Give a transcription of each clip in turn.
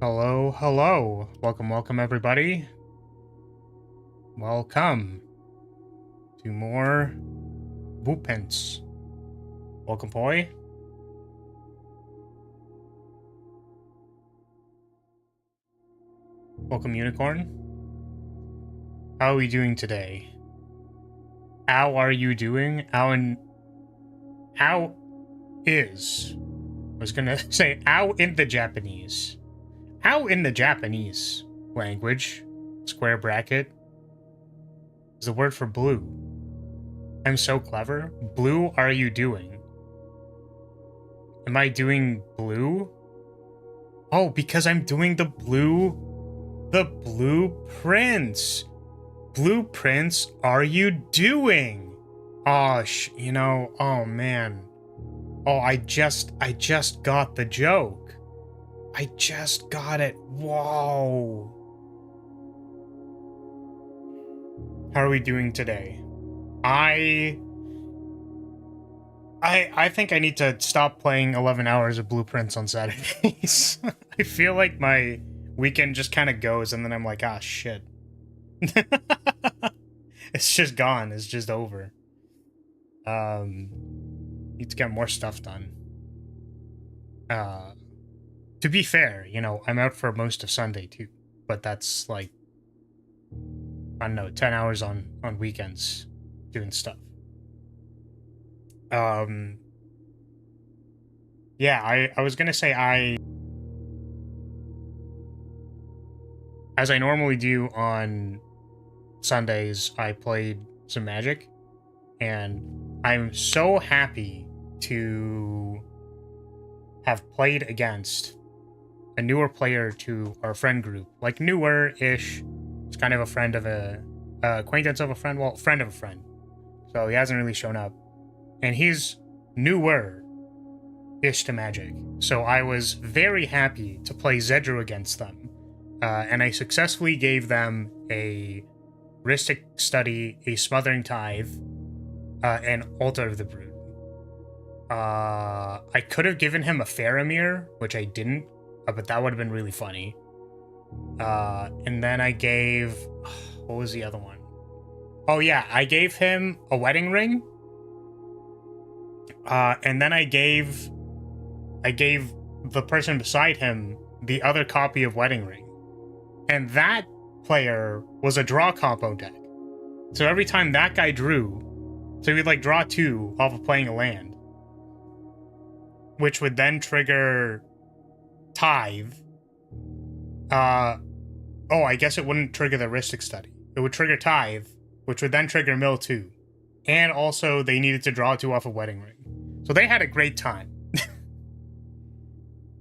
Hello, hello. Welcome, everybody. Welcome to more Boopence. Welcome, boy. Welcome, Unicorn. How are we doing today? How are you doing? How is... I was gonna say, how in the Japanese. How in the Japanese language, square bracket, is the word for blue. I'm so clever. Blue, are you doing? Am I doing blue? Oh, because I'm doing the blueprints. Blueprints, are you doing? Oh, oh man. Oh, I just got the joke. I just got it. Whoa. How are we doing today? I think I need to stop playing 11 hours of Blueprints on Saturdays. I feel like my weekend just kind of goes and then I'm like, ah, shit. It's just gone. It's just over. Need to get more stuff done. To be fair, you know, I'm out for most of Sunday too, but that's like, I don't know, 10 hours on weekends doing stuff. Yeah, I was gonna say as I normally do on Sundays, I played some Magic, and I'm so happy to have played against a newer player to our friend group. Like, newer-ish. It's kind of a friend of acquaintance of a friend. Well, friend of a friend. So he hasn't really shown up. And he's newer-ish to Magic. So I was very happy to play Zedru against them. And I successfully gave them a Rhystic Study, a Smothering Tithe, and Altar of the Brood. I could have given him a Faramir, which I didn't, but that would have been really funny. And then I gave... What was the other one? Oh yeah, I gave him a wedding ring. And then I gave the person beside him the other copy of Wedding Ring. And that player was a draw combo deck. So every time that guy drew, so he'd like draw 2 off of playing a land, which would then trigger Tithe. Oh, I guess it wouldn't trigger the Rhystic Study. It would trigger Tithe, which would then trigger Mill 2. And also, they needed to draw 2 off of Wedding Ring. So they had a great time.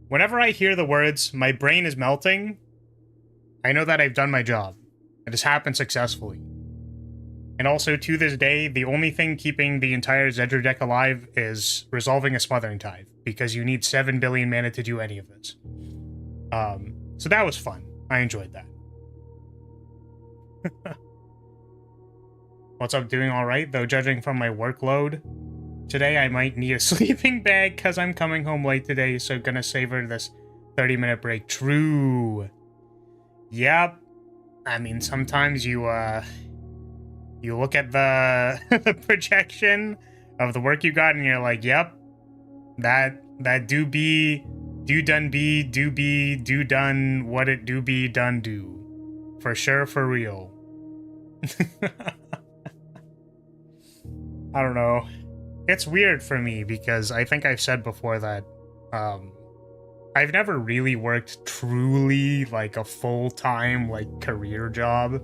Whenever I hear the words, my brain is melting, I know that I've done my job. It has happened successfully. And also, to this day, the only thing keeping the entire Zedru deck alive is resolving a Smothering Tithe, because you need 7 billion mana to do any of this. So that was fun. I enjoyed that. What's up? Doing alright, though judging from my workload today, I might need a sleeping bag because I'm coming home late today, so gonna savor this 30-minute break. True. Yep. I mean, sometimes you look at the, the projection of the work you got and you're like, yep, that do be, do done be, do be, do done what it do be done do. For sure, for real. I don't know. It's weird for me because I think I've said before that I've never really worked truly like a full-time like career job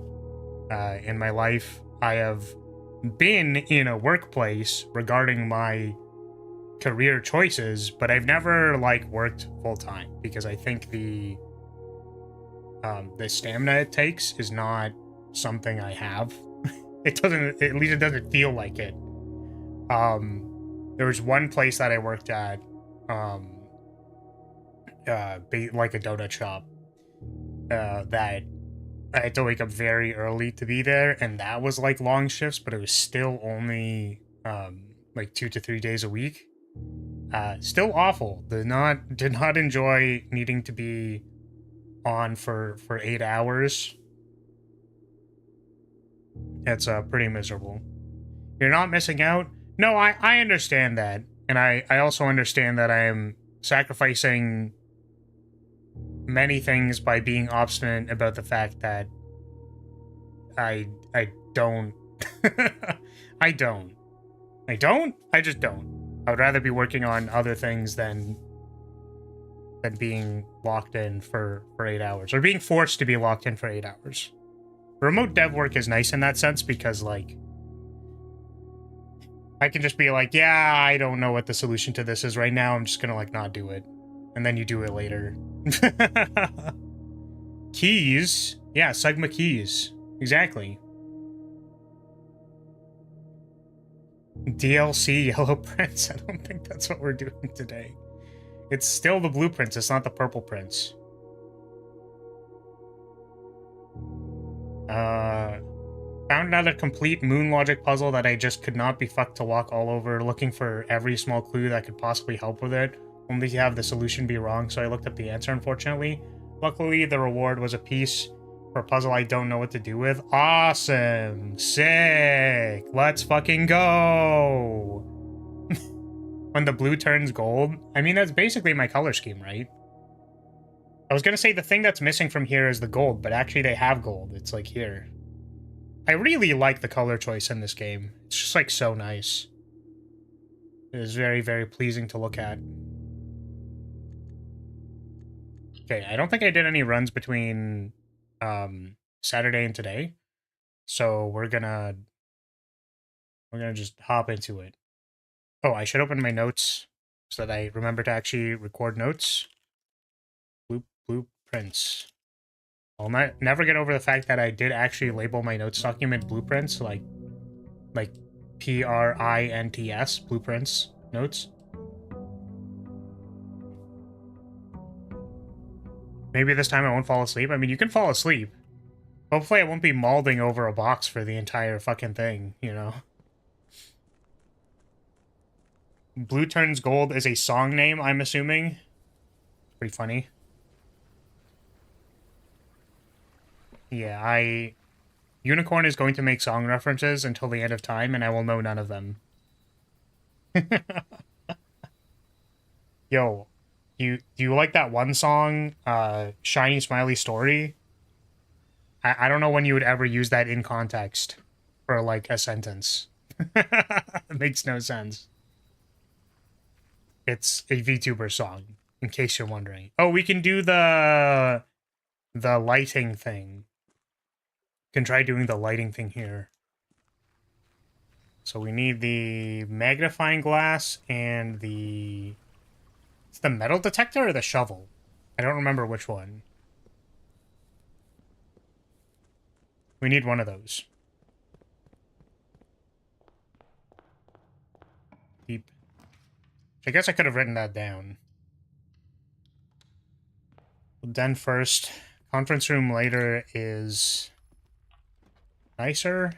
in my life. I have been in a workplace regarding my career choices, but I've never like worked full-time because I think the stamina it takes is not something I have. It doesn't, at least it doesn't feel like it. There was one place that I worked at, like a donut shop, that I had to wake up very early to be there, and that was like long shifts, but it was still only like 2 to 3 days a week. Still awful. Did not enjoy needing to be on for 8 hours. It's pretty miserable. You're not missing out? No, I understand that. And I also understand that I am sacrificing many things by being obstinate about the fact that I don't. I don't. I don't? I just don't. I would rather be working on other things than being locked in for 8 hours. Or being forced to be locked in for 8 hours. Remote dev work is nice in that sense because, like, I can just be like, yeah, I don't know what the solution to this is right now. I'm just gonna, like, not do it. And then you do it later. Keys? Yeah, sugma keys. Exactly. DLC Yellow Prince? I don't think that's what we're doing today. It's still the blue prince, it's not the purple prince. Found another complete moon logic puzzle that I just could not be fucked to walk all over, looking for every small clue that could possibly help with it, only to have the solution be wrong, so I looked up the answer, unfortunately. Luckily, the reward was a piece for a puzzle I don't know what to do with. Awesome! Sick! Let's fucking go! When the blue turns gold? I mean, that's basically my color scheme, right? I was gonna say the thing that's missing from here is the gold, but actually they have gold. It's like here. I really like the color choice in this game. It's just like so nice. It is very, very pleasing to look at. Okay, I don't think I did any runs between Saturday and today. So we're gonna just hop into it. Oh, I should open my notes so that I remember to actually record notes. Blueprints. I'll never get over the fact that I did actually label my notes document blueprints, like PRINTS, blueprints, notes. Maybe this time I won't fall asleep. I mean, you can fall asleep. Hopefully I won't be mauling over a box for the entire fucking thing, you know? Blue Turns Gold is a song name, I'm assuming. Pretty funny. Yeah, Unicorn is going to make song references until the end of time, and I will know none of them. Yo, do you like that one song, Shiny Smiley Story? I don't know when you would ever use that in context for, like, a sentence. It makes no sense. It's a VTuber song, in case you're wondering. Oh, we can do the lighting thing. Can try doing the lighting thing here. So we need the magnifying glass and the... It's the metal detector or the shovel? I don't remember which one. We need one of those. Deep. I guess I could have written that down. Den first. Conference room later is nicer,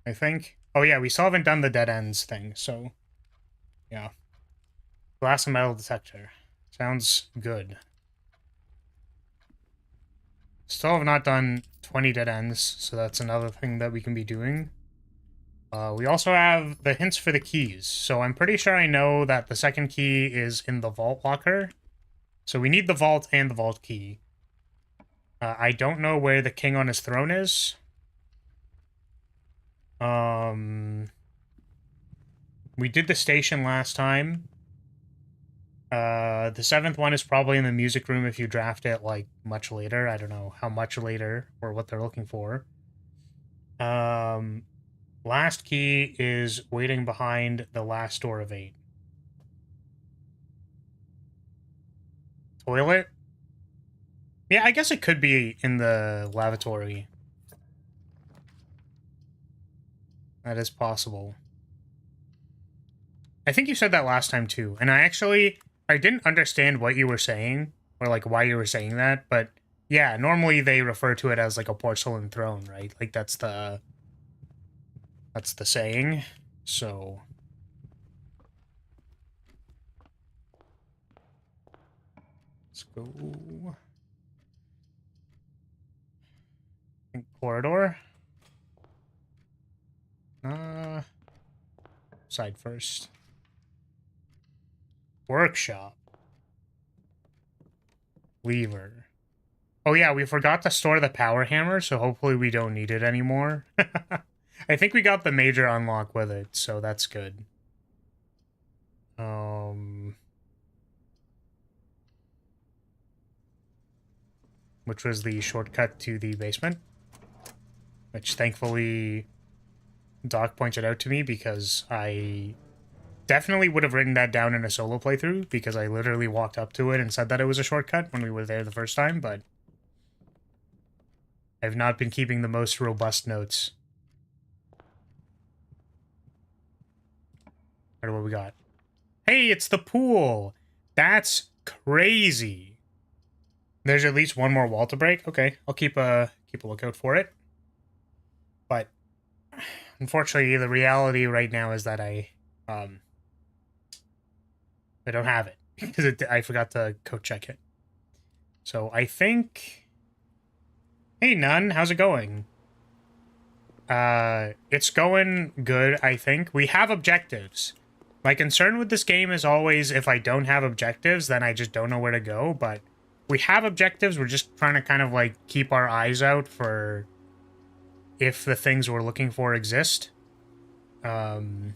I think. Oh yeah, we still haven't done the dead ends thing, so yeah. Glass and metal detector. Sounds good. Still have not done 20 dead ends, so that's another thing that we can be doing. We also have the hints for the keys, so I'm pretty sure I know that the second key is in the vault locker. So we need the vault and the vault key. I don't know where the king on his throne is. We did the station last time. The seventh one is probably in the music room if you draft it, like, much later. I don't know how much later or what they're looking for. Last key is waiting behind the last door of 8. Toilet? Yeah, I guess it could be in the lavatory. That is possible. I think you said that last time too, and I didn't understand what you were saying, or like why you were saying that, but yeah, normally they refer to it as like a porcelain throne, right? Like that's the saying, so... Let's go... Corridor. Side first. Workshop. Lever. Oh yeah, we forgot to store the power hammer, so hopefully we don't need it anymore. I think we got the major unlock with it, so that's good. Which was the shortcut to the basement. Which thankfully Doc pointed out to me because I definitely would have written that down in a solo playthrough because I literally walked up to it and said that it was a shortcut when we were there the first time, but I've not been keeping the most robust notes. Alright, what we got? Hey, it's the pool! That's crazy! There's at least one more wall to break? Okay, I'll keep a lookout for it. But unfortunately, the reality right now is that I don't have it because I forgot to code check it. So I think... Hey, Nun, how's it going? It's going good, I think. We have objectives. My concern with this game is always if I don't have objectives, then I just don't know where to go, but we have objectives. We're just trying to kind of, like, keep our eyes out for if the things we're looking for exist. And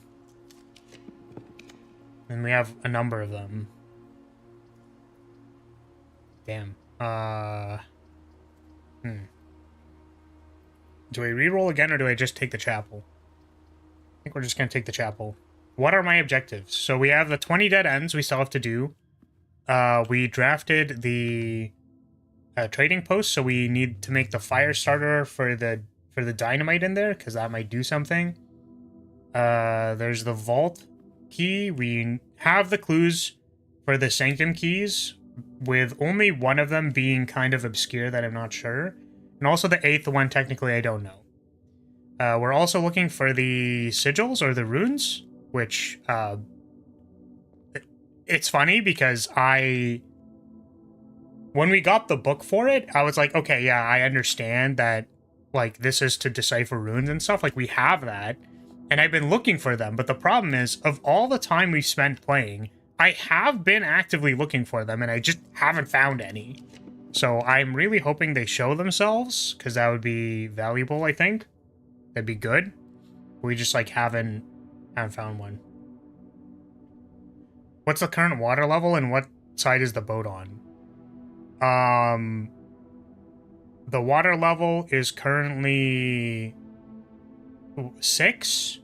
we have a number of them. Damn. Do I reroll again, or do I just take the chapel? I think we're just gonna take the chapel. What are my objectives? So we have the 20 dead ends we still have to do. We drafted the trading post, so we need to make the fire starter for the dynamite in there, because that might do something. There's the vault key. We have the clues for the sanctum keys, with only one of them being kind of obscure that I'm not sure. And also the 8th one, technically, I don't know. We're also looking for the sigils, or the runes, which, it's funny because when we got the book for it, I was like, okay, yeah, I understand that, like, this is to decipher runes and stuff. Like, we have that, and I've been looking for them. But the problem is, of all the time we've spent playing, I have been actively looking for them, and I just haven't found any. So I'm really hoping they show themselves, because that would be valuable, I think. That'd be good. We just, like, haven't found one. What's the current water level, and what side is the boat on? The water level is currently 6,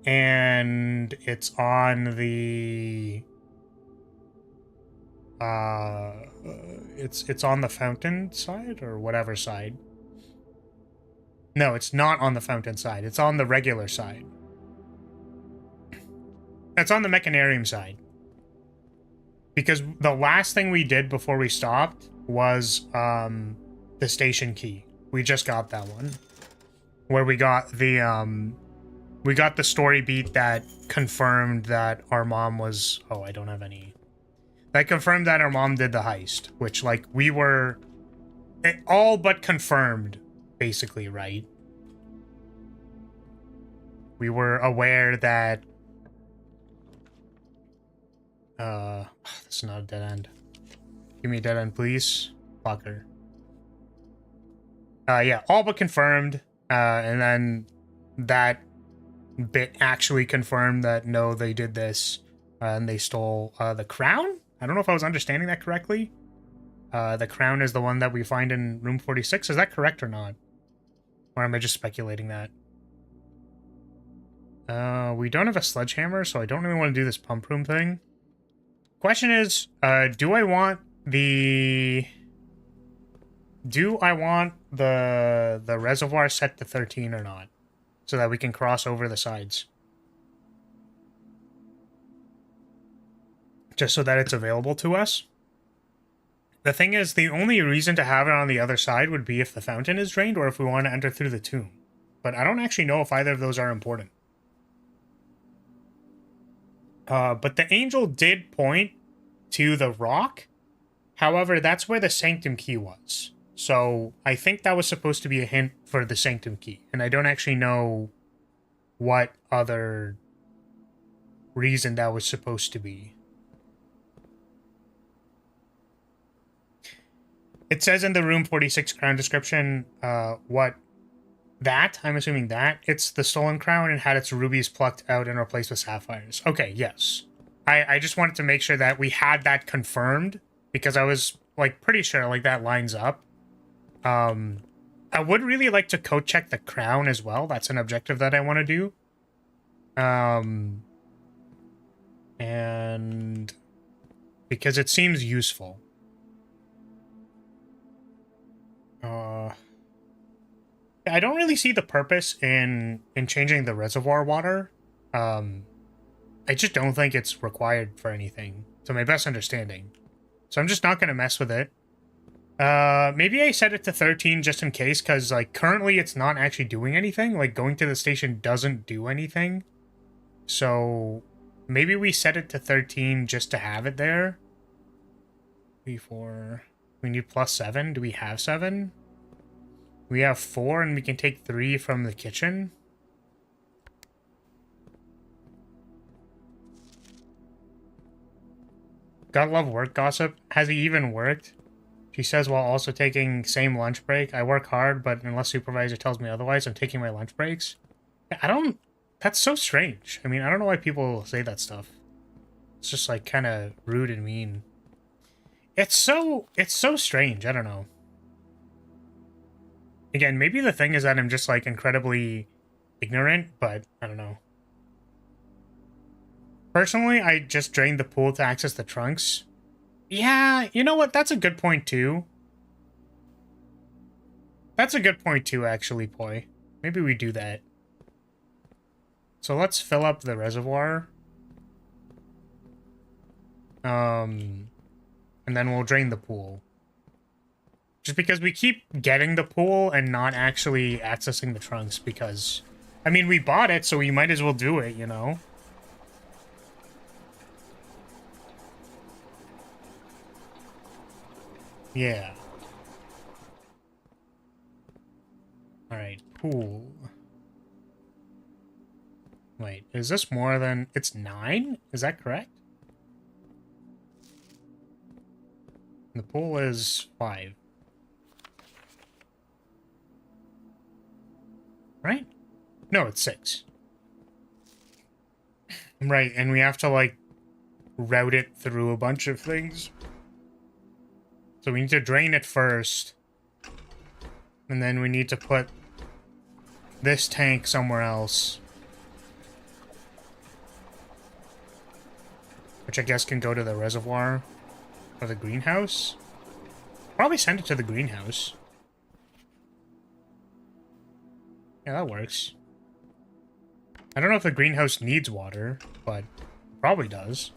and it's on the... it's on the fountain side, or whatever side. No, it's not on the fountain side. It's on the regular side. It's on the mechanarium side. Because the last thing we did before we stopped was the station key. We just got that one. Where we got the story beat that confirmed that our mom was... Oh, I don't have any... That confirmed that our mom did the heist, which, like, we were... It all but confirmed, basically, right? We were aware that... this is not a dead end. Give me a dead end, please. Fucker. Yeah, all but confirmed. And then that bit actually confirmed that, no, they did this. And they stole the crown? I don't know if I was understanding that correctly. The crown is the one that we find in room 46. Is that correct or not? Or am I just speculating that? We don't have a sledgehammer, so I don't really want to do this pump room thing. Question is, do I want the reservoir set to 13 or not? So that we can cross over the sides. Just so that it's available to us. The thing is, the only reason to have it on the other side would be if the fountain is drained or if we want to enter through the tomb. But I don't actually know if either of those are important. But the angel did point to the rock. However, that's where the sanctum key was. So I think that was supposed to be a hint for the Sanctum key, and I don't actually know what other reason that was supposed to be. It says in the room 46 crown description, what that, I'm assuming that, it's the stolen crown and had its rubies plucked out and replaced with sapphires. Okay, yes. I just wanted to make sure that we had that confirmed, because I was, like, pretty sure, like, that lines up. I would really like to code check the crown as well. That's an objective that I want to do. And because it seems useful. I don't really see the purpose in changing the reservoir water. I just don't think it's required for anything, to my best understanding. So I'm just not going to mess with it. Maybe I set it to 13 just in case, because, like, currently it's not actually doing anything. Like, going to the station doesn't do anything. So maybe we set it to 13 just to have it there. 3, 4... We need plus 7. Do we have 7? We have 4, and we can take 3 from the kitchen. God love work gossip. Has he even worked? She says while also taking same lunch break. I work hard, but unless supervisor tells me otherwise, I'm taking my lunch breaks. I don't... That's so strange. I mean, I don't know why people say that stuff. It's just, like, kind of rude and mean. It's so strange. I don't know. Again, maybe the thing is that I'm just, like, incredibly ignorant, but I don't know. Personally, I just drained the pool to access the trunks. Yeah, you know what? That's a good point, too. That's a good point, too, actually, Poi. Maybe we do that. So let's fill up the reservoir. And then we'll drain the pool. Just because we keep getting the pool and not actually accessing the trunks because... I mean, we bought it, so we might as well do it, you know? Yeah. Alright, pool. Wait, is this more than... It's 9? Is that correct? The pool is 5. Right? No, it's 6. Right, and we have to, like, route it through a bunch of things. So we need to drain it first. And then we need to put this tank somewhere else. Which I guess can go to the reservoir or the greenhouse. Probably send it to the greenhouse. Yeah, that works. I don't know if the greenhouse needs water, but it probably does.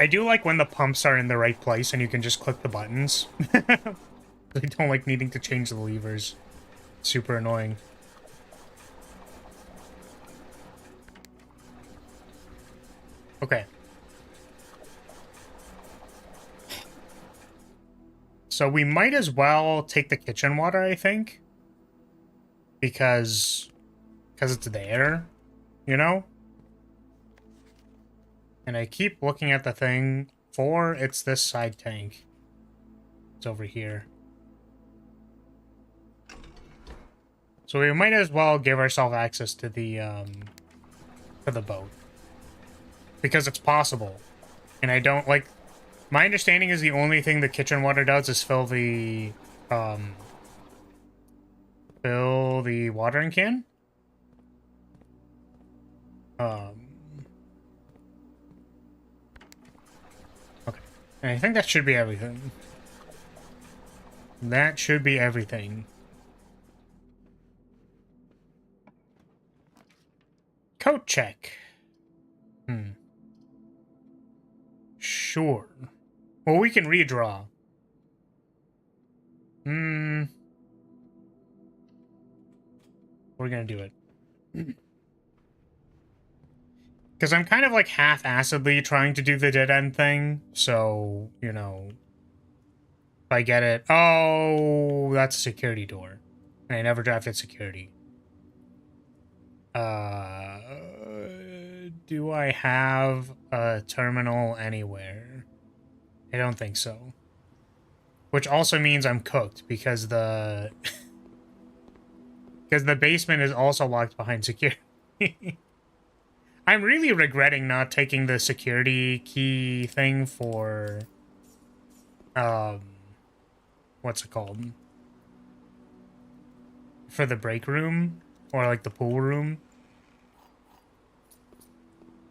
I do like when the pumps are in the right place and you can just click the buttons. I don't like needing to change the levers. Super annoying. Okay. So we might as well take the kitchen water, I think. Because it's there, you know? And I keep looking at the thing for it's this side tank. It's over here. So we might as well give ourselves access to the boat. Because it's possible. And I don't like my understanding is the only thing the kitchen water does is fill the watering can. Okay. And I think that should be everything. That should be everything. Coat check. Sure. Well, we can redraw. We're gonna do it. Because I'm kind of like half-assedly trying to do the dead end thing, so, you know, if I get it... Oh, that's a security door. And I never drafted security. Do I have a terminal anywhere? I don't think so. Which also means I'm cooked, because the... because the basement is also locked behind security. I'm really regretting not taking the security key thing for... what's it called? For the break room? Or, like, the pool room?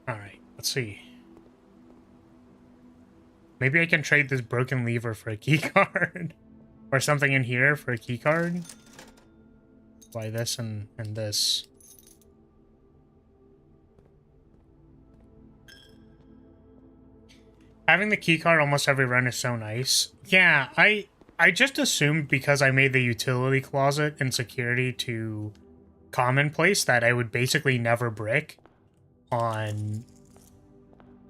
Alright, let's see. Maybe I can trade this broken lever for a key card. Or something in here for a key card. Buy this and this. Having the key card almost every run is so nice. Yeah, I just assumed because I made the utility closet and security to commonplace that I would basically never brick on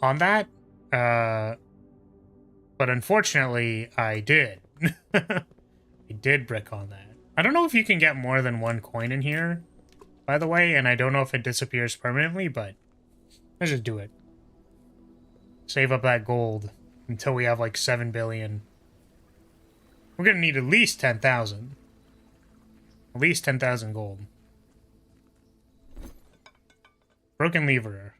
that. But unfortunately, I did. I did brick on that. I don't know if you can get more than one coin in here, by the way, and I don't know if it disappears permanently, but let's just do it. Save up that gold until we have like 7 billion. We're gonna need at least 10,000. At least 10,000 gold. Broken lever.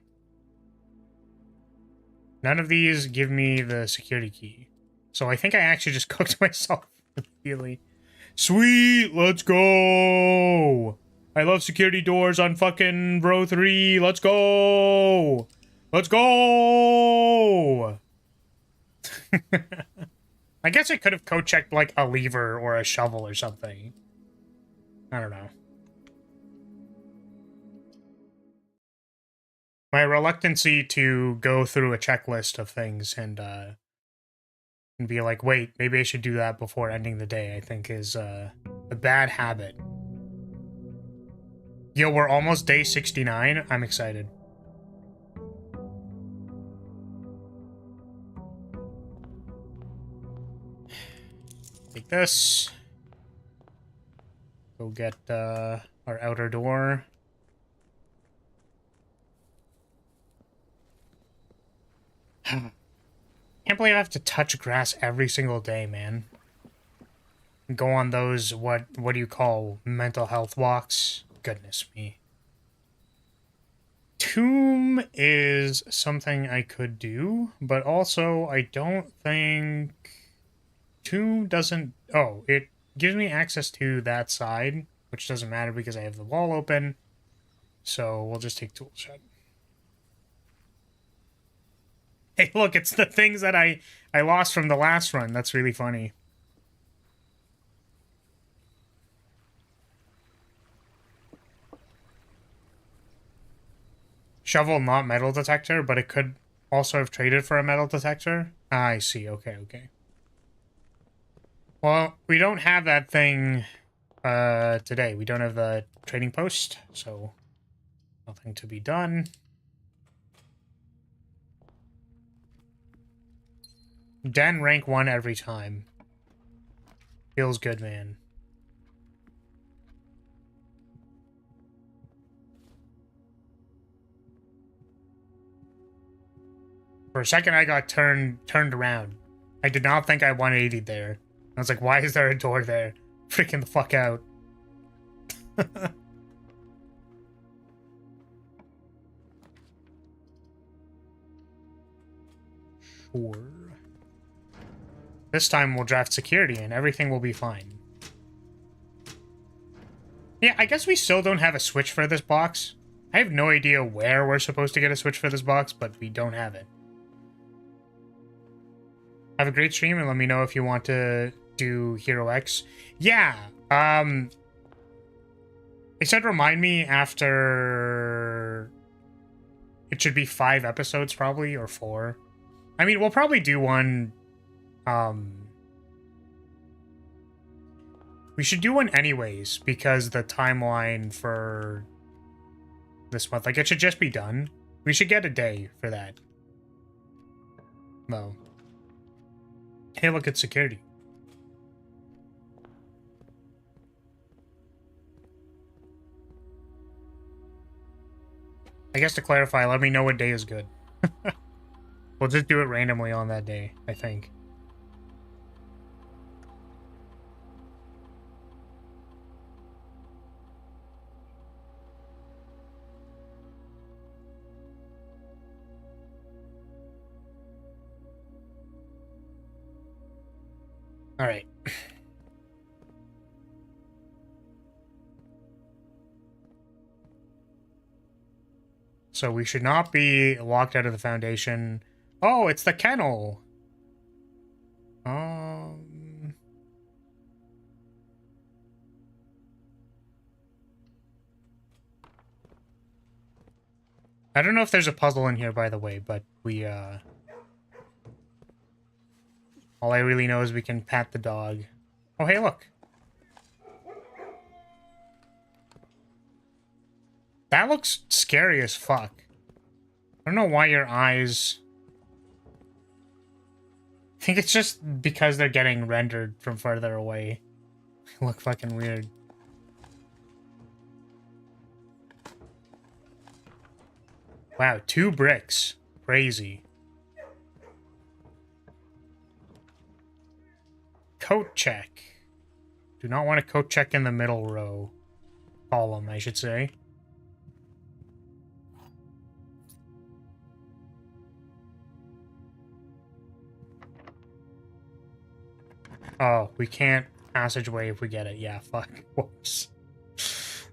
None of these give me the security key. So I think I actually just cooked myself immediately. Sweet, let's go! I love security doors on fucking row 3. Let's go! Let's go! I guess I could have co-checked like a lever or a shovel or something. I don't know. My reluctancy to go through a checklist of things and be like, wait, maybe I should do that before ending the day, I think is a bad habit. Yo, we're almost day 69. I'm excited. Take this. Go get our outer door. Can't believe I have to touch grass every single day, man. Go on those, what do you call, mental health walks? Goodness me. Tomb is something I could do, but also I don't think... Tomb doesn't... Oh, it gives me access to that side, which doesn't matter because I have the wall open. So we'll just take tool shed. Hey, look, it's the things that I lost from the last run. That's really funny. Shovel, not metal detector, but it could also have traded for a metal detector. Ah, I see. Okay, okay. Well, we don't have that thing today. We don't have the trading post, so nothing to be done. Den rank 1 every time. Feels good, man. For a second, I got turned around. I did not think I 180'd there. I was like, why is there a door there? Freaking the fuck out. Sure. This time we'll draft security and everything will be fine. Yeah, I guess we still don't have a switch for this box. I have no idea where we're supposed to get a switch for this box, but we don't have it. Have a great stream and let me know if you want to do Hero X. Yeah, I said remind me after... It should be 5 episodes probably, or 4. I mean, we'll probably do one, we should do one anyways, because the timeline for this month, like, it should just be done. We should get a day for that. No. Hey, look at security. I guess to clarify, let me know what day is good. We'll just do it randomly on that day, I think. All right. So we should not be locked out of the foundation. Oh, it's the kennel. I don't know if there's a puzzle in here, by the way, but we, all I really know is we can pat the dog. Oh, hey, look. That looks scary as fuck. I don't know why your eyes... I think it's just because they're getting rendered from farther away. They look fucking weird. Wow, 2 bricks. Crazy. Coat check. Do not want a coat check in the middle row. Column, I should say. Oh, we can't passageway if we get it. Yeah, fuck. Whoops.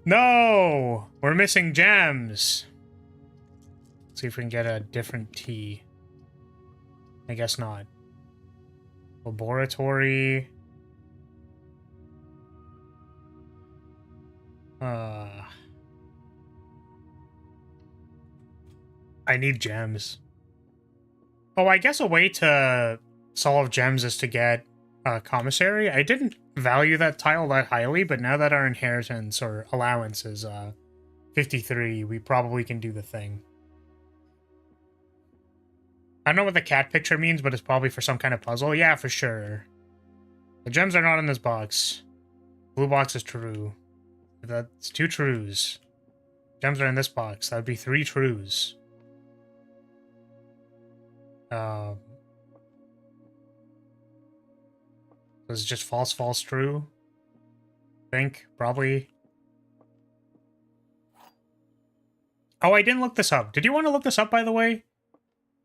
No! We're missing gems. Let's see if we can get a different T. I guess not. Laboratory. I need gems. Oh, I guess a way to solve gems is to get commissary. I didn't value that tile that highly, but now that our inheritance or allowance is 53, we probably can do the thing. I don't know what the cat picture means, but it's probably for some kind of puzzle. Yeah, for sure. The gems are not in this box. Blue box is true. That's 2 trues. Gems are in this box. That would be 3 trues. This is just false, false, true. I think, probably. Oh, I didn't look this up. Did you want to look this up, by the way?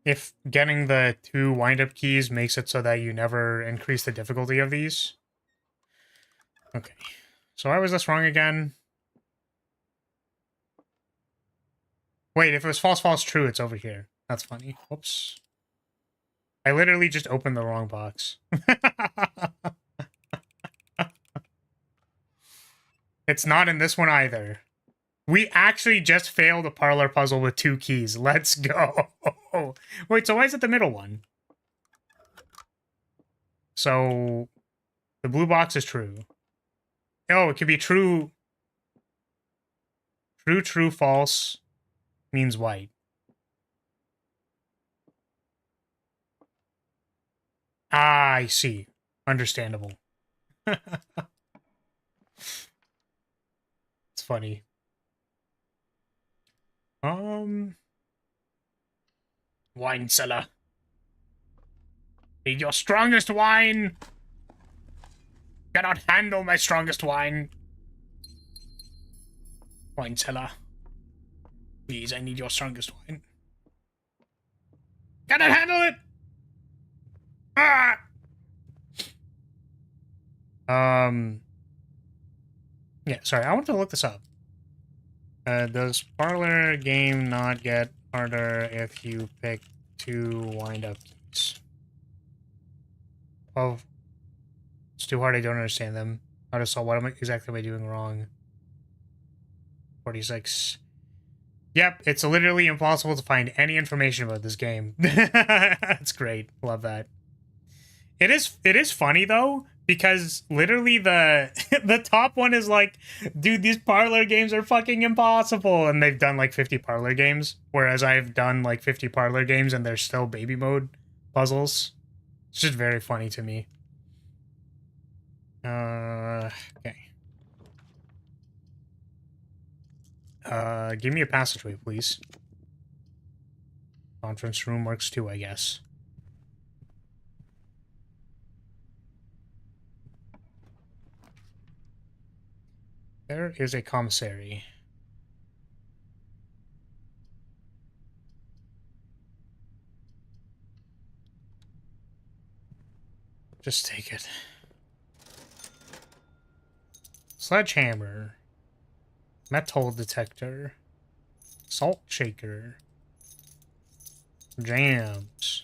If getting the 2 wind-up keys makes it so that you never increase the difficulty of these. Okay. So why was this wrong again? Wait, if it was false, false, true, it's over here. That's funny. Whoops. I literally just opened the wrong box. It's not in this one either. We actually just failed a parlor puzzle with 2 keys. Let's go. Wait, so why is it the middle one? So the blue box is true. Oh, it could be true. True, true, false means white. Ah, I see. Understandable. It's funny. Wine cellar. Need your strongest wine. Cannot handle my strongest wine. Wine cellar. Please, I need your strongest wine. Cannot handle it. Ah! Yeah, sorry, I want to look this up. Does parlor game not get harder if you pick 2 wind-up keys? Oh, it's too hard, I don't understand them. How to solve, what exactly am I doing wrong? 46. Yep, it's literally impossible to find any information about this game. That's great. Love that. It is funny though, because literally the the top one is like, dude, these parlor games are fucking impossible, and they've done like 50 parlor games, whereas I've done like 50 parlor games and they're still baby mode puzzles. It's just very funny to me. Okay. Give me a passageway, please. Conference room works too, I guess. There is a commissary. Just take it. Sledgehammer. Metal detector. Salt shaker. Jams.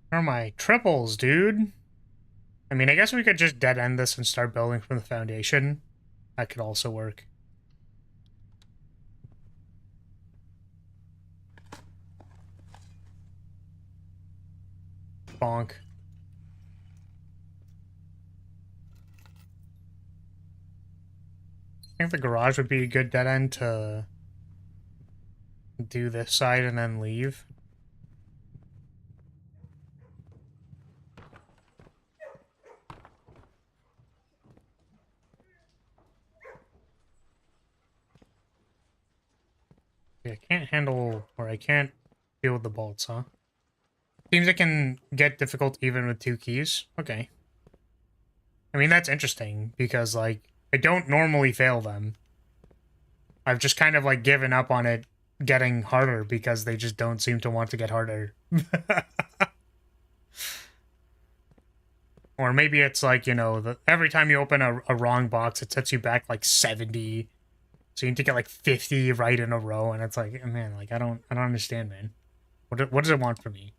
Where are my triples, dude? I mean, I guess we could just dead end this and start building from the foundation. That could also work. Bonk. I think the garage would be a good dead end to do this side and then leave. I can't handle, or I can't deal with the bolts, huh? Seems it can get difficult even with 2 keys. Okay. I mean, that's interesting, because, like, I don't normally fail them. I've just kind of, like, given up on it getting harder, because they just don't seem to want to get harder. Or maybe it's like, you know, every time you open a wrong box, it sets you back, like, 70. So you need to get like 50 right in a row, and it's like, man, like I don't understand, man. What does it want from me?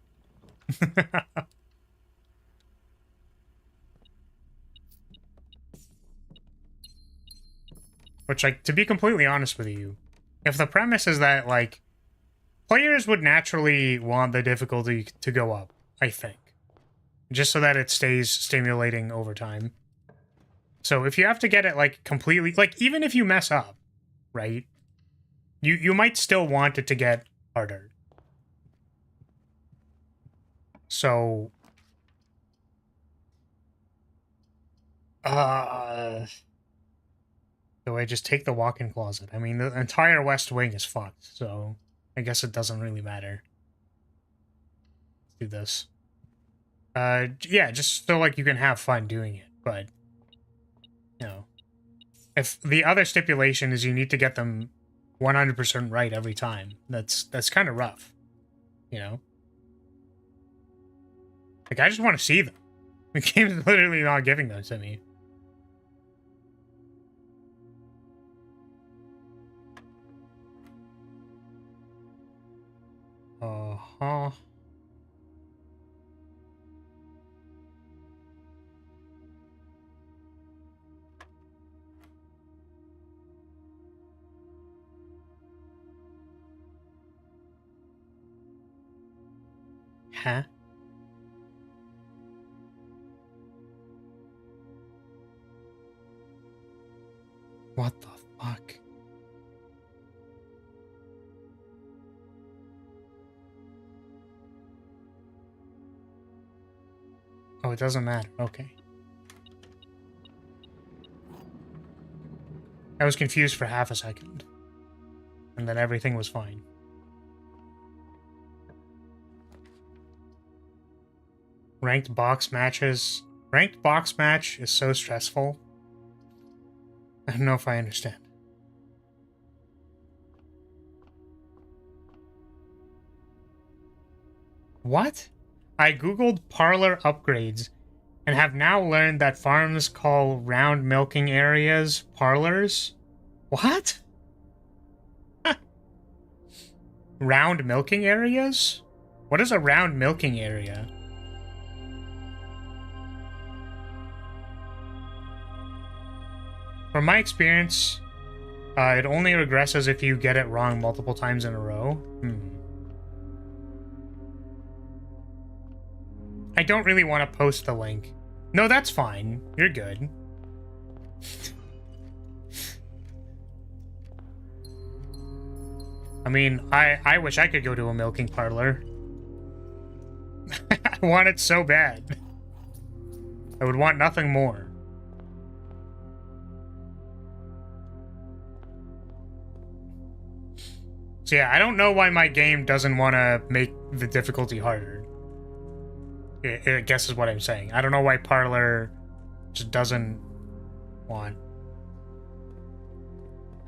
Which, like, to be completely honest with you, if the premise is that like players would naturally want the difficulty to go up, I think, just so that it stays stimulating over time. So if you have to get it like completely, like even if you mess up, right? You might still want it to get harder. So, do I just take the walk-in closet? I mean, the entire West Wing is fucked, so I guess it doesn't really matter. Let's do this. Yeah, just so, like, you can have fun doing it, but, you know, if the other stipulation is you need to get them 100% right every time, that's kind of rough, you know? Like, I just want to see them. The game's literally not giving those to me. Uh-huh. Huh? What the fuck? Oh, it doesn't matter. Okay. I was confused for half a second. And then everything was fine. Ranked box matches. Ranked box match is so stressful. I don't know if I understand. What? I googled parlor upgrades and have now learned that farms call round milking areas parlors. What? Round milking areas? What is a round milking area? From my experience, it only regresses if you get it wrong multiple times in a row. I don't really want to post the link. No, that's fine. You're good. I mean, I wish I could go to a milking parlor. I want it so bad. I would want nothing more. So yeah, I don't know why my game doesn't want to make the difficulty harder. I guess is what I'm saying. I don't know why Parlor just doesn't want.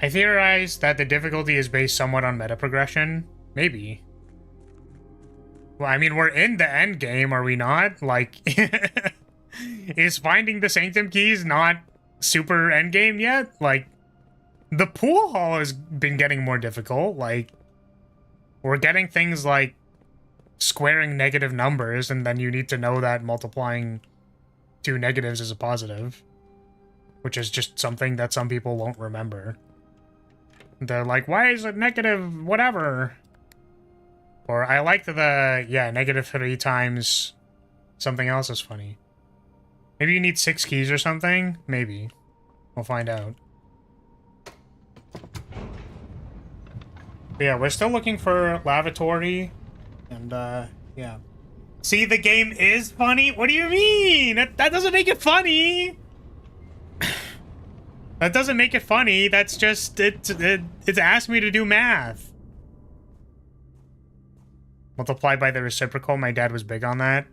I theorize that the difficulty is based somewhat on meta progression. Maybe. Well, I mean, we're in the end game, are we not? Like, is finding the Sanctum keys not super end game yet? Like, the pool hall has been getting more difficult. Like, we're getting things like squaring negative numbers, and then you need to know that multiplying two negatives is a positive, which is just something that some people won't remember. They're like, why is it negative whatever? Or I like the, yeah, -3 times something else is funny. Maybe you need 6 keys or something? Maybe. We'll find out. But yeah, we're still looking for lavatory. And, yeah. See, the game is funny? What do you mean? That doesn't make it funny! That doesn't make it funny. That's just, it's asked me to do math. Multiply by the reciprocal. My dad was big on that.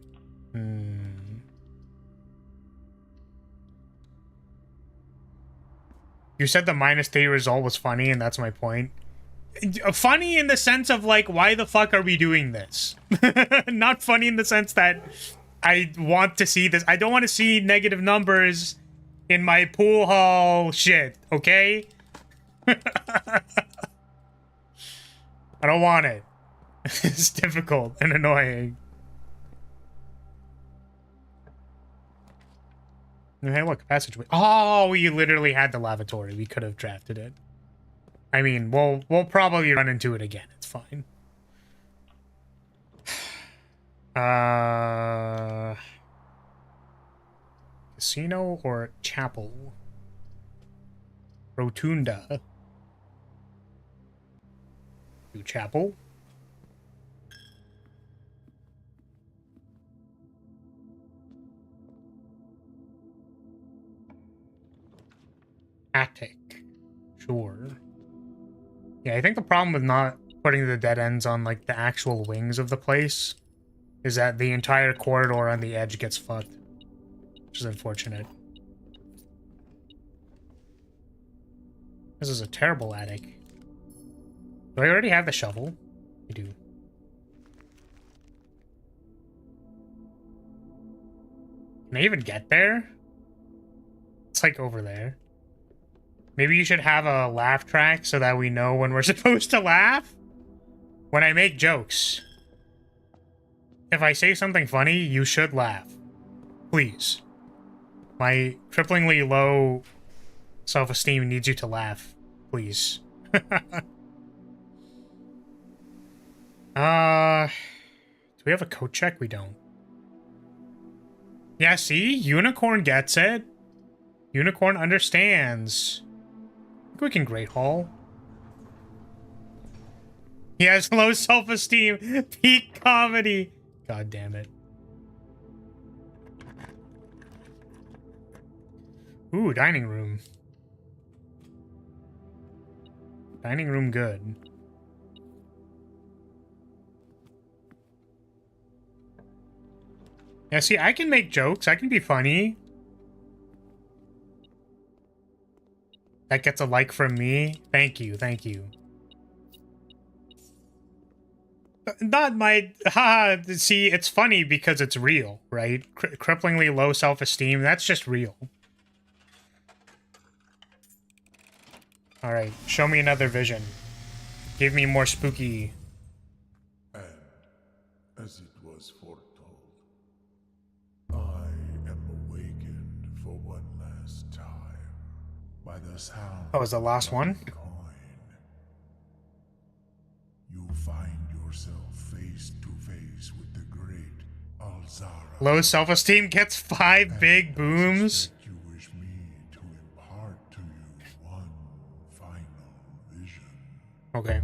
You said the -3 result was funny, and that's my point. Funny in the sense of, like, why the fuck are we doing this? Not funny in the sense that I want to see this. I don't want to see negative numbers in my pool hall shit, okay? I don't want it. It's difficult and annoying. Hey, look, passageway. Oh, we literally had the lavatory. We could have drafted it. I mean, we'll probably run into it again. It's fine. Casino or chapel? Rotunda. Do chapel? Attic. Sure. Yeah, I think the problem with not putting the dead ends on, like, the actual wings of the place is that the entire corridor on the edge gets fucked. Which is unfortunate. This is a terrible attic. Do I already have the shovel? I do. Can I even get there? It's like over there. Maybe you should have a laugh track so that we know when we're supposed to laugh. When I make jokes. If I say something funny, you should laugh. Please. My cripplingly low self-esteem needs you to laugh. Please. Do we have a code check? We don't. Yeah, see? Unicorn gets it. Unicorn understands. I think we can Great Hall. He has low self-esteem. Peak comedy. God damn it. Ooh, dining room. Dining room good. Yeah, see, I can make jokes. I can be funny. That gets a like from me. Thank you, thank you. Not my... Haha, see, it's funny because it's real, right? Cripplingly low self-esteem, that's just real. Alright, show me another vision. Give me more spooky... And by the sound Oh, is the last one? coin. You find yourself face to face with the great Alzara. Low self-esteem gets 5 big booms. You wish me to impart to you one final vision. Okay.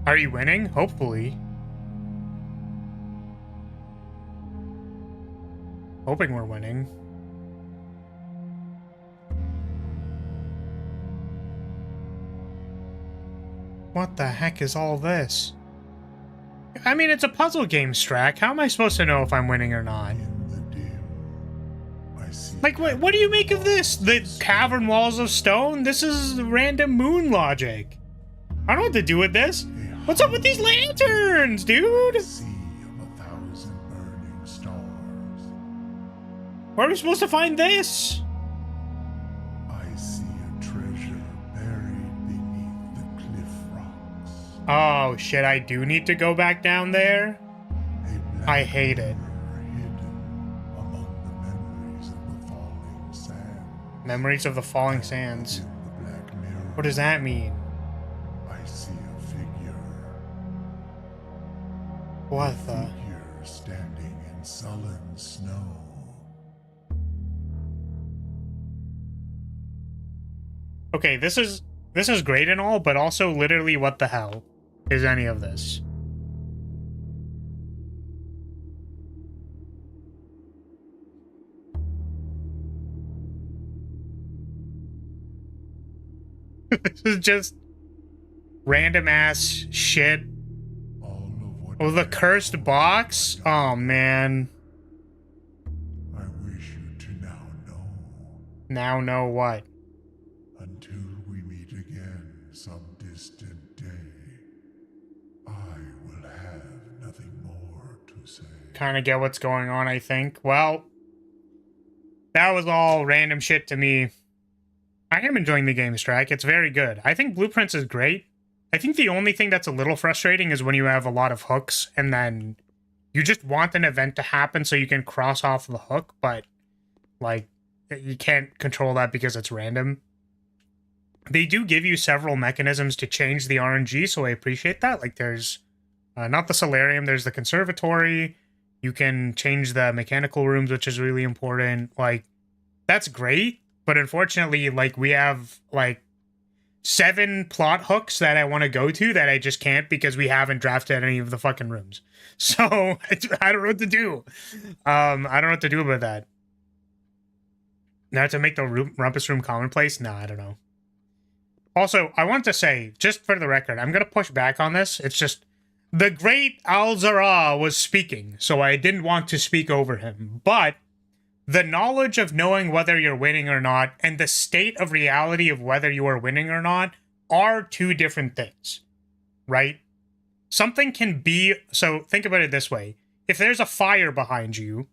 Are you winning? Hopefully. Hoping we're winning. What the heck is all this? I mean, it's a puzzle game, Strack. How am I supposed to know if I'm winning or not? In the dim, I see Like, what do you make of this? The cavern walls of stone? This is random moon logic. I don't know what to do with this. What's up with these lanterns, dude? a sea of 1,000 burning stars. Where are we supposed to find this? I see a treasure buried beneath the cliff rocks. Oh, shit, I do need to go back down there? A black I hate it. river hidden among the memories of the falling sand. Memories of the falling sands. In the black mirror, What does that mean? I see a figure. What the? Figure standing in sullen snow. Okay, this is great and all, but also literally what the hell is any of this? This is just random ass shit. All of what Oh, the cursed box? Oh, man. I wish you to now know. Now know what? Until we meet again some distant day, I will have nothing more to say. Kind of get what's going on, I think. Well, that was all random shit to me. I am enjoying the game, Strack. It's very good. I think Blueprints is great. I think the only thing that's a little frustrating is when you have a lot of hooks and then you just want an event to happen so you can cross off the hook, but, like, you can't control that because it's random. They do give you several mechanisms to change the RNG, so I appreciate that. Like, there's not the solarium, there's the conservatory. You can change the mechanical rooms, which is really important. Like, that's great, but unfortunately, like, we have, like, 7 plot hooks that I want to go to that I just can't because we haven't drafted any of the fucking rooms. So, I don't know what to do. I don't know what to do about that. Now to make the rumpus room commonplace? No, I don't know. Also, I want to say, just for the record, I'm going to push back on this. It's just, the great Al-Zara was speaking, so I didn't want to speak over him. But the knowledge of knowing whether you're winning or not and the state of reality of whether you are winning or not are two different things, right? Something can be... So think about it this way. If there's a fire behind you,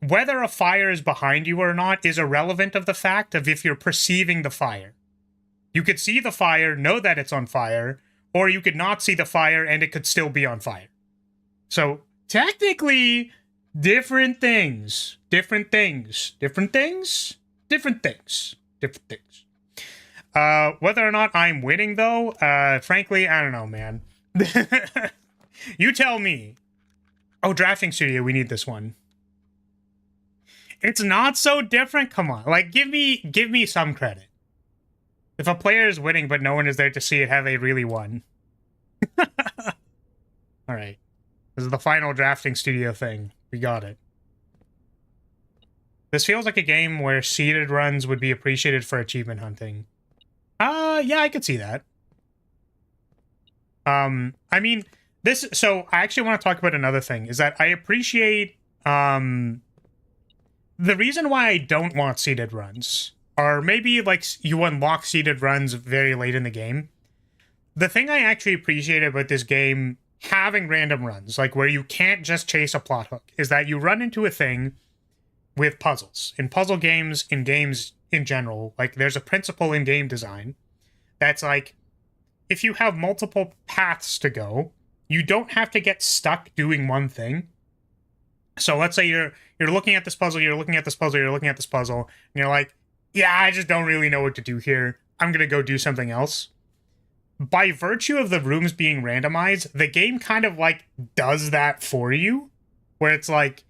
whether a fire is behind you or not is irrelevant of the fact of if you're perceiving the fire. You could see the fire, know that it's on fire, or you could not see the fire and it could still be on fire. So technically, different things. Different things. Different things? Different things. Different things. Whether or not I'm winning, though, frankly, I don't know, man. You tell me. Oh, drafting studio, we need this one. It's not so different. Come on, like, give me some credit. If a player is winning but no one is there to see it, have they really won? All right, this is the final drafting studio thing. We got it. This feels like a game where seeded runs would be appreciated for achievement hunting. Yeah, I could see that. I mean, this. So I actually want to talk about another thing. Is that I appreciate the reason why I don't want seeded runs, or maybe like you unlock seeded runs very late in the game. The thing I actually appreciate about this game having random runs, like where you can't just chase a plot hook, is that you run into a thing with puzzles. In puzzle games, in games in general, like there's a principle in game design that's like, if you have multiple paths to go, you don't have to get stuck doing one thing. So let's say you're looking at this puzzle, you're looking at this puzzle, you're looking at this puzzle, and you're like, yeah, I just don't really know what to do here. I'm gonna go do something else. By virtue of the rooms being randomized, the game kind of like does that for you, where it's like,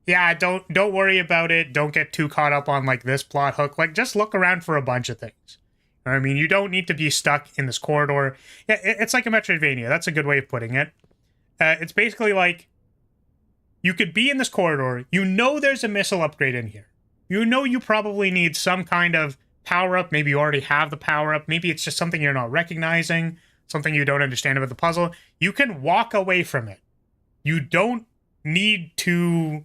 yeah, don't worry about it. Don't get too caught up on like this plot hook. Like just look around for a bunch of things. I mean, you don't need to be stuck in this corridor. Yeah, it's like a Metroidvania. That's a good way of putting it. It's basically like you could be in this corridor. You know there's a missile upgrade in here. You know you probably need some kind of power-up. Maybe you already have the power-up. Maybe it's just something you're not recognizing, something you don't understand about the puzzle. You can walk away from it. You don't need to,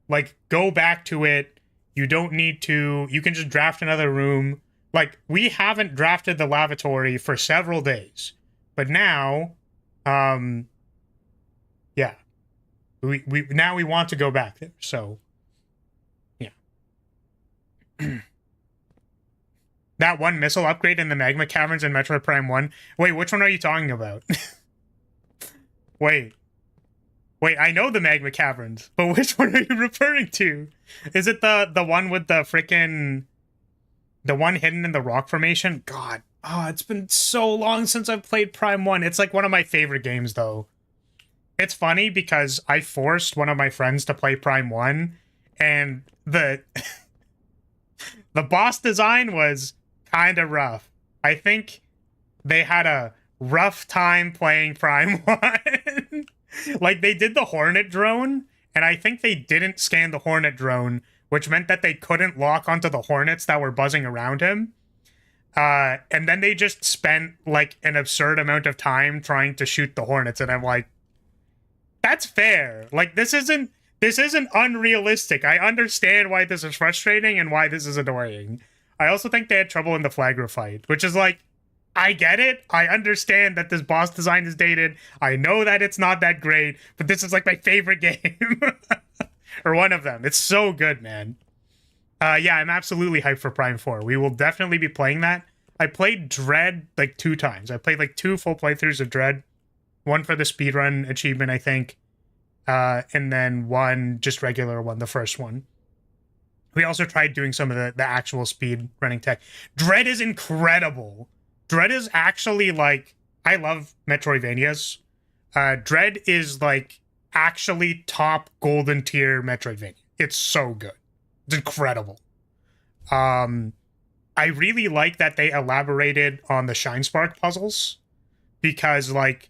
like, go back to it. You don't need to... You can just draft another room. Like, we haven't drafted the lavatory for several days. But now, yeah. Now we want to go back there, so... That one missile upgrade in the magma caverns in Metroid Prime 1. Wait, which one are you talking about? Wait, I know the magma caverns, but which one are you referring to? Is it the one with the frickin'... The one hidden in the rock formation? God, it's been so long since I've played Prime 1. It's like one of my favorite games, though. It's funny because I forced one of my friends to play Prime 1, and the... the boss design was kind of rough. I think they had a rough time playing Prime 1. Like, they did the Hornet drone, and I think they didn't scan the Hornet drone, which meant that they couldn't lock onto the Hornets that were buzzing around him. And then they just spent, like, an absurd amount of time trying to shoot the Hornets, and I'm like, that's fair. Like, this isn't unrealistic. I understand why this is frustrating and why this is annoying. I also think they had trouble in the Flagra fight, which is like, I get it. I understand that this boss design is dated. I know that it's not that great, but this is like my favorite game. Or one of them. It's so good, man. Yeah, I'm absolutely hyped for Prime 4. We will definitely be playing that. I played Dread like 2 times. I played like 2 full playthroughs of Dread. One for the speedrun achievement, I think. And then one just regular one, the first one. We also tried doing some of the actual speed running tech. Dread is incredible. Dread is actually like, I love Metroidvanias. Dread is like actually top golden tier Metroidvania. It's so good. It's incredible. I really like that they elaborated on the Shine Spark puzzles, because like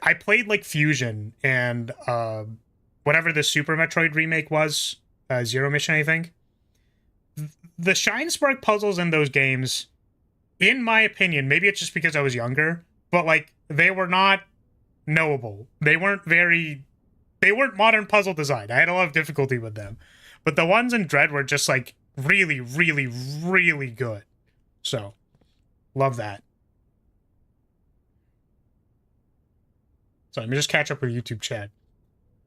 I played like Fusion and whatever the Super Metroid remake was, Zero Mission, I think. The Shine Spark puzzles in those games, in my opinion, maybe it's just because I was younger, but like they were not knowable. They weren't modern puzzle design. I had a lot of difficulty with them. But the ones in Dread were just like really, really, really good. So, love that. So let me just catch up with YouTube chat.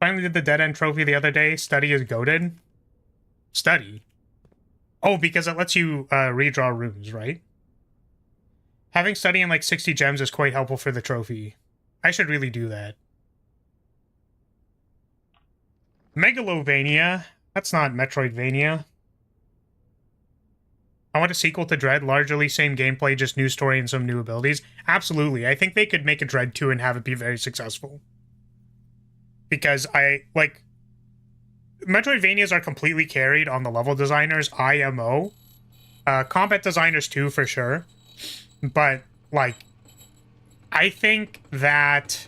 Finally did the Dead End trophy the other day. Study is goated. Study? Oh, because it lets you redraw runes, right? Having study in like 60 gems is quite helpful for the trophy. I should really do that. Megalovania? That's not Metroidvania. I want a sequel to Dread, largely same gameplay, just new story and some new abilities. Absolutely. I think they could make a Dread 2 and have it be very successful. Because Metroidvanias are completely carried on the level designers, IMO. Combat designers too, for sure. But, like, I think that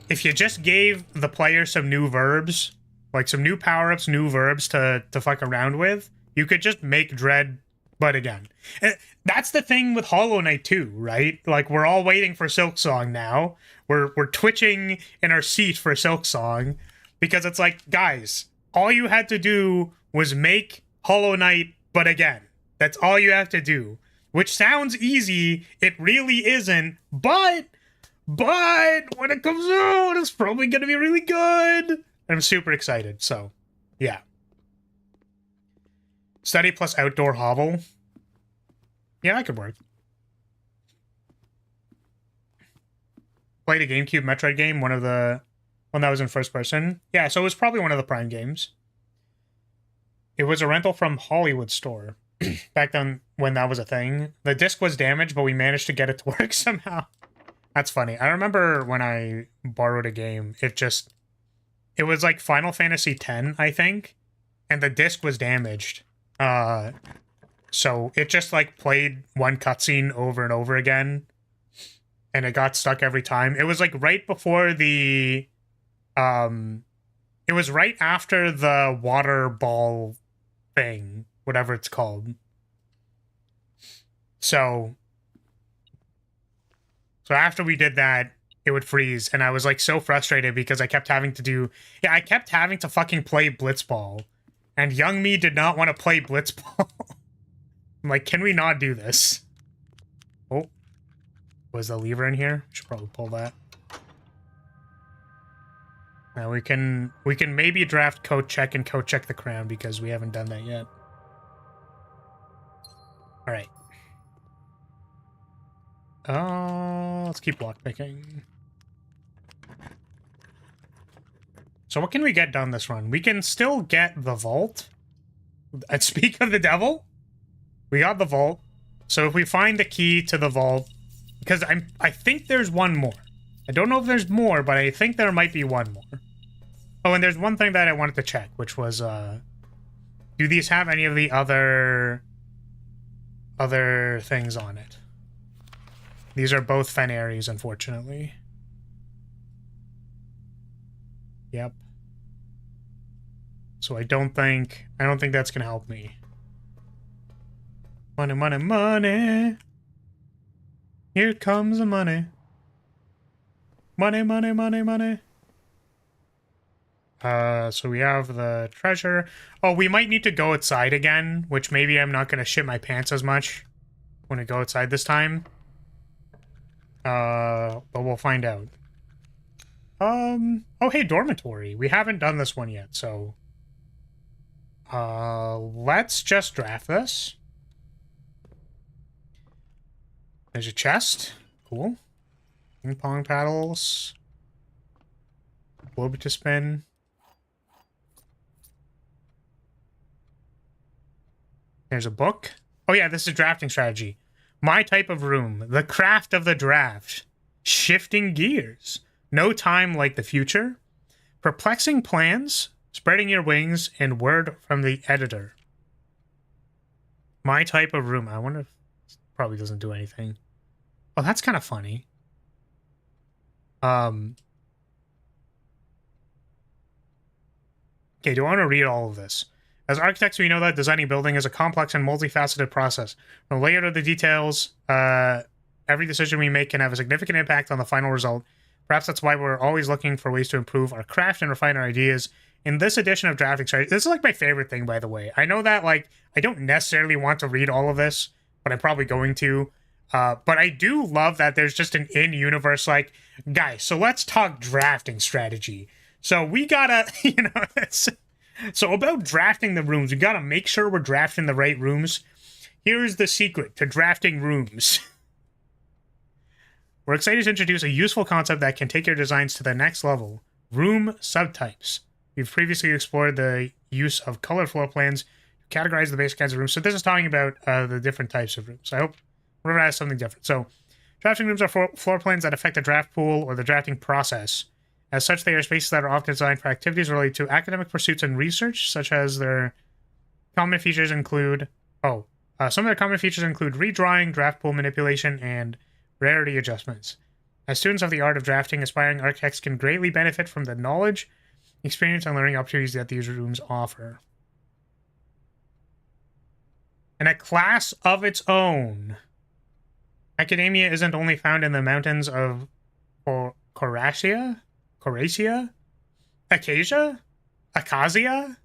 if you just gave the player some new verbs, like some new power-ups, new verbs to fuck around with, you could just make Dread, but again. And that's the thing with Hollow Knight too, right? Like, we're all waiting for Silksong now. We're twitching in our seat for Silksong, because it's like, guys, all you had to do was make Hollow Knight, but again. That's all you have to do. Which sounds easy, it really isn't, but when it comes out, it's probably gonna be really good. And I'm super excited, so, yeah. Study plus outdoor hovel. Yeah, that could work. played a GameCube Metroid game, one that was in first person. Yeah, so it was probably one of the Prime games. It was a rental from Hollywood Store back then when that was a thing. The disc was damaged, but we managed to get it to work somehow. That's funny. I remember when I borrowed a game, it was like Final Fantasy X, I think, and the disc was damaged. So it just like played one cutscene over and over again, and it got stuck every time. It was like right before it was right after the water ball thing, whatever it's called. So after we did that, it would freeze, and I was like so frustrated because I kept having to fucking play Blitzball, and young me did not want to play Blitzball. I'm like, can we not do this? Oh, was the lever in here? Should probably pull that. Now we can maybe draft code check and code check the crown because we haven't done that yet. All right. Let's keep lockpicking. So what can we get done this run? We can still get the vault. And speak of the devil, we got the vault. So if we find the key to the vault, because I think there's one more. I don't know if there's more, but I think there might be one more. Oh, and there's one thing that I wanted to check, which was, do these have any of the other things on it? These are both Fenaries, unfortunately. Yep. So I don't think that's gonna help me. Money, money, money. Here comes the money. Money, money, money, money. So we have the treasure. Oh, we might need to go outside again, which maybe I'm not gonna shit my pants as much when I go outside this time. But we'll find out. Oh, hey, dormitory. We haven't done this one yet, so... let's just draft this. There's a chest. Cool. Ping pong paddles. Globe to spin. There's a book. Oh yeah, this is drafting strategy. My type of room. The craft of the draft. Shifting gears. No time like the future. Perplexing plans. Spreading your wings. And word from the editor. My type of room. I wonder if it probably doesn't do anything. Oh, that's kind of funny. Okay, do I want to read all of this? As architects, we know that designing a building is a complex and multifaceted process. From the layout of the details, every decision we make can have a significant impact on the final result. Perhaps that's why we're always looking for ways to improve our craft and refine our ideas. In this edition of Drafting Strategy, this is like my favorite thing, by the way. I know that, like, I don't necessarily want to read all of this, but I'm probably going to. But I do love that there's just an in-universe, like, guys, so let's talk drafting strategy. So we gotta, you know, so about drafting the rooms, we gotta make sure we're drafting the right rooms. Here's the secret to drafting rooms. We're excited to introduce a useful concept that can take your designs to the next level. Room subtypes. We've previously explored the use of color floor plans to categorize the basic kinds of rooms. So this is talking about the different types of rooms. I hope we're going to have something different. So drafting rooms are floor plans that affect the draft pool or the drafting process. As such, they are spaces that are often designed for activities related to academic pursuits and research, such as their common features include... some of their common features include redrawing, draft pool manipulation, and rarity adjustments. As students of the art of drafting, aspiring architects can greatly benefit from the knowledge, experience, and learning opportunities that these rooms offer. And a class of its own. Academia isn't only found in the mountains of Coracia? Acacia? Acacia?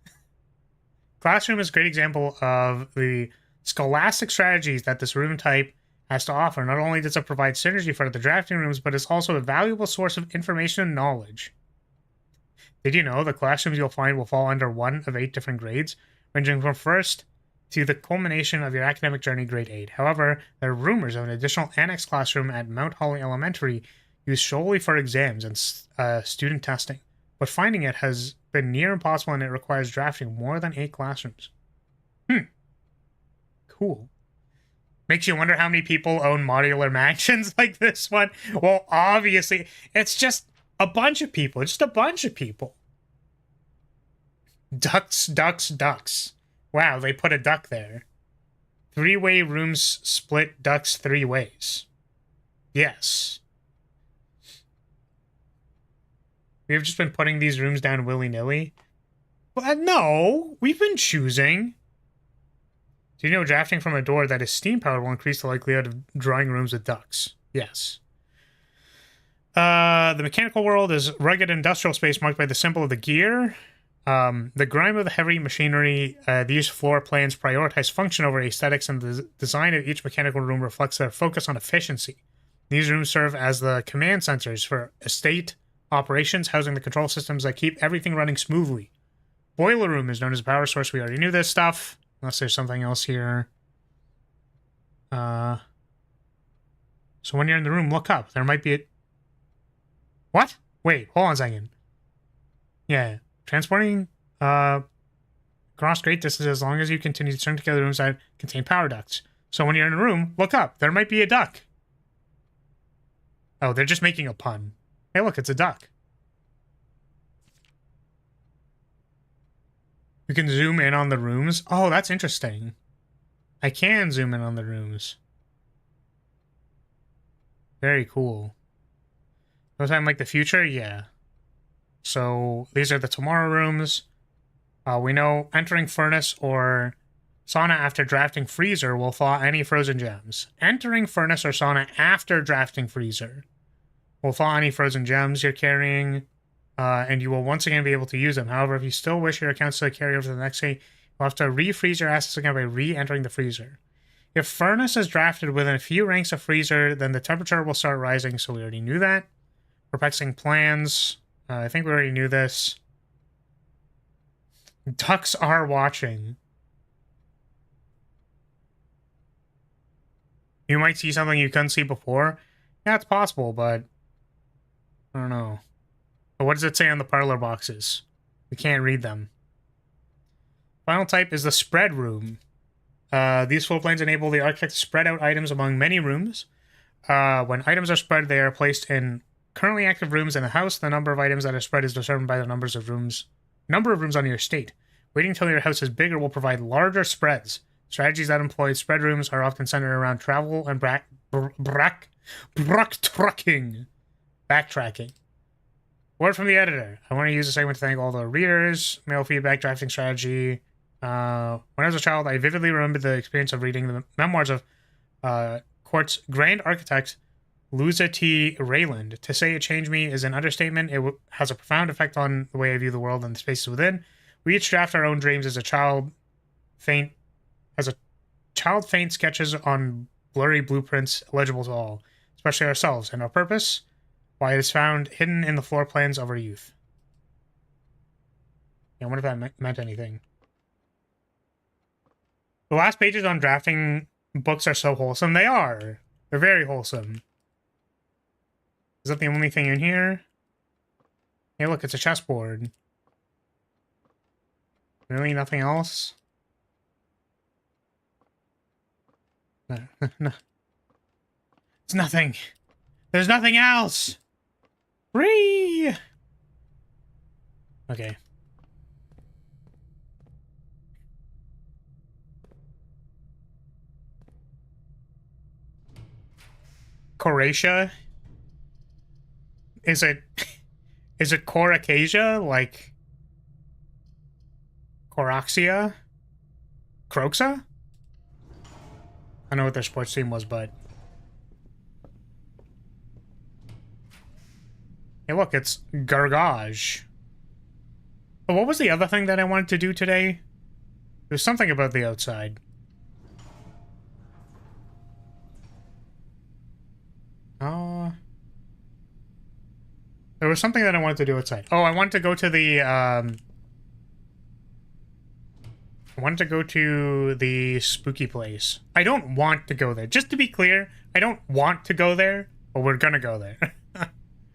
Classroom is a great example of the scholastic strategies that this room type has to offer. Not only does it provide synergy for the drafting rooms, but it's also a valuable source of information and knowledge. Did you know the classrooms you'll find will fall under one of 8 different grades, ranging from first to the culmination of your academic journey, grade 8. However, there are rumors of an additional annex classroom at Mount Holly Elementary used solely for exams and student testing, but finding it has been near impossible and it requires drafting more than 8 classrooms. Cool. Makes you wonder how many people own modular mansions like this one. Well, obviously, it's just a bunch of people. Just a bunch of people. Ducks, ducks, ducks. Wow, they put a duck there. 3-way rooms split ducks 3 ways. Yes. We've just been putting these rooms down willy-nilly. Well, no, we've been choosing. Do you know drafting from a door that is steam-powered will increase the likelihood of drawing rooms with ducks? Yes. The mechanical world is rugged industrial space marked by the symbol of the gear. The grime of the heavy machinery, these floor plans prioritize function over aesthetics, and the design of each mechanical room reflects their focus on efficiency. These rooms serve as the command centers for estate operations, housing the control systems that keep everything running smoothly. Boiler room is known as a power source. We already knew this stuff, unless there's something else here. So when you're in the room, look up. There might be a... What? Wait, hold on a second. Yeah. Transporting across great distances as long as you continue to string together rooms that contain power ducts. So when you're in a room, look up. There might be a duck. Oh, they're just making a pun. Hey, look, it's a duck. You can zoom in on the rooms. Oh, that's interesting. I can zoom in on the rooms. Very cool. Does that like the future? Yeah. So these are the tomorrow rooms. We know entering furnace or sauna after drafting freezer will thaw any frozen gems. Entering furnace or sauna after drafting freezer will thaw any frozen gems you're carrying, and you will once again be able to use them. However, if you still wish your accounts to carry over to the next day, you'll have to refreeze your assets again by re-entering the freezer. If furnace is drafted within a few ranks of freezer, then the temperature will start rising, so we already knew that. Perplexing plans. I think we already knew this. Ducks are watching. You might see something you couldn't see before. Yeah, it's possible, but I don't know. But what does it say on the parlor boxes? We can't read them. Final type is the spread room. These floor plans enable the architect to spread out items among many rooms. When items are spread, they are placed in currently active rooms in the house. The number of items that are spread is determined by the number of rooms on your estate. Waiting until your house is bigger will provide larger spreads. Strategies that employ spread rooms are often centered around travel and backtracking. Word from the editor. I want to use this segment to thank all the readers. Mail feedback, drafting strategy. When I was a child, I vividly remember the experience of reading the memoirs of Court's grand architect, Luza T. Rayland. To say it changed me is an understatement. It has a profound effect on the way I view the world and the spaces within. We each draft our own dreams as a child faint sketches on blurry blueprints legible to all, especially ourselves, and our purpose, why it is found hidden in the floor plans of our youth. I wonder if that meant anything. The last pages on drafting books are so wholesome. They are. They're very wholesome. Is that the only thing in here? Hey, look, it's a chessboard. Really? Nothing else? No. It's nothing. There's nothing else! Free! Okay. Coracia? Is it Coracasia? Like Coroxia? Croxa? I know what their sports team was, but... Hey, look, it's Gargage. Oh, what was the other thing that I wanted to do today? There's something about the outside. There was something that I wanted to do outside. Oh, I wanted to go to the, I wanted to go to the spooky place. I don't want to go there. Just to be clear, I don't want to go there, but we're gonna go there.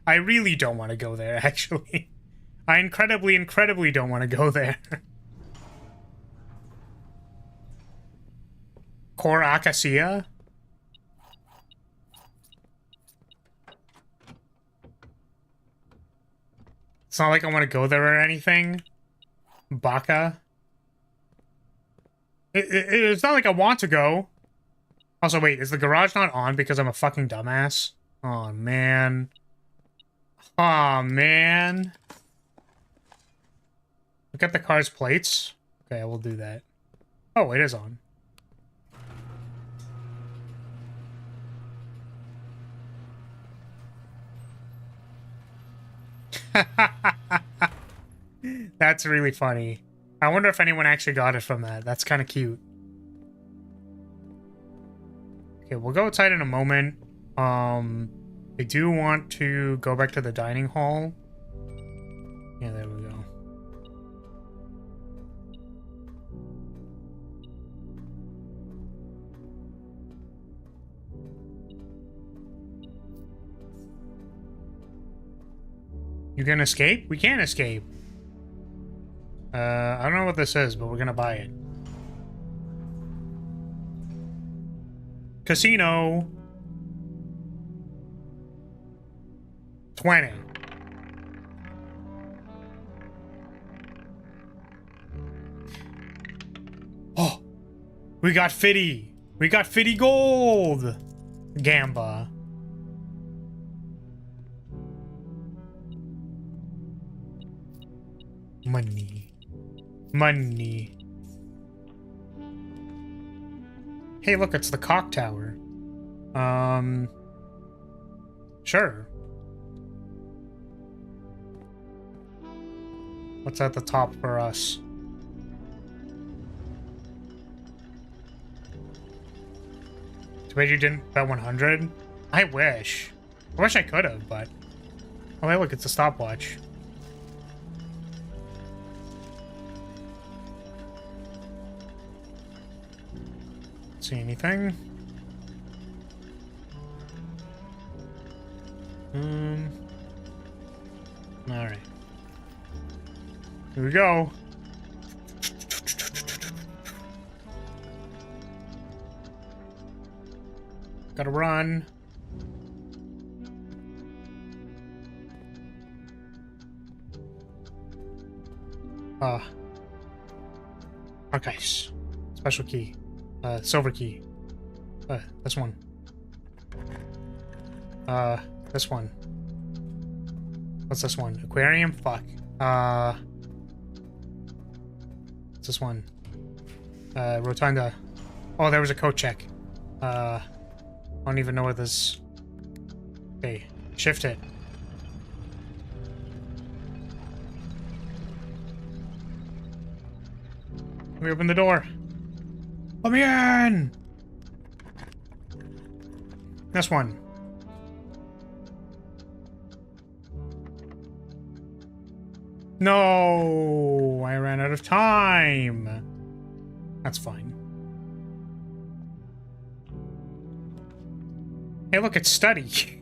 I really don't want to go there, actually. I incredibly don't want to go there. Core Acacia? It's not like I want to go there or anything. Baka? It's not like I want to go. Also, wait, is the garage not on because I'm a fucking dumbass? Oh, man. Oh, man. Look at the car's plates. Okay, we'll do that. Oh, it is on. That's really funny. I wonder if anyone actually got it from that. That's kind of cute. Okay, we'll go outside in a moment. I do want to go back to the dining hall. Yeah, there we go. You can escape? We can't escape. I don't know what this is, but we're gonna buy it. Casino. 20. Oh, we got 50. We got 50 gold. Gamba. Money. Money. Hey, look, it's the cock tower. Sure. What's at the top for us? Too bad you didn't bet 100? I wish. I wish I could have, but... Oh, hey, look, it's a stopwatch. See anything? Alright. Here we go. Gotta run. Archives. Special key. Silver key. This one. This one. What's this one? Aquarium? Fuck. What's this one? Rotunda. Oh, there was a code check. I don't even know what this... Okay, shift it. Let me open the door. Let me in! This one. No! I ran out of time! That's fine. Hey, look, it's study.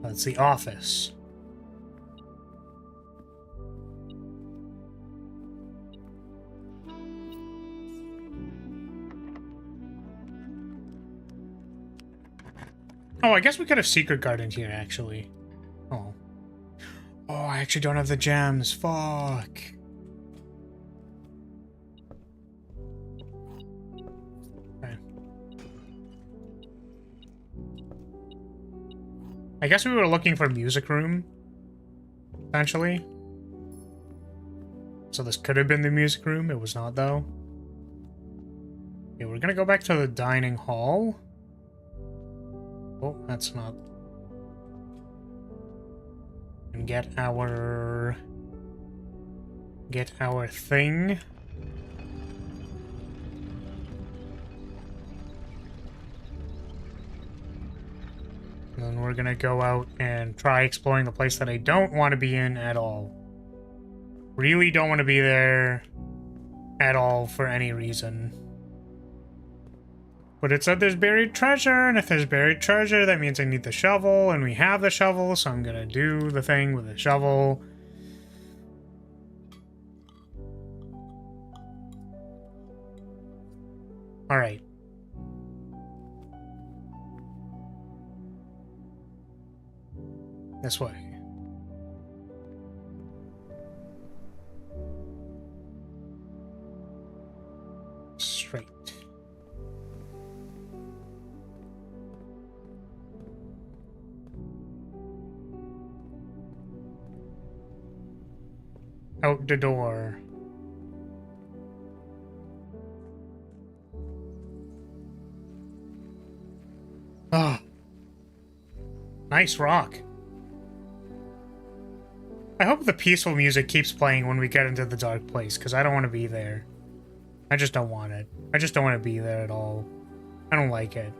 That's the office. Oh, I guess we could have secret gardened here, actually. Oh. Oh, I actually don't have the gems. Fuck. Okay. I guess we were looking for music room, essentially. So this could have been the music room. It was not, though. Okay, we're gonna go back to the dining hall. Oh, that's not. And get our thing. And then we're gonna go out and try exploring the place that I don't want to be in at all. Really don't want to be there at all for any reason. But it said there's buried treasure, and if there's buried treasure, that means I need the shovel, and we have the shovel, so I'm gonna do the thing with the shovel. Alright. This way. Straight. Out the door. Ah. Nice rock. I hope the peaceful music keeps playing when we get into the dark place, because I don't want to be there. I just don't want it. I just don't want to be there at all. I don't like it.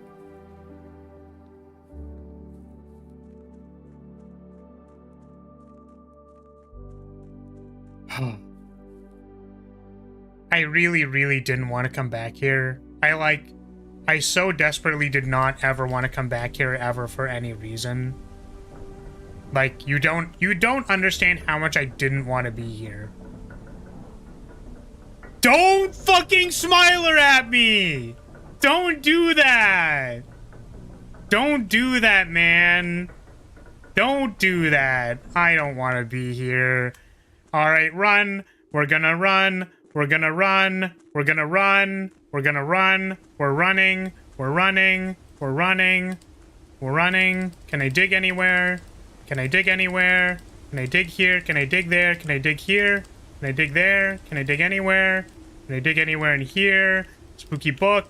I really, really didn't want to come back here. I so desperately did not ever want to come back here ever for any reason. Like, you don't understand how much I didn't want to be here. Don't fucking smiler at me! Don't do that! Don't do that, man. Don't do that. I don't want to be here. Alright, run. We're gonna run. We're gonna run. We're gonna run. We're gonna run. We're running. We're running. We're running. We're running. Can I dig anywhere? Can I dig anywhere? Can I dig here? Can I dig there? Can I dig here? Can I dig there? Can I dig anywhere? Can I dig anywhere in here? Spooky book.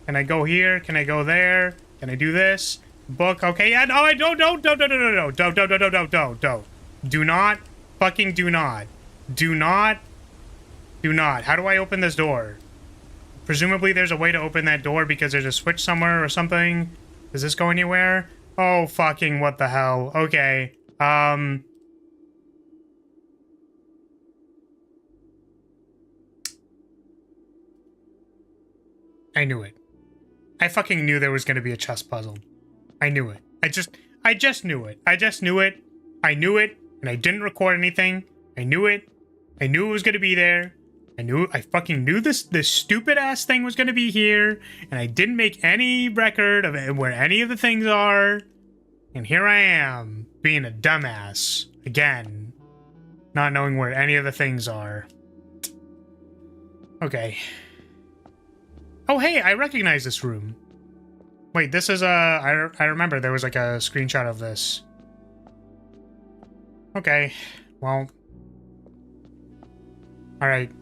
Can I go here? Can I go there? Can I do this? Book. Okay, yeah, no, I don't. Do not. Fucking do not. Do not. Do not. How do I open this door? Presumably there's a way to open that door because there's a switch somewhere or something. Does this go anywhere? Oh, fucking what the hell. Okay. I knew it. I fucking knew there was going to be a chess puzzle. I knew it. I just knew it. I just knew it. I knew it, and I didn't record anything. I knew it. I knew it was going to be there. I fucking knew this stupid ass thing was going to be here, and I didn't make any record of it, where any of the things are. And here I am, being a dumbass again, not knowing where any of the things are. Okay. Oh, hey, I recognize this room. Wait, this is I remember there was like a screenshot of this. Okay, well. Alright.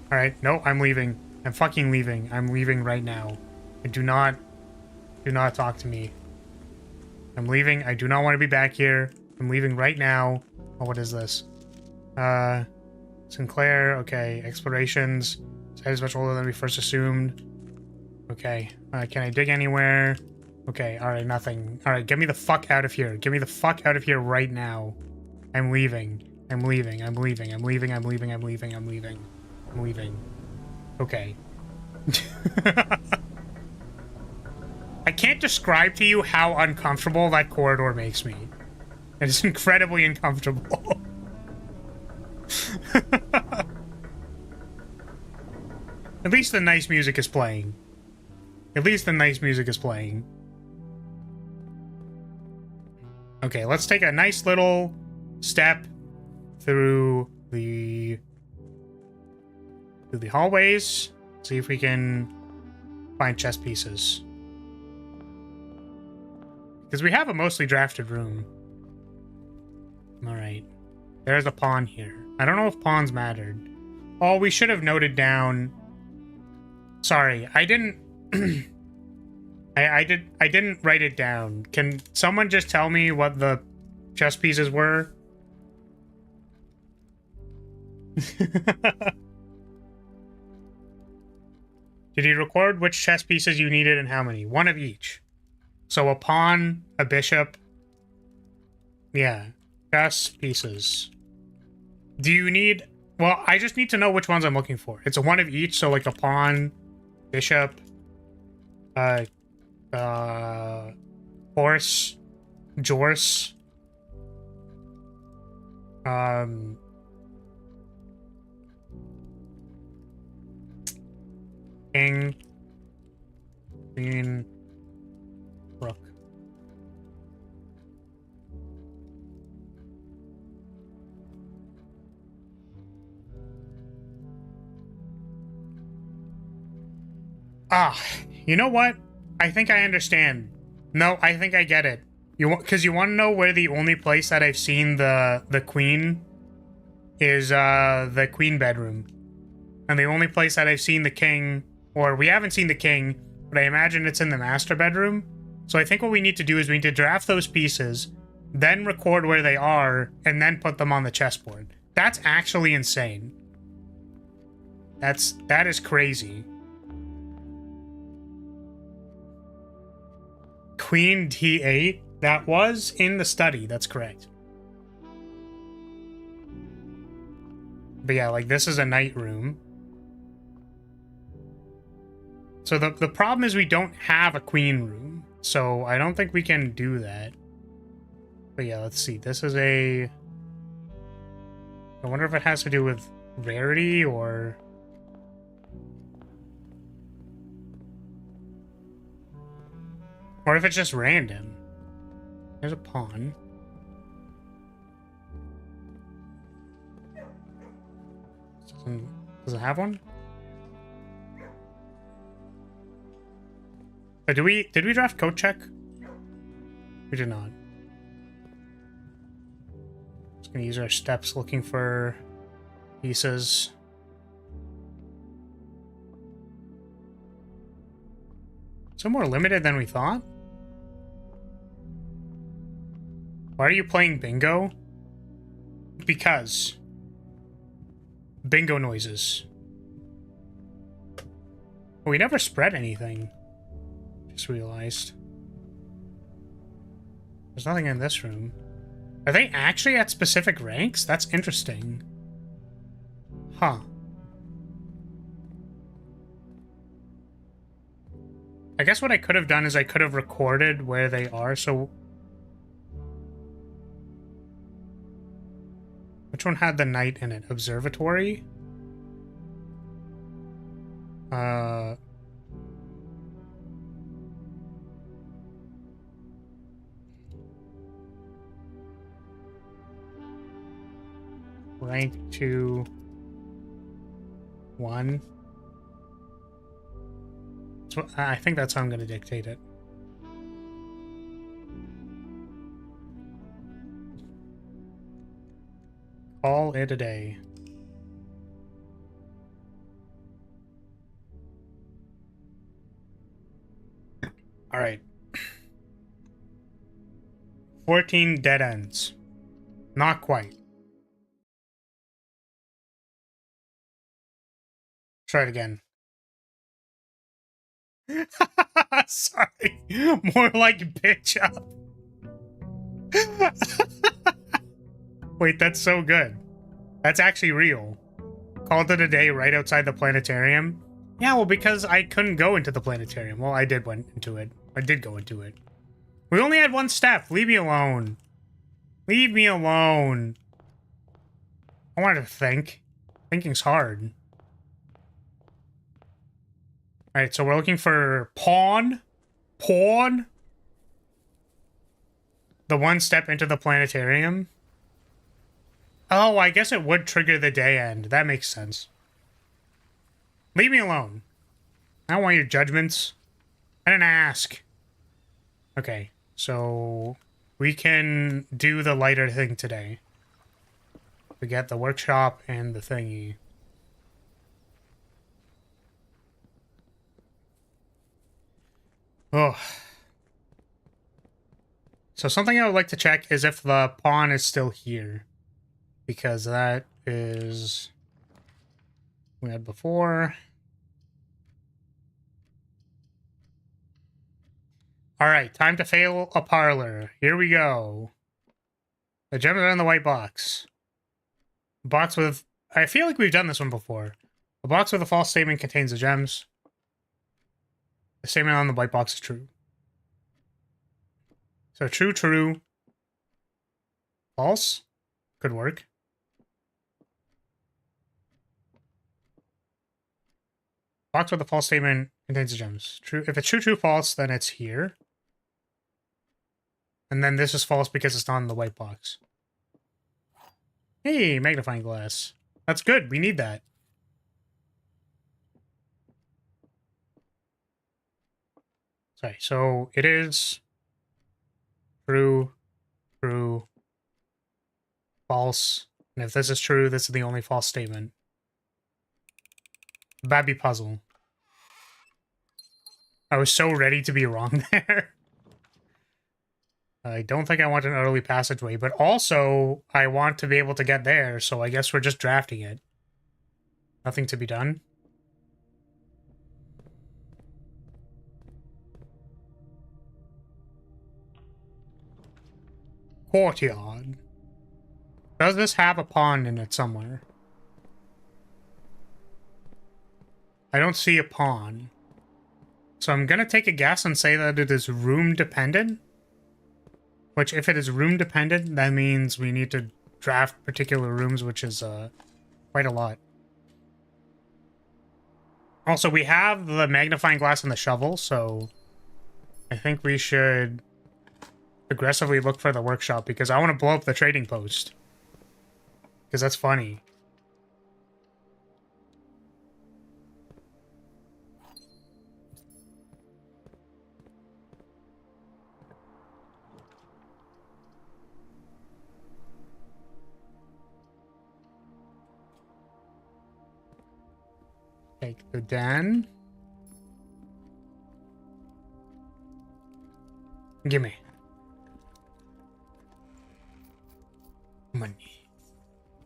Alright, no, I'm leaving. I'm fucking leaving. I'm leaving right now. Do not talk to me. I'm leaving. I do not want to be back here. I'm leaving right now. Oh, what is this? Sinclair, okay. Explorations. Site is much older than we first assumed. Okay. Can I dig anywhere? Okay, alright, nothing. Alright, get me the fuck out of here. Get me the fuck out of here right now. I'm leaving. I'm leaving. I'm leaving. I'm leaving. I'm leaving. I'm leaving. I'm leaving. I'm leaving. Okay. I can't describe to you how uncomfortable that corridor makes me. It is incredibly uncomfortable. At least the nice music is playing. At least the nice music is playing. Okay, let's take a nice little step through the hallways. See if we can find chess pieces. Because we have a mostly drafted room. Alright. There's a pawn here. I don't know if pawns mattered. Oh, we should have noted down... Sorry, I didn't... I didn't write it down. Can someone just tell me what the chess pieces were? Did you record which chess pieces you needed and how many? One of each. So a pawn, a bishop. Yeah. Chess pieces. Do you need... Well, I just need to know which ones I'm looking for. It's a one of each, so like a pawn, bishop, Uh, Horse. Jorse. King. Queen. Rook. Ah, you know what? I think I understand. No, I think I get it. You want, because you want to know where the only place that I've seen the queen is the queen bedroom. And the only place that I've seen the king, or we haven't seen the king, but I imagine it's in the master bedroom. So I think what we need to do is we need to draft those pieces, then record where they are, and then put them on the chessboard. That's actually insane. That is crazy. Queen D8? That was in the study, that's correct. But yeah, like this is a night room. So the problem is we don't have a queen room. So I don't think we can do that. But yeah, let's see. This is a... I wonder if it has to do with rarity or... Or if it's just random. There's a pawn. Does it have one? Did we draft code check? We did not. Just gonna use our steps looking for pieces. So more limited than we thought? Why are you playing bingo? Because. Bingo noises. Well, we never spread anything. Just realized. There's nothing in this room. Are they actually at specific ranks? That's interesting. Huh. I guess what I could have done is I could have recorded where they are, so... Which one had the night in it? Observatory? Rank 2... 1... So I think that's how I'm going to dictate it. Call it a day. All right. 14 dead ends. Not quite. Try it again. Sorry. More like bitch up. Wait, that's so good. That's actually real. Called it a day right outside the planetarium. Yeah, well, because I couldn't go into the planetarium. Well, I did went into it. I did go into it. We only had one step. Leave me alone. Leave me alone. I wanted to think. Thinking's hard. Alright, so we're looking for pawn. Pawn. The one step into the planetarium. Oh, I guess it would trigger the day end. That makes sense. Leave me alone. I don't want your judgments. I didn't ask. Okay, so we can do the lighter thing today. We get the workshop and the thingy. Oh. So something I would like to check is if the pawn is still here. Because that is... we had before. Alright, time to fail a parlor. Here we go. The gems are in the white box. A box with... I feel like we've done this one before. A box with a false statement contains the gems. The statement on the white box is true. So true, true. False? Could work. Box with a false statement contains the gems. True. If it's true, true, false, then it's here. And then this is false because it's not in the white box. Hey, magnifying glass. That's good. We need that. Sorry, so it is true, true, false. And if this is true, this is the only false statement. Babby puzzle. I was so ready to be wrong there. I don't think I want an early passageway, but also I want to be able to get there, so I guess we're just drafting it. Nothing to be done. Courtyard. Does this have a pond in it somewhere? I don't see a pond. So I'm gonna take a guess and say that it is room dependent. Which, if it is room dependent, that means we need to draft particular rooms, which is quite a lot. Also, we have the magnifying glass and the shovel, so I think we should aggressively look for the workshop because I want to blow up the trading post. Because that's funny. Take the den. Gimme. Money.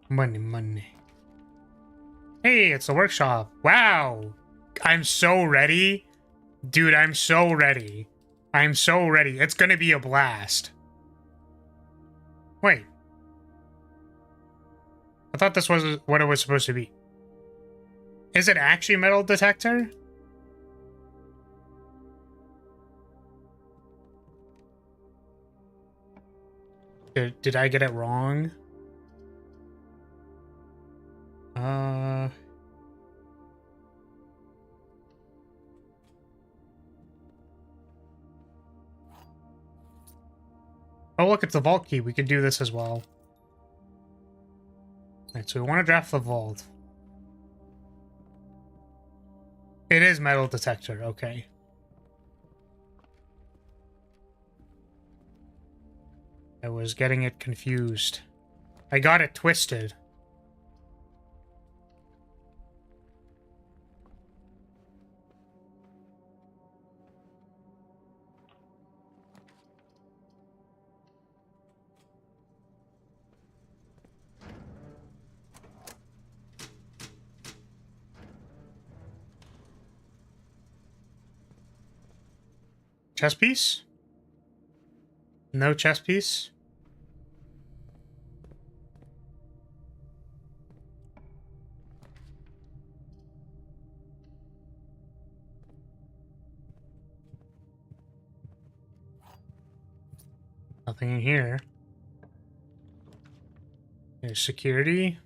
Money, money. Hey, it's the workshop. Wow. I'm so ready. Dude, I'm so ready. I'm so ready. It's gonna be a blast. Wait. I thought this was what it was supposed to be. Is it actually a metal detector? Did I get it wrong? Oh, look, it's the vault key. We could do this as well. Alright, so we want to draft the vault. It is metal detector, okay. I was getting it confused. I got it twisted. Chess piece? No chess piece? Nothing in here. There's security.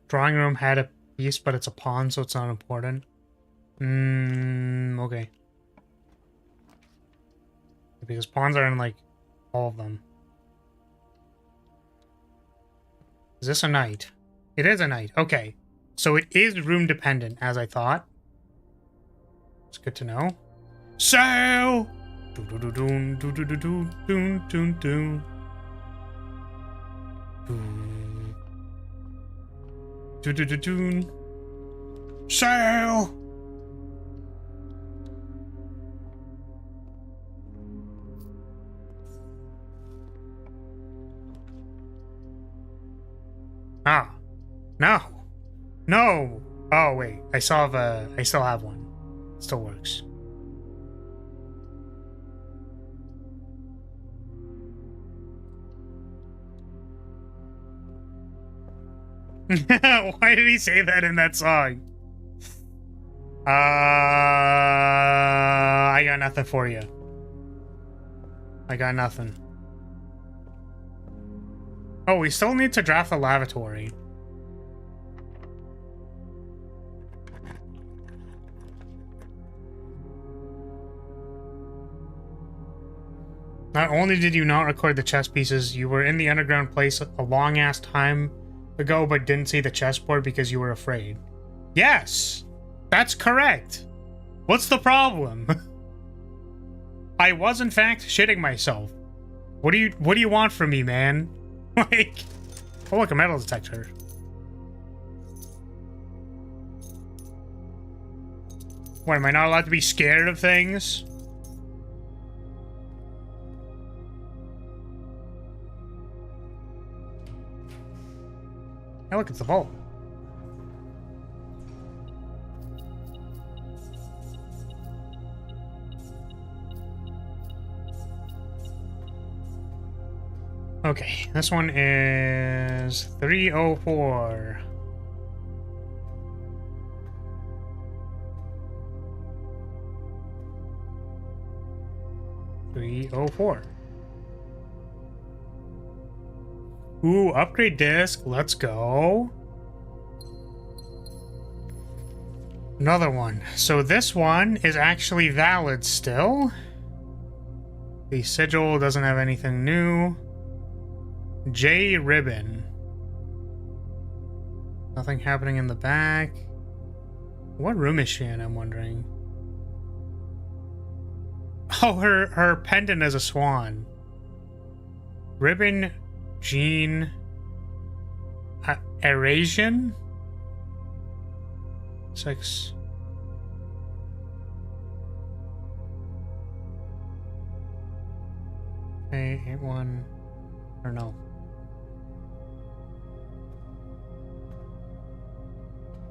Drawing room had a piece, but it's a pawn, so it's not important. Okay. Because pawns are in, like, all of them. Is this a knight? It is a knight. Okay. So it is room dependent, as I thought. It's good to know. Sail! Sail! Ah. No. No. Oh, wait. I still have one. It still works. Why did he say that in that song? I got nothing for you. I got nothing. Oh, we still need to draft the lavatory. Not only did you not record the chess pieces, you were in the underground place a long-ass time ago, but didn't see the chessboard because you were afraid. Yes! That's correct! What's the problem? I was, in fact, shitting myself. What do you want from me, man? Like... Oh, look, a metal detector. What, am I not allowed to be scared of things? Hey, look, it's the vault. Okay, this one is 304. Ooh, upgrade disc. Let's go. Another one. So this one is actually valid still. The sigil doesn't have anything new. J ribbon. Nothing happening in the back. What room is she in, I'm wondering? Oh, her pendant is a swan. Ribbon, Jean, Eurasian? 6. Okay, 8-1. Or no.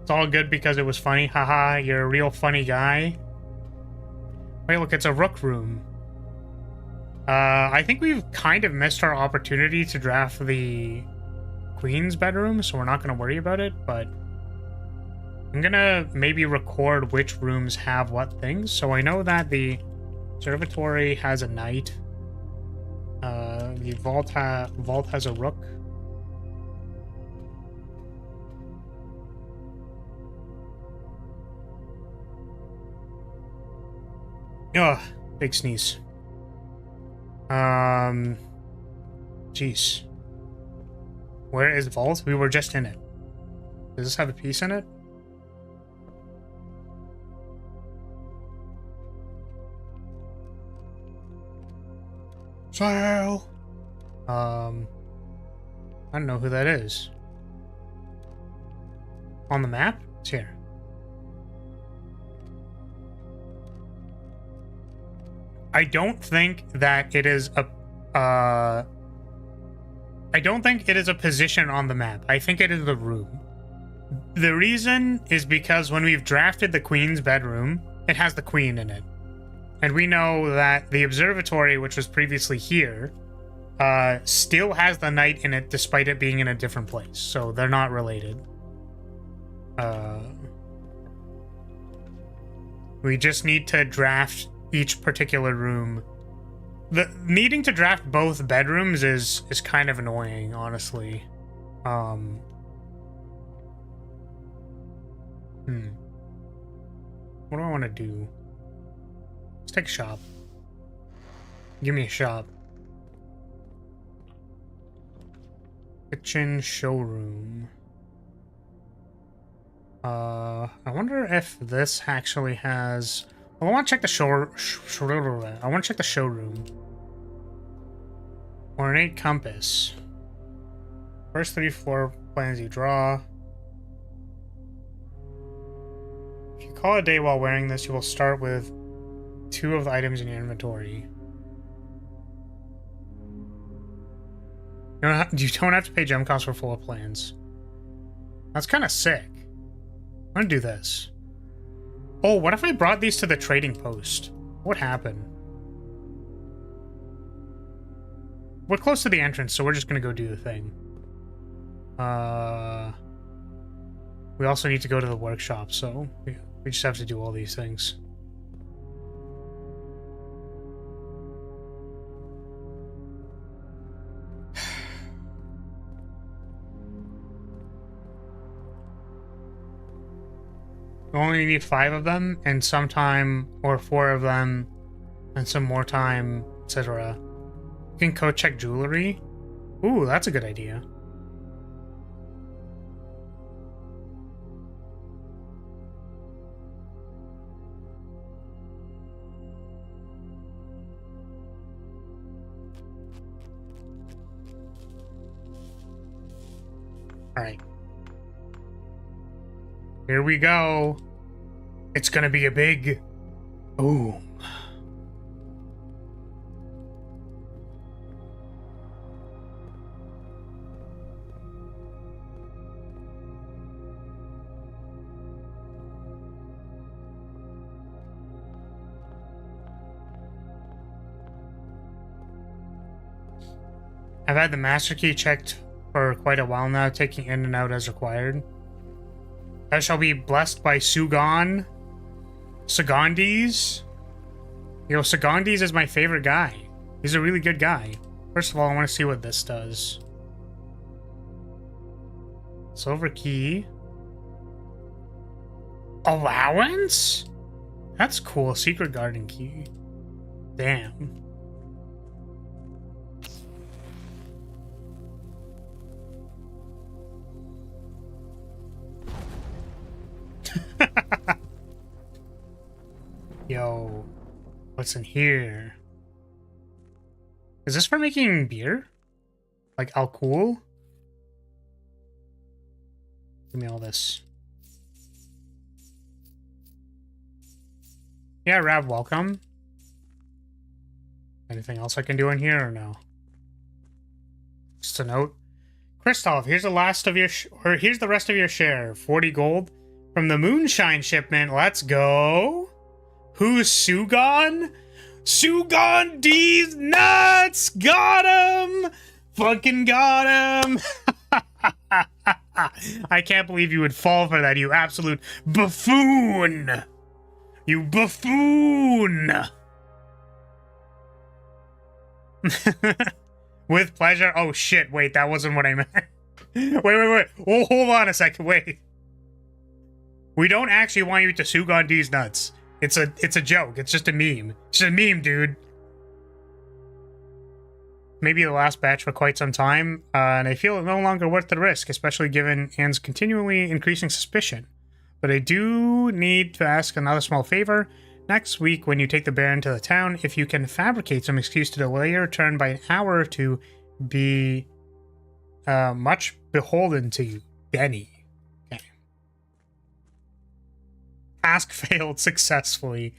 It's all good because it was funny. Haha, you're a real funny guy. Wait, look, it's a rook room. I think we've kind of missed our opportunity to draft the queen's bedroom, so we're not going to worry about it, but I'm going to maybe record which rooms have what things. So I know that the observatory has a knight. The vault has a rook. Ugh, big sneeze. Jeez. Where is vault? We were just in it. Does this have a piece in it? Sail! I don't know who that is. On the map? It's here. I don't think that it is a I don't think it is a position on the map. I think it is the room. The reason is because when we've drafted the queen's bedroom, it has the queen in it. And we know that the observatory, which was previously here, still has the knight in it despite it being in a different place. So they're not related. We just need to draft each particular room. The needing to draft both bedrooms is kind of annoying, honestly. What do I want to do? Let's take a shop. Give me a shop. Kitchen showroom. I wonder if this actually has... Well, I want to check the I want to check the showroom. Ornate compass. First 3 floor plans you draw. If you call it a day while wearing this, you will start with 2 of the items in your inventory. You don't have to pay gem costs for full plans. That's kind of sick. I'm gonna do this. Oh, what if I brought these to the trading post? What happened? We're close to the entrance, so we're just gonna go do the thing. We also need to go to the workshop, so we just have to do all these things. We only need 5 of them, and some time, or 4 of them, and some more time, etc. You can code check jewelry. Ooh, that's a good idea. Alright. Here we go. It's gonna be a big boom. I've had the master key checked for quite a while now, taking in and out as required. I shall be blessed by Sugan. Sagandis. Yo, Sagandis is my favorite guy. He's a really good guy. First of all, I want to see what this does. Silver key. Allowance? That's cool. Secret garden key. Damn. Yo, what's in here? Is this for making beer? Like alcohol? Give me all this. Yeah, Rav, welcome. Anything else I can do in here or no? Just a note. Christoph, here's the last of your here's the rest of your share. 40 gold from the moonshine shipment. Let's go. Who's Sugan? Sugan D's nuts! Got him! Fucking got him! I can't believe you would fall for that, you absolute buffoon! You buffoon! With pleasure? Oh shit, wait, that wasn't what I meant. Wait. Oh, hold on a second, wait. We don't actually want you to Sugan D's nuts. It's a joke. It's just a meme. It's just a meme, dude. Maybe the last batch for quite some time, and I feel it no longer worth the risk, especially given Anne's continually increasing suspicion. But I do need to ask another small favor. Next week, when you take the Baron to the town, if you can fabricate some excuse to delay your return by an hour or two, be much beholden to you, Benny. Task failed successfully.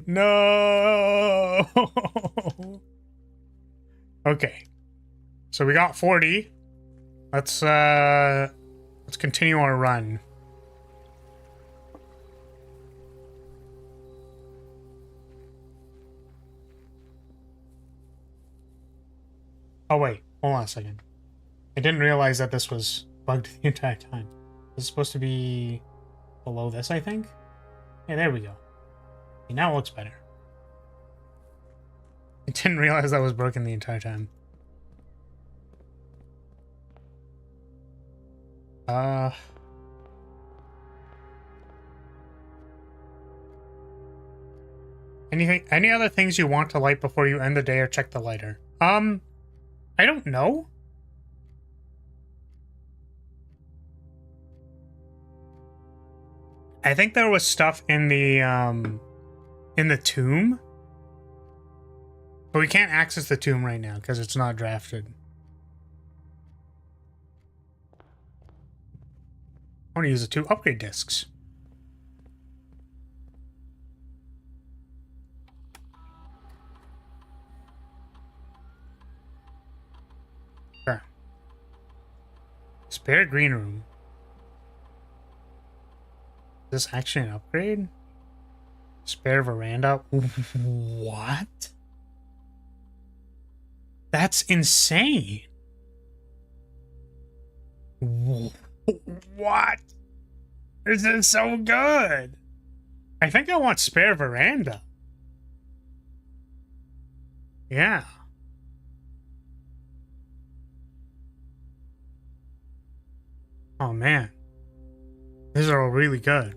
No. Okay. So we got 40. Let's continue our run. Oh wait, hold on a second. I didn't realize that this was bugged the entire time. This is supposed to be below this, I think. Yeah, there we go. Okay, now it looks better. I didn't realize that was broken the entire time. Any other things you want to light before you end the day or check the lighter? I don't know. I think there was stuff in the tomb. But we can't access the tomb right now because it's not drafted. I want to use the 2 upgrade discs. Sure. Spare green room. Is this actually an upgrade? Spare veranda? What? That's insane. What? This is so good. I think I want spare veranda. Yeah. Oh man. These are all really good.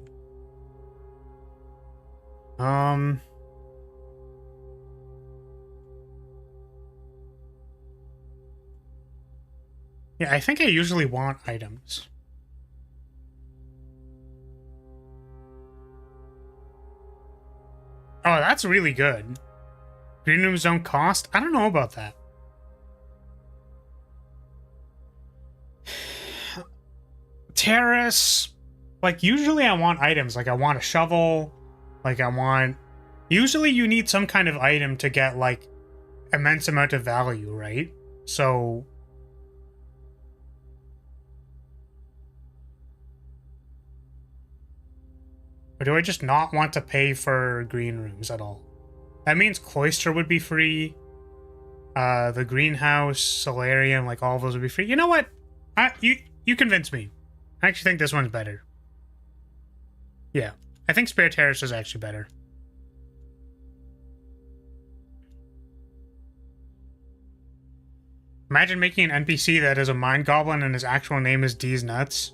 Yeah, I think I usually want items. Oh, that's really good. Green rooms don't cost? I don't know about that. Terrace. Like, usually I want items. Like, I want a shovel. Like, I want... Usually you need some kind of item to get, like, immense amount of value, right? So... Or do I just not want to pay for green rooms at all? That means Cloister would be free. The greenhouse, solarium, like all of those would be free. You know what? You convinced me. I actually think this one's better. Yeah. I think Spare Terrace is actually better. Imagine making an NPC that is a mind goblin and his actual name is D's Nuts.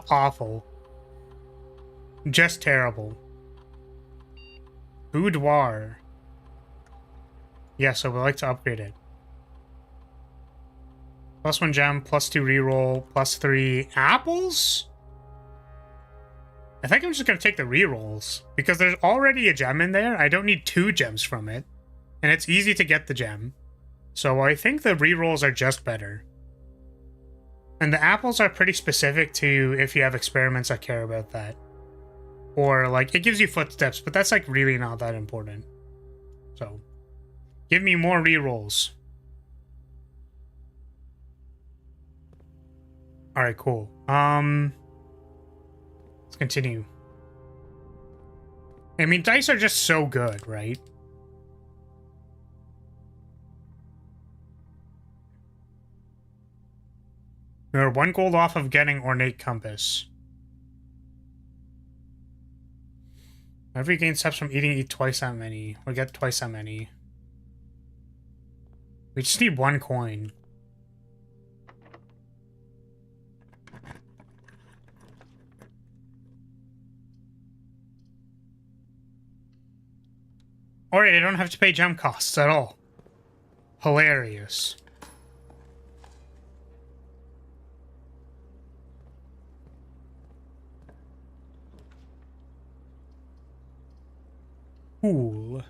Awful. Just terrible. Boudoir. Yeah, so we'd like to upgrade it. +1 gem, +2 reroll, +3 apples? I think I'm just going to take the rerolls. Because there's already a gem in there. I don't need 2 gems from it. And it's easy to get the gem. So I think the rerolls are just better. And the apples are pretty specific to if you have experiments that care about that. Or, like, it gives you footsteps, but that's, like, really not that important. So, give me more rerolls. Alright, cool. Let's continue. I mean, dice are just so good, right? We're 1 gold off of getting Ornate Compass. Whenever you gain steps from eating, eat twice that many. Or get twice that many. We just need 1 coin. Alright, I don't have to pay gem costs at all. Hilarious. Cool.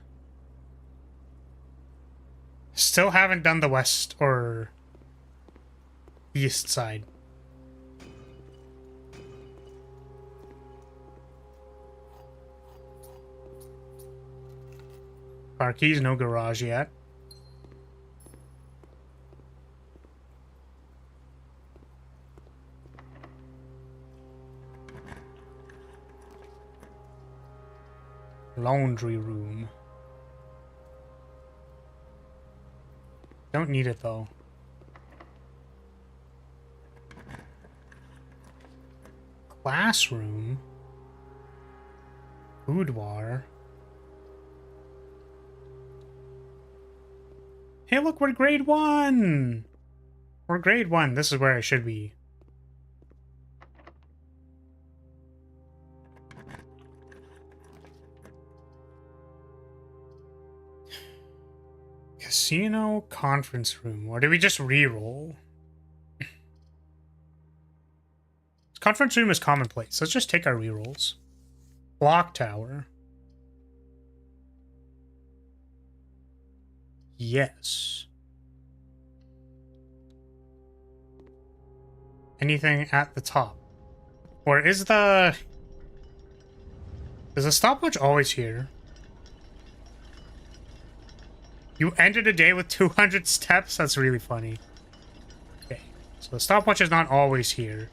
Still haven't done the west or east side. Car keys, no garage yet. Laundry room. Don't need it though. Classroom. Boudoir. Hey, look, we're grade 1! We're grade 1. This is where I should be. Casino conference room. Or do we just reroll? Conference room is commonplace. Let's just take our rerolls. Block tower. Yes. Anything at the top? Or is the... Is the stopwatch always here? You ended a day with 200 steps? That's really funny. Okay, so the stopwatch is not always here.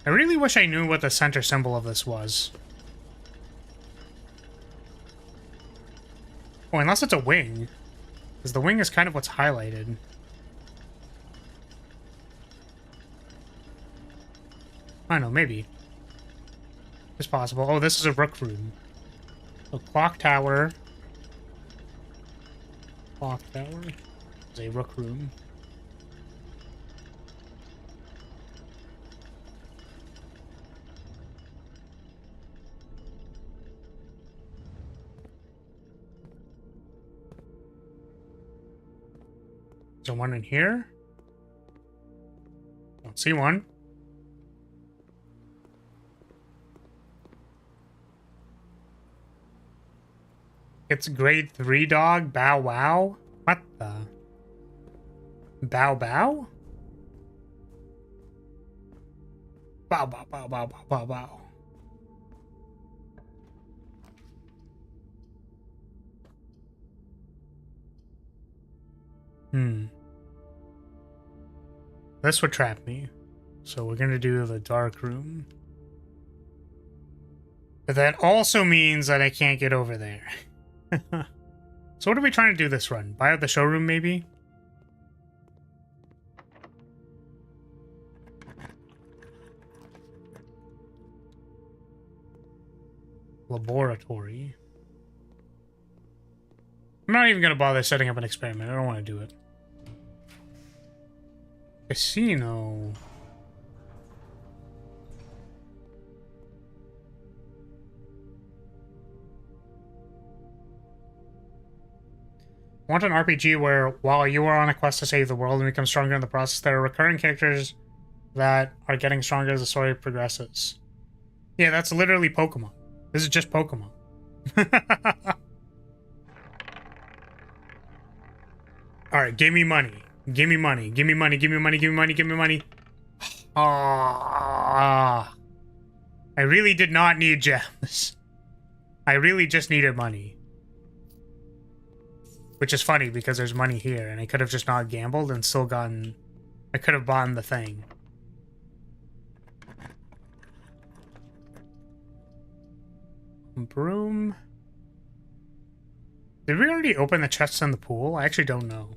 I really wish I knew what the center symbol of this was. Oh, unless it's a wing. Because the wing is kind of what's highlighted. I don't know, maybe. It's possible. Oh, this is a rook room. A clock tower. Clock tower. Is a rook room. Is there one in here? Don't see one. It's grade 3 dog. Bow wow. What the? Bow bow? Bow bow bow bow bow bow bow. This would trap me. So we're gonna do the dark room. But that also means that I can't get over there. So what are we trying to do this run? Buy out the showroom, maybe? Laboratory. I'm not even gonna bother setting up an experiment. I don't want to do it. Casino. Want an RPG where, while you are on a quest to save the world and become stronger in the process, there are recurring characters that are getting stronger as the story progresses. Yeah, that's literally Pokemon. This is just Pokemon. Alright, give me money. Give me money. Give me money. Give me money. Give me money. Give me money. Ah, I really did not need gems. I really just needed money. Which is funny because there's money here and I could have just not gambled and still gotten... I could have bought the thing. Broom. Did we already open the chests in the pool? I actually don't know.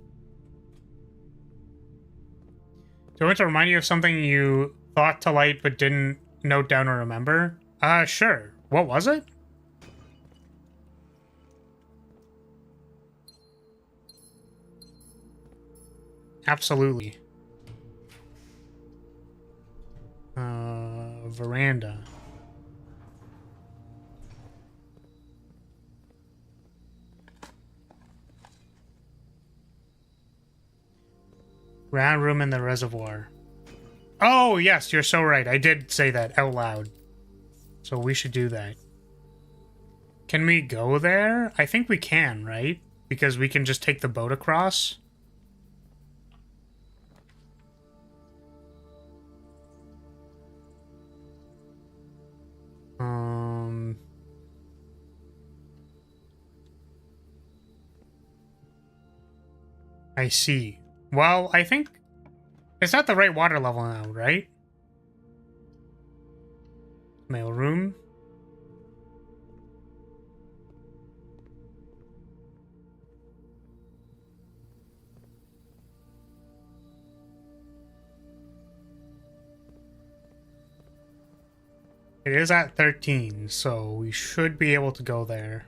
Do I want to remind you of something you thought to light but didn't note down or remember? Sure. What was it? Absolutely. Veranda. Round room in the reservoir. Oh, yes, you're so right. I did say that out loud. So we should do that. Can we go there? I think we can, right? Because we can just take the boat across. I see. Well, I think it's at the right water level now, right? Mail room. It is at 13, so we should be able to go there.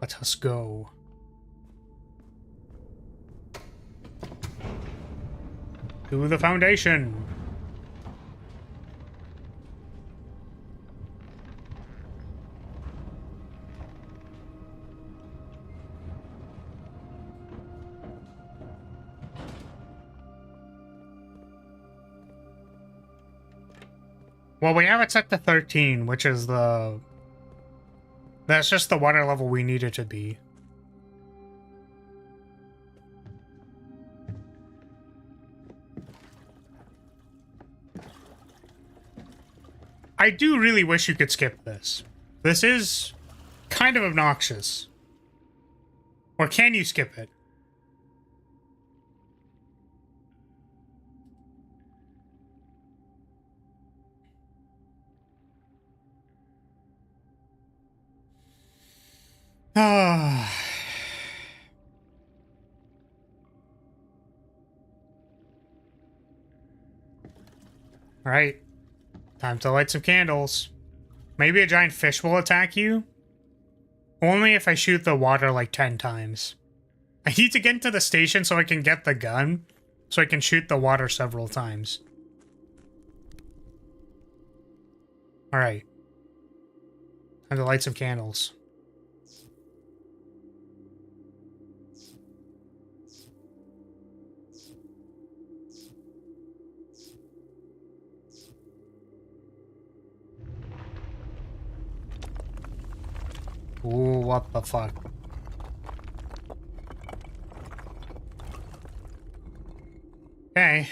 Let us go. To the foundation. Well, we have it set to 13, which is the... That's just the water level we need it to be. I do really wish you could skip this. This is kind of obnoxious. Or can you skip it? Ah. Alright. Time to light some candles. Maybe a giant fish will attack you? Only if I shoot the water like 10 times. I need to get into the station so I can get the gun, so I can shoot the water several times. Alright. Time to light some candles. Ooh, what the fuck? Okay.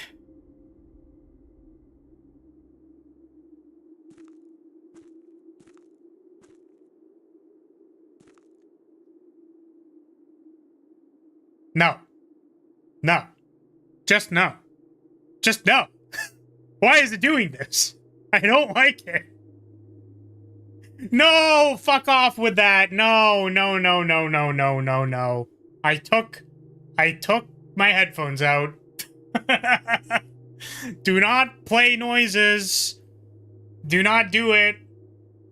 No. No. Just no. Just no. Why is it doing this? I don't like it. No, fuck off with that. No, no, no, no, no, no, no, no. I took my headphones out. Do not play noises. Do not do it.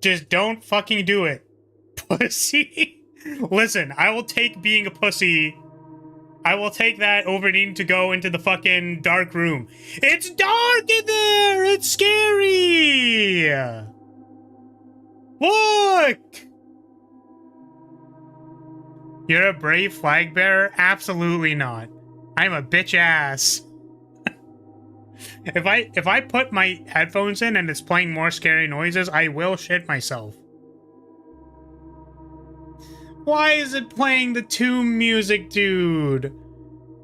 Just don't fucking do it. Pussy. Listen, I will take being a pussy. I will take that over needing to go into the fucking dark room. It's dark in there! It's scary! Look! You're a brave flag bearer? Absolutely not. I'm a bitch ass. If I put my headphones in and it's playing more scary noises, I will shit myself. Why is it playing the Tomb music, dude?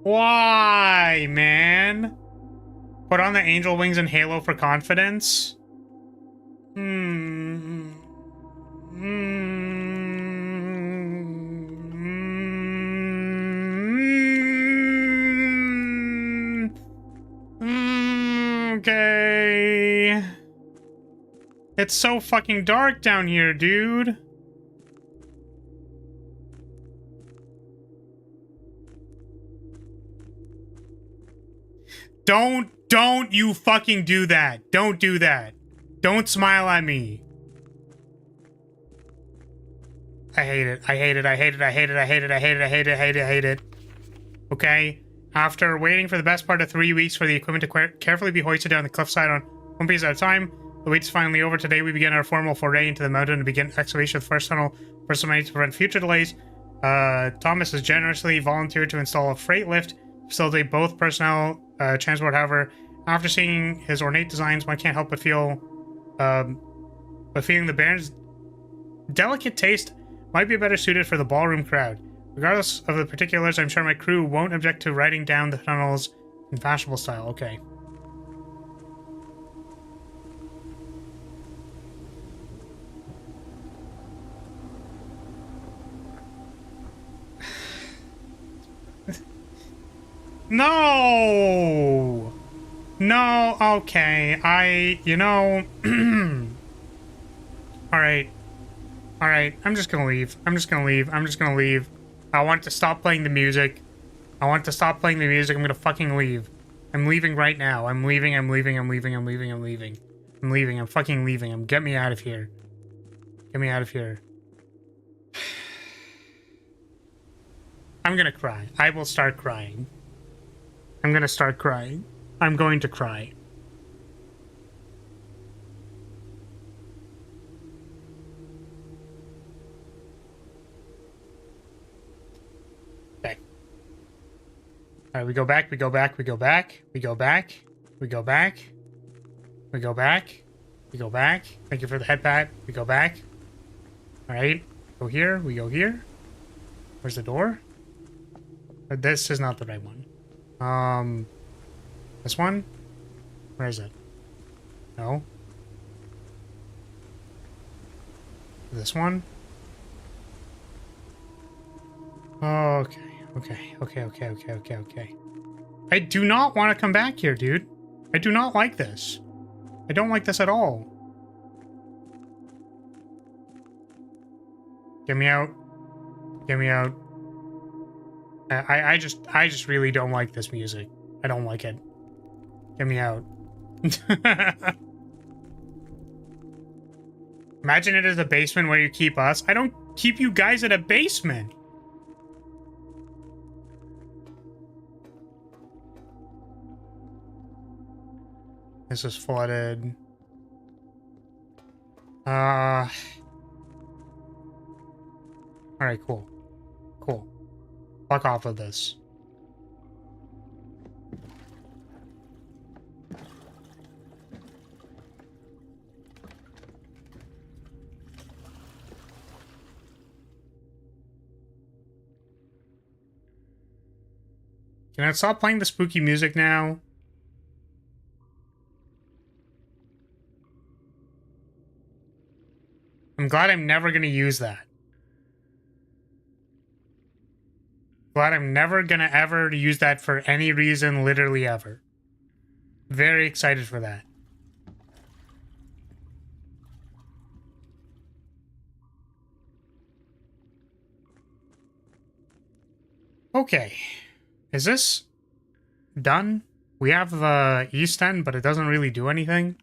Why, man? Put on the angel wings and halo for confidence? Okay. It's so fucking dark down here, dude. Don't you fucking do that. Don't do that. Don't smile at me. I hate it. I hate it. I hate it. I hate it. I hate it. I hate it. I hate it. I hate it. I hate it. Okay. After waiting for the best part of 3 weeks for the equipment to carefully be hoisted down the cliffside on one piece at a time, the wait's finally over. Today we begin our formal foray into the mountain and begin excavation of the first tunnel for some money to prevent future delays. Thomas has generously volunteered to install a freight lift to facilitate both personnel transport. However, after seeing his ornate designs, one can't help but feeling the Baron's delicate taste might be better suited for the ballroom crowd. Regardless of the particulars, I'm sure my crew won't object to riding down the tunnels in fashionable style. Okay. No! No, okay. You know... Alright. Alright, I'm just gonna leave. I'm just gonna leave. I'm just gonna leave. I want to stop playing the music. I want to stop playing the music. I'm gonna fucking leave. I'm leaving right now. I'm leaving, I'm leaving, I'm leaving, I'm leaving, I'm leaving. I'm leaving, I'm fucking leaving. Get me out of here. Get me out of here. I'm gonna cry. I will start crying. I'm gonna start crying. I'm going to cry. Okay. Alright, we go back, we go back, we go back, we go back, we go back, we go back, we go back. Thank you for the head pat. We go back. Alright. Go here, we go here. Where's the door? This is not the right one. This one? Where is it? No. This one? Okay. I do not want to come back here, dude. I do not like this. I don't like this at all. Get me out. Get me out. I just really don't like this music. I don't like it. Get me out. Imagine it as a basement where you keep us. I don't keep you guys in a basement. This is flooded. Alright, cool. Cool. Fuck off with this. Can I stop playing the spooky music now? I'm glad I'm never gonna use that. Glad I'm never gonna ever use that for any reason, literally ever. Very excited for that. Okay. Is this done? We have the East End, but it doesn't really do anything.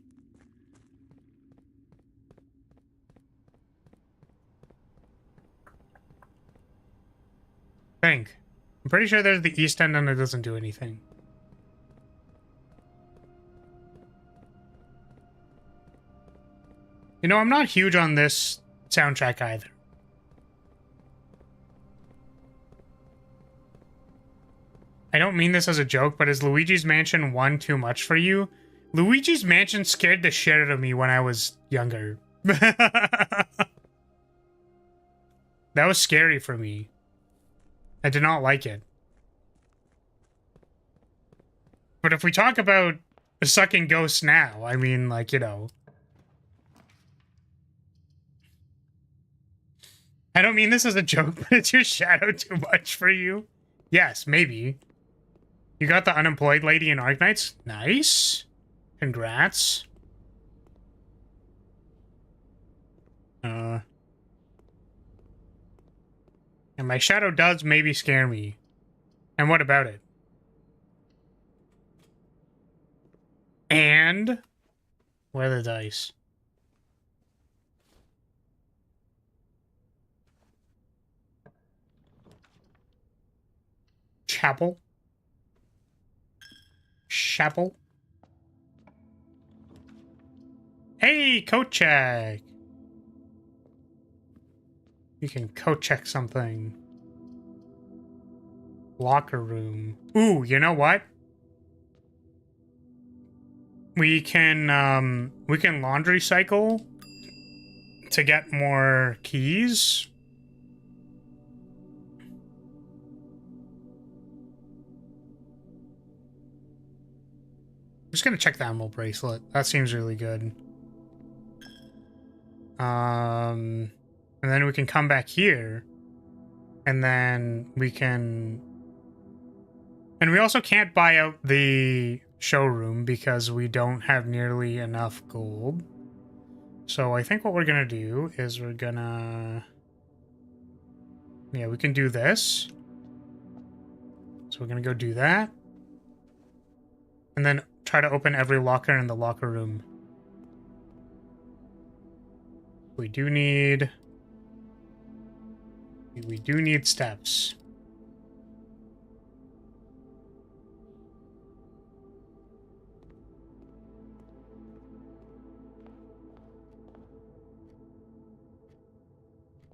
I'm pretty sure there's the East End and it doesn't do anything. You know, I'm not huge on this soundtrack either. I don't mean this as a joke, but is Luigi's Mansion 1 too much for you? Luigi's Mansion scared the shit out of me when I was younger. That was scary for me. I did not like it. But if we talk about sucking ghosts now, I mean, like, you know. I don't mean this as a joke, but is your shadow too much for you? Yes, maybe. You got the unemployed lady in Arknights? Nice. Congrats. And my shadow does maybe scare me. And what about it? And where are the dice? Chapel. Hey, coat check. You can coat check something. Locker room. Ooh, you know what? We can laundry cycle to get more keys. I'm just gonna check the emerald bracelet. That seems really good. And then we can come back here. And then we can... And we also can't buy out the showroom because we don't have nearly enough gold. So I think what we're gonna do is we're gonna... Yeah, we can do this. So we're gonna go do that. And then try to open every locker in the locker room. We do need steps.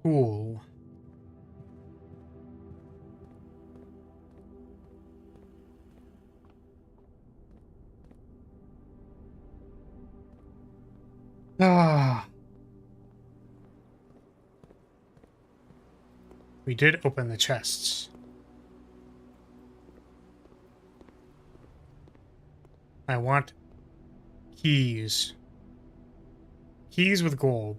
Cool. Ah. We did open the chests. I want keys. Keys with gold.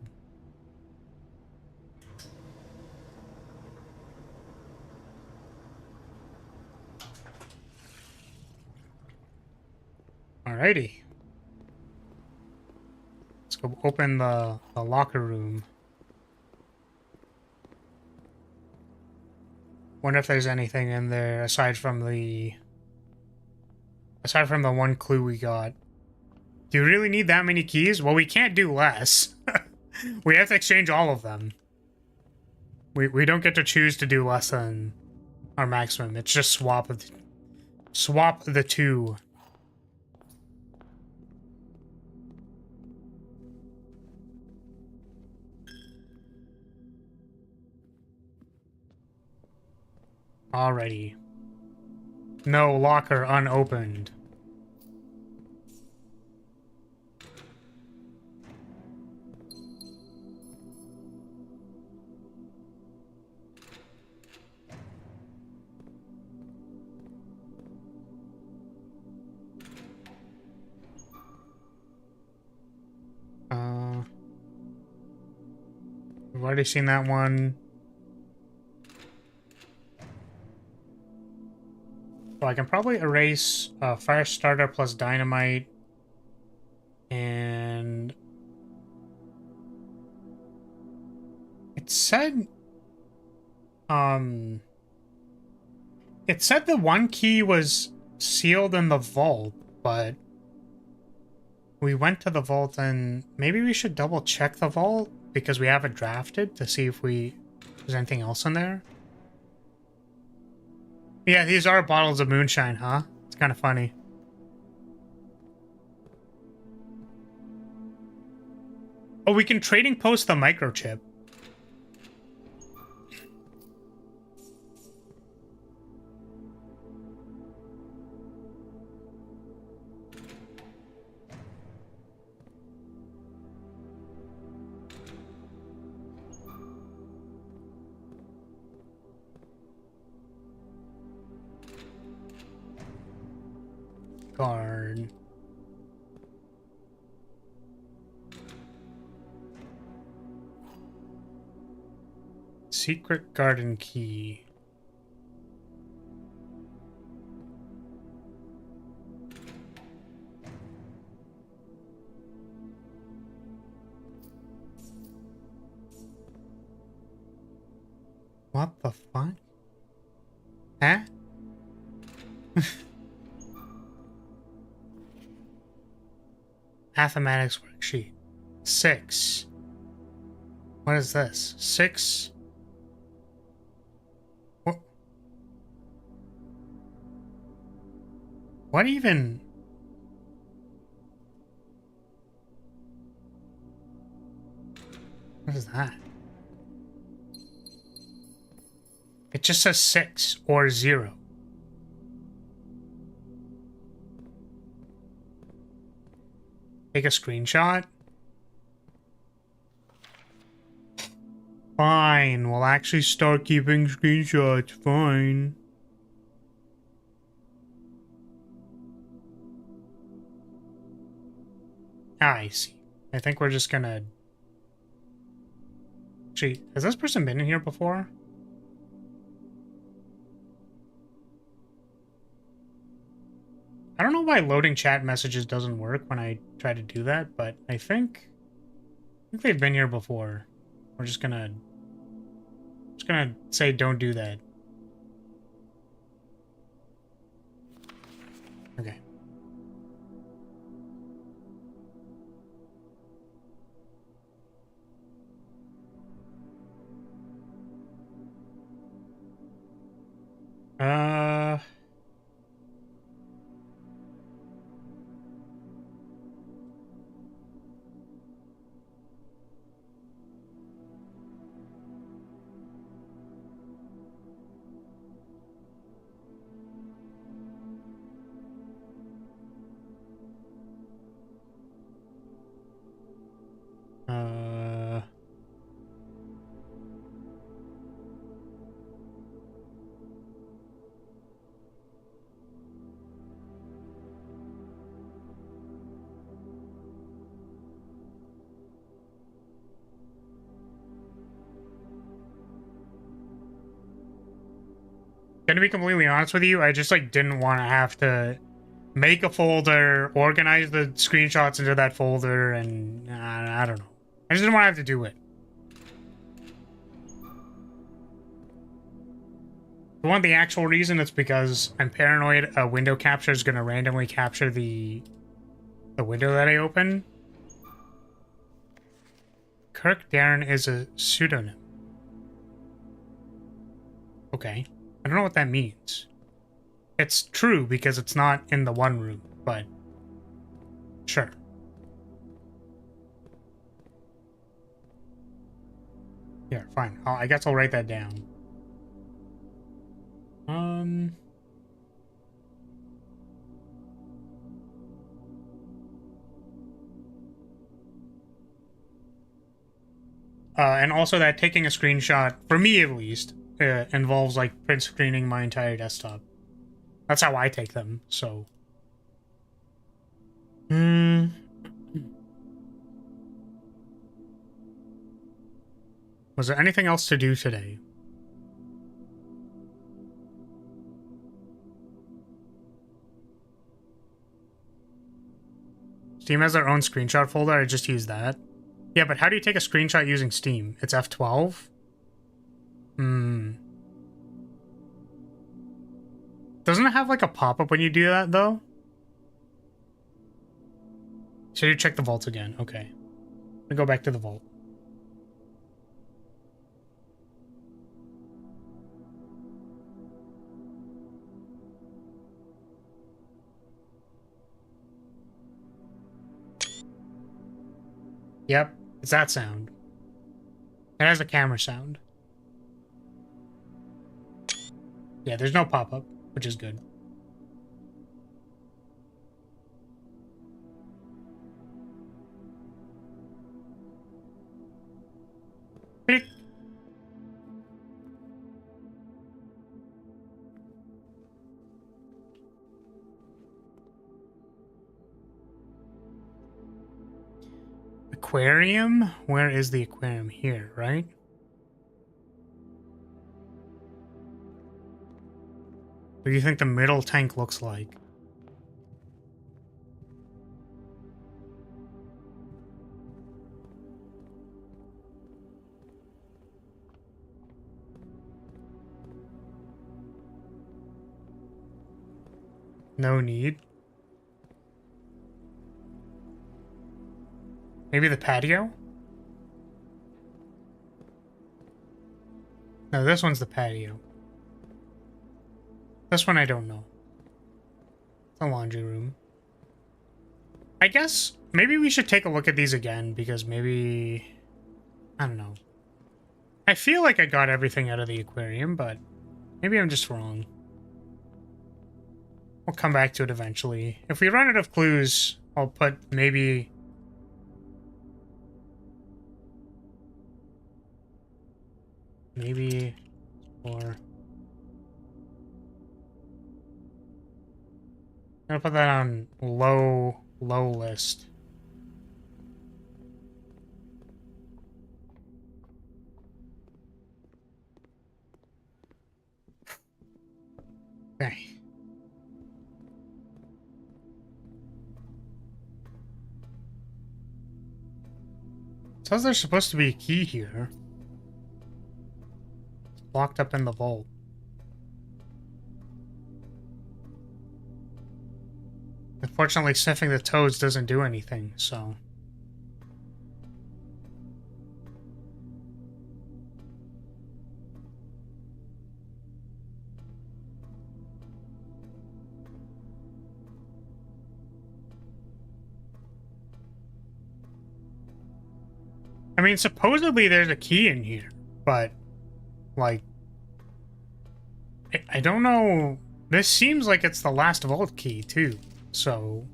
Alrighty. Let's go open the locker room. Wonder if there's anything in there aside from the one clue we got. Do you really need that many keys? Well, we can't do less. We have to exchange all of them. We don't get to choose to do less than our maximum. It's just swap the two. Alrighty. No locker unopened. We've already seen that one. So I can probably erase fire starter plus dynamite. And it said the one key was sealed in the vault, but we went to the vault, and maybe we should double check the vault because we have it drafted to see if there's anything else in there. Yeah, these are bottles of moonshine, huh? It's kind of funny. Oh, we can trading post the microchip. Guard. Secret garden key. What the fuck? Huh? Mathematics worksheet. 6. What is this? 6. What even? What is that? It just says 6 or 0. Take a screenshot? Fine, we'll actually start keeping screenshots. Fine. I see. I think we're just gonna... Actually, has this person been in here before? I don't know why loading chat messages doesn't work when I try to do that, but I think they've been here before. We're just gonna say don't do that. Okay. Gonna be completely honest with you, I just like didn't want to have to make a folder, organize the screenshots into that folder, and I don't know. I just didn't want to have to do it. One of the actual reason it's because I'm paranoid a window capture is going to randomly capture the window that I open. Kirk Darren is a pseudonym. Okay. I don't know what that means. It's true because it's not in the one room, but sure. Yeah, fine. I guess I'll write that down. And also that taking a screenshot, for me at least, involves like print screening my entire desktop. That's how I take them, so. Was there anything else to do today? Steam has their own screenshot folder, I just use that. Yeah, but how do you take a screenshot using Steam? It's F12? Doesn't it have like a pop-up when you do that, though? So you check the vault again. Okay. I'll go back to the vault. Yep, it's that sound. It has a camera sound. Yeah, there's no pop-up, which is good. Click. Aquarium? Where is the aquarium? Here, right? What do you think the middle tank looks like? No need. Maybe the patio? No, this one's the patio. This one I don't know. It's a laundry room. I guess maybe we should take a look at these again because maybe... I don't know. I feel like I got everything out of the aquarium, but maybe I'm just wrong. We'll come back to it eventually. If we run out of clues, I'll put maybe... or... I'm gonna put that on low list. Okay. It says there's supposed to be a key here. It's locked up in the vault. Unfortunately, sniffing the toads doesn't do anything, so... I mean, supposedly there's a key in here, but, like... I don't know... This seems like it's the last vault key, too. So...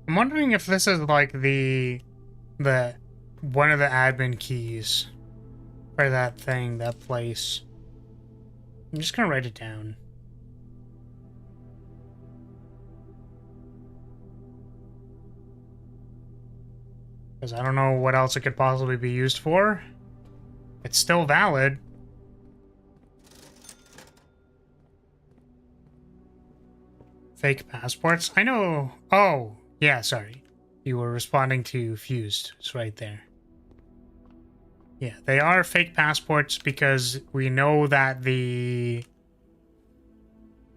I'm wondering if this is like the one of the admin keys Or that thing, that place. I'm just gonna write it down. Because I don't know what else it could possibly be used for. It's still valid. Fake passports? I know. Oh, yeah, sorry. You were responding to Fused. It's right there. Yeah, they are fake passports because we know that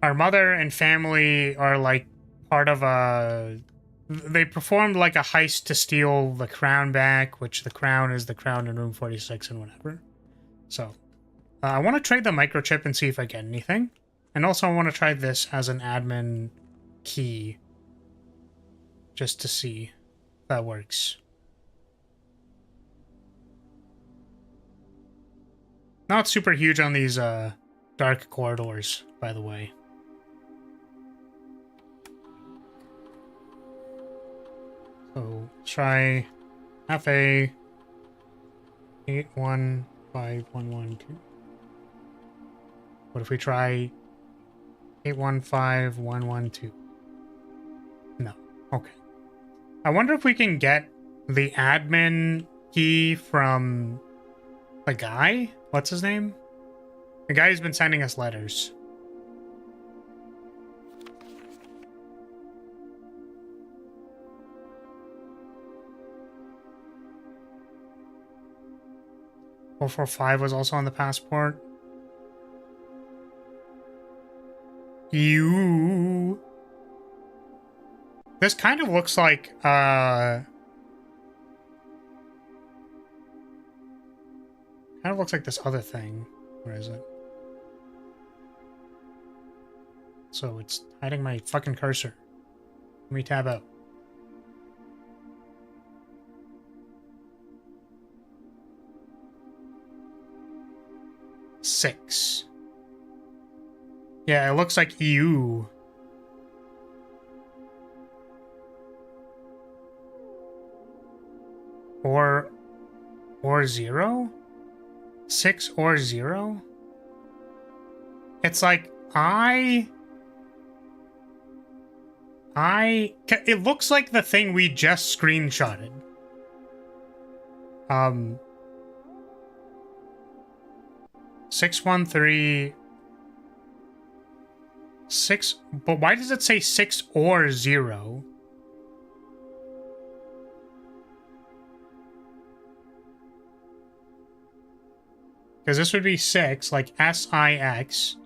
our mother and family are like part of a... They performed like a heist to steal the crown back, which the crown is the crown in room 46 and whatever. So, I want to trade the microchip and see if I get anything. And also I want to try this as an admin key. Just to see if that works. Not super huge on these dark corridors, by the way. So try FA 815112. What if we try 815112? No. Okay. I wonder if we can get the admin key from the guy? What's his name? The guy who's been sending us letters. .445 was also on the passport. You. This kind of looks like kind of looks like this other thing. Where is it? So it's hiding my fucking cursor. Let me tab out. Six. Yeah, it looks like EU. Or 0? 6 or 0? It's like it looks like the thing we just screenshotted. 613 6, but why does it say 6 or 0? Because this would be 6, like SIX,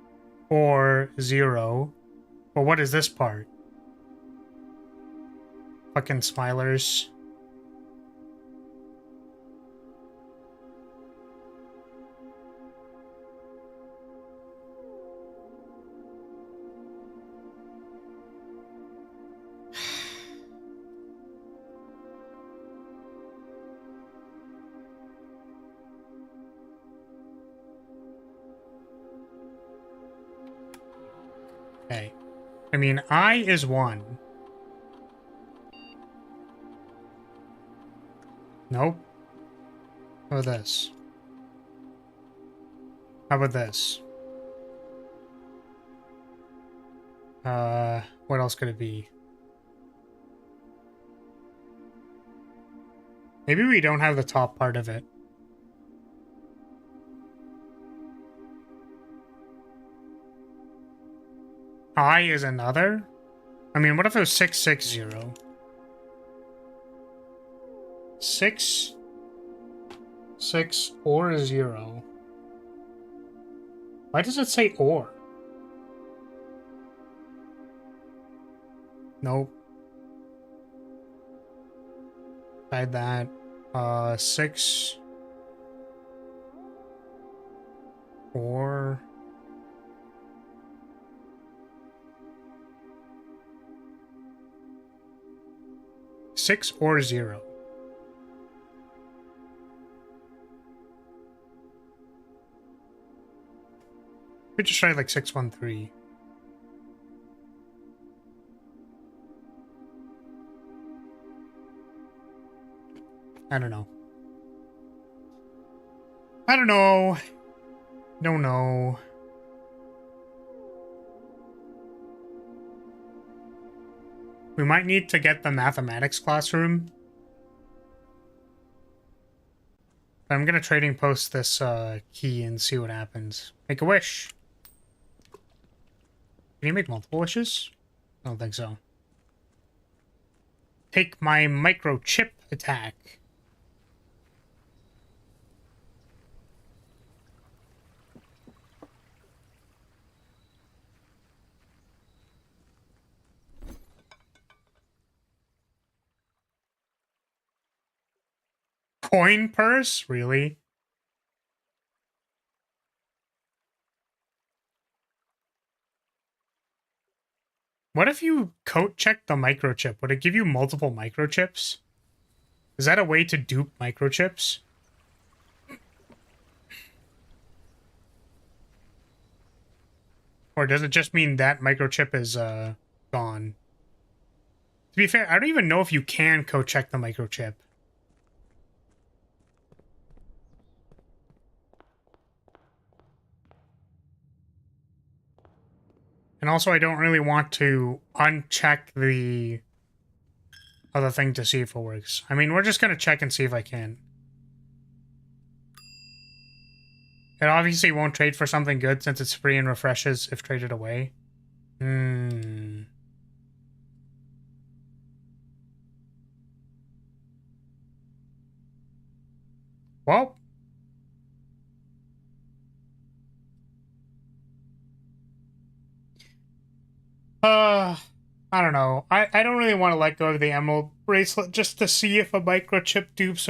or 0. But what is this part? Fucking smilers. Okay. I mean, I is 1. Nope. How about this? How about this? What else could it be? Maybe we don't have the top part of it. I is another? I mean, what if it was 660? 6, 6, or 0. Why does it say or? Nope. Tried that. 6 or 6 or 0. We just tried like 613. I don't know. I don't know. Don't know. We might need to get the mathematics classroom. I'm gonna trading post this key and see what happens. Make a wish. Can you make multiple wishes? I don't think so. Take my microchip attack. Coin purse? Really? What if you coat check the microchip? Would it give you multiple microchips? Is that a way to dupe microchips? Or does it just mean that microchip is gone? To be fair, I don't even know if you can coat check the microchip. And also, I don't really want to uncheck the other thing to see if it works. I mean, we're just going to check and see if I can. It obviously won't trade for something good since it's free and refreshes if traded away. Well. I don't know. I don't really want to let go of the emerald bracelet just to see if a microchip dupes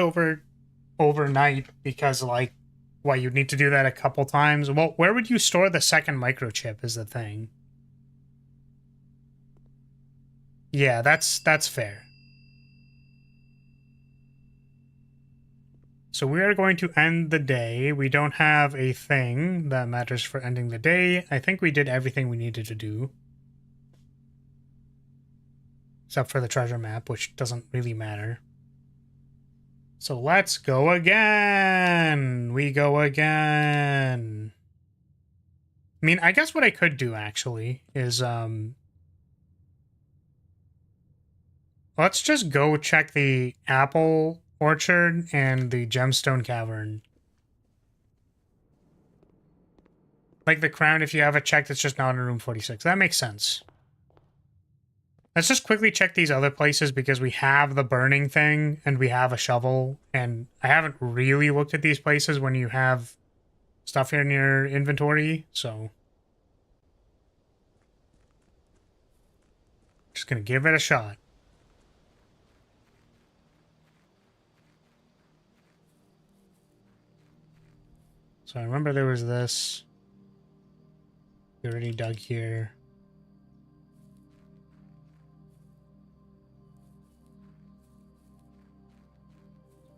overnight because, like, why you'd need to do that a couple times. Well, where would you store the second microchip is the thing. Yeah, that's fair. So we are going to end the day. We don't have a thing that matters for ending the day. I think we did everything we needed to do. Except for the treasure map, which doesn't really matter. So let's go again. We go again. I mean, I guess what I could do, actually, is, let's just go check the apple orchard and the gemstone cavern. Like the crown, if you have it checked, it's just not in room 46. That makes sense. Let's just quickly check these other places because we have the burning thing and we have a shovel. And I haven't really looked at these places when you have stuff here in your inventory, so just gonna give it a shot. So I remember there was this. We already dug here.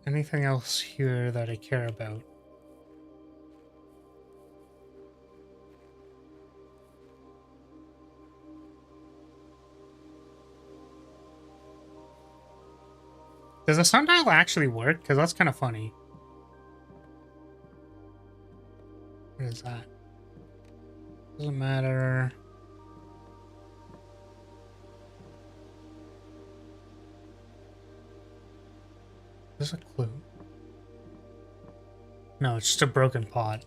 Anything else here that I care about? Does the sundial actually work? Because that's kind of funny. What is that? Doesn't matter. Is this a clue? No, it's just a broken pot.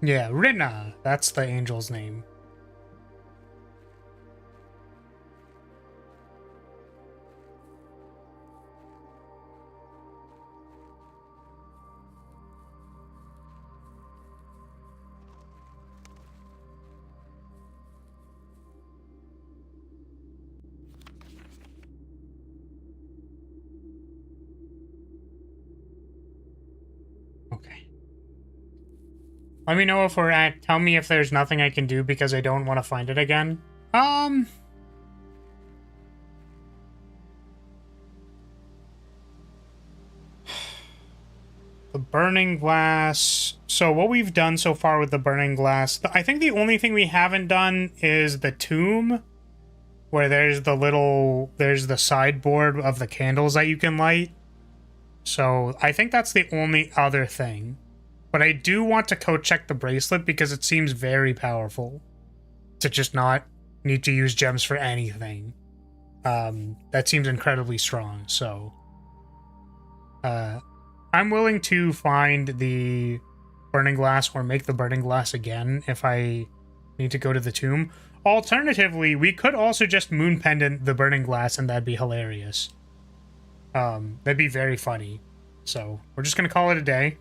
Yeah, Rina. That's the angel's name. Okay. Let me know if we're at... Tell me if there's nothing I can do because I don't want to find it again. The burning glass. So what we've done so far with the burning glass... I think the only thing we haven't done is the tomb. where there's the sideboard of the candles that you can light. So I think that's the only other thing. But I do want to code check the bracelet because it seems very powerful to just not need to use gems for anything. That seems incredibly strong, so I'm willing to find the burning glass or make the burning glass again if I need to go to the tomb. Alternatively, we could also just moon pendant the burning glass and that'd be hilarious. That'd be very funny. So we're just gonna call it a day.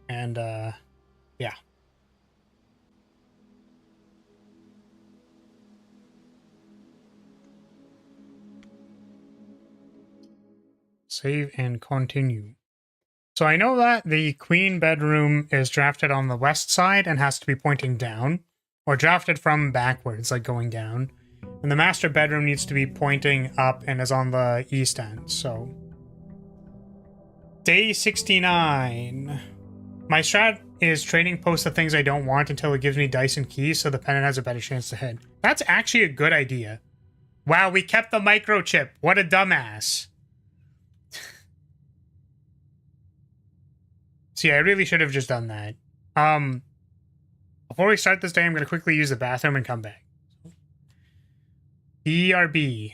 And yeah. Save and continue. So I know that the queen bedroom is drafted on the west side and has to be pointing down, or drafted from backwards, like going down. And the master bedroom needs to be pointing up and is on the east end, so. Day 69. My strat is trading post the things I don't want until it gives me dice and keys so the pendant has a better chance to hit. That's actually a good idea. Wow, we kept the microchip. What a dumbass. See, I really should have just done that. Before we start this day, I'm going to quickly use the bathroom and come back. BRB.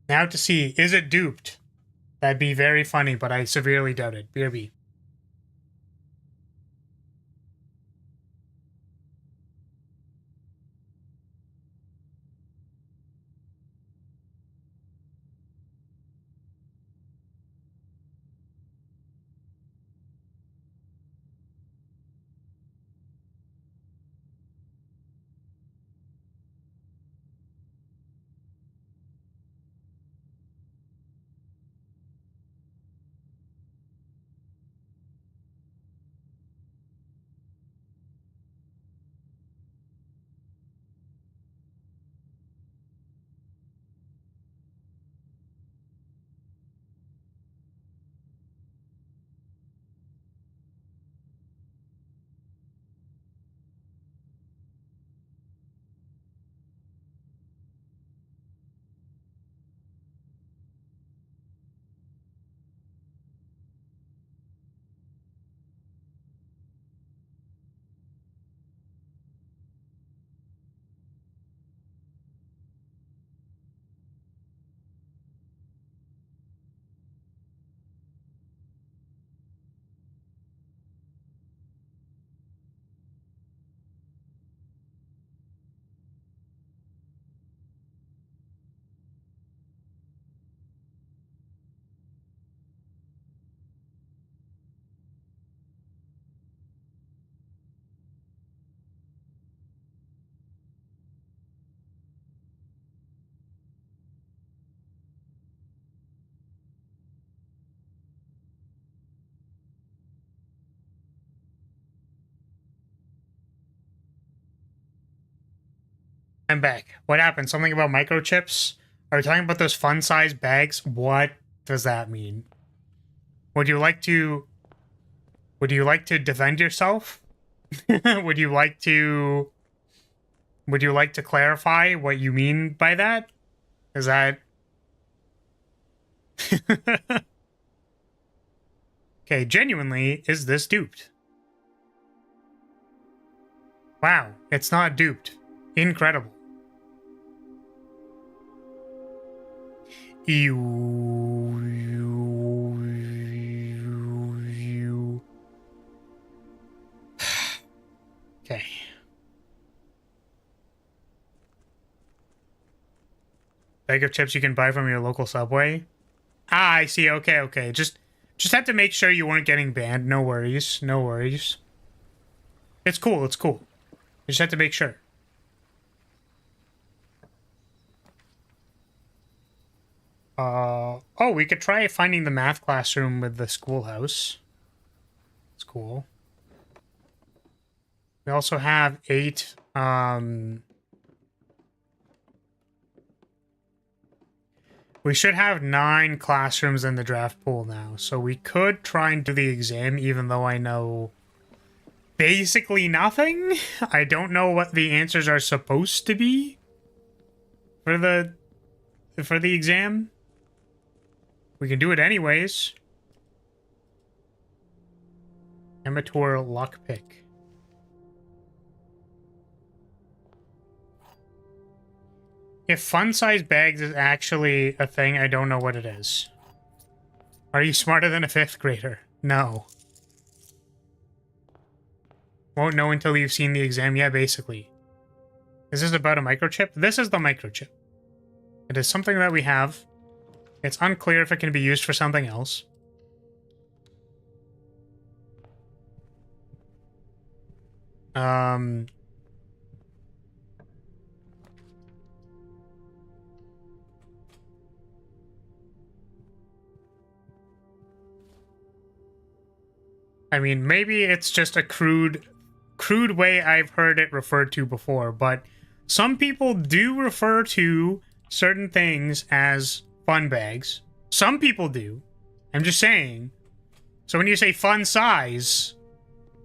Now to see, is it duped? That'd be very funny, but I severely doubt it. BRB. I'm back. What happened? Something about microchips? Are you talking about those fun-sized bags? What does that mean? Would you like to defend yourself? Would you like to clarify what you mean by that? Is that okay, genuinely, is this duped? Wow, it's not duped. Incredible. Okay. Bag of chips you can buy from your local Subway. Ah, I see. Okay, okay. Just had to make sure you weren't getting banned. No worries. No worries. It's cool. It's cool. I just had to make sure. Oh, we could try finding the math classroom with the schoolhouse. It's cool. We also have 8, we should have 9 classrooms in the draft pool now, so we could try and do the exam, even though I know basically nothing. I don't know what the answers are supposed to be for the exam. We can do it anyways. Amateur lockpick. If fun-sized bags is actually a thing, I don't know what it is. Are you smarter than a 5th grader? No. Won't know until you've seen the exam. Yeah, basically. Is this about a microchip? This is the microchip. It is something that we have. It's unclear if it can be used for something else. I mean, maybe it's just a crude way I've heard it referred to before, but some people do refer to certain things as fun bags. Some people do. I'm just saying. So when you say fun size,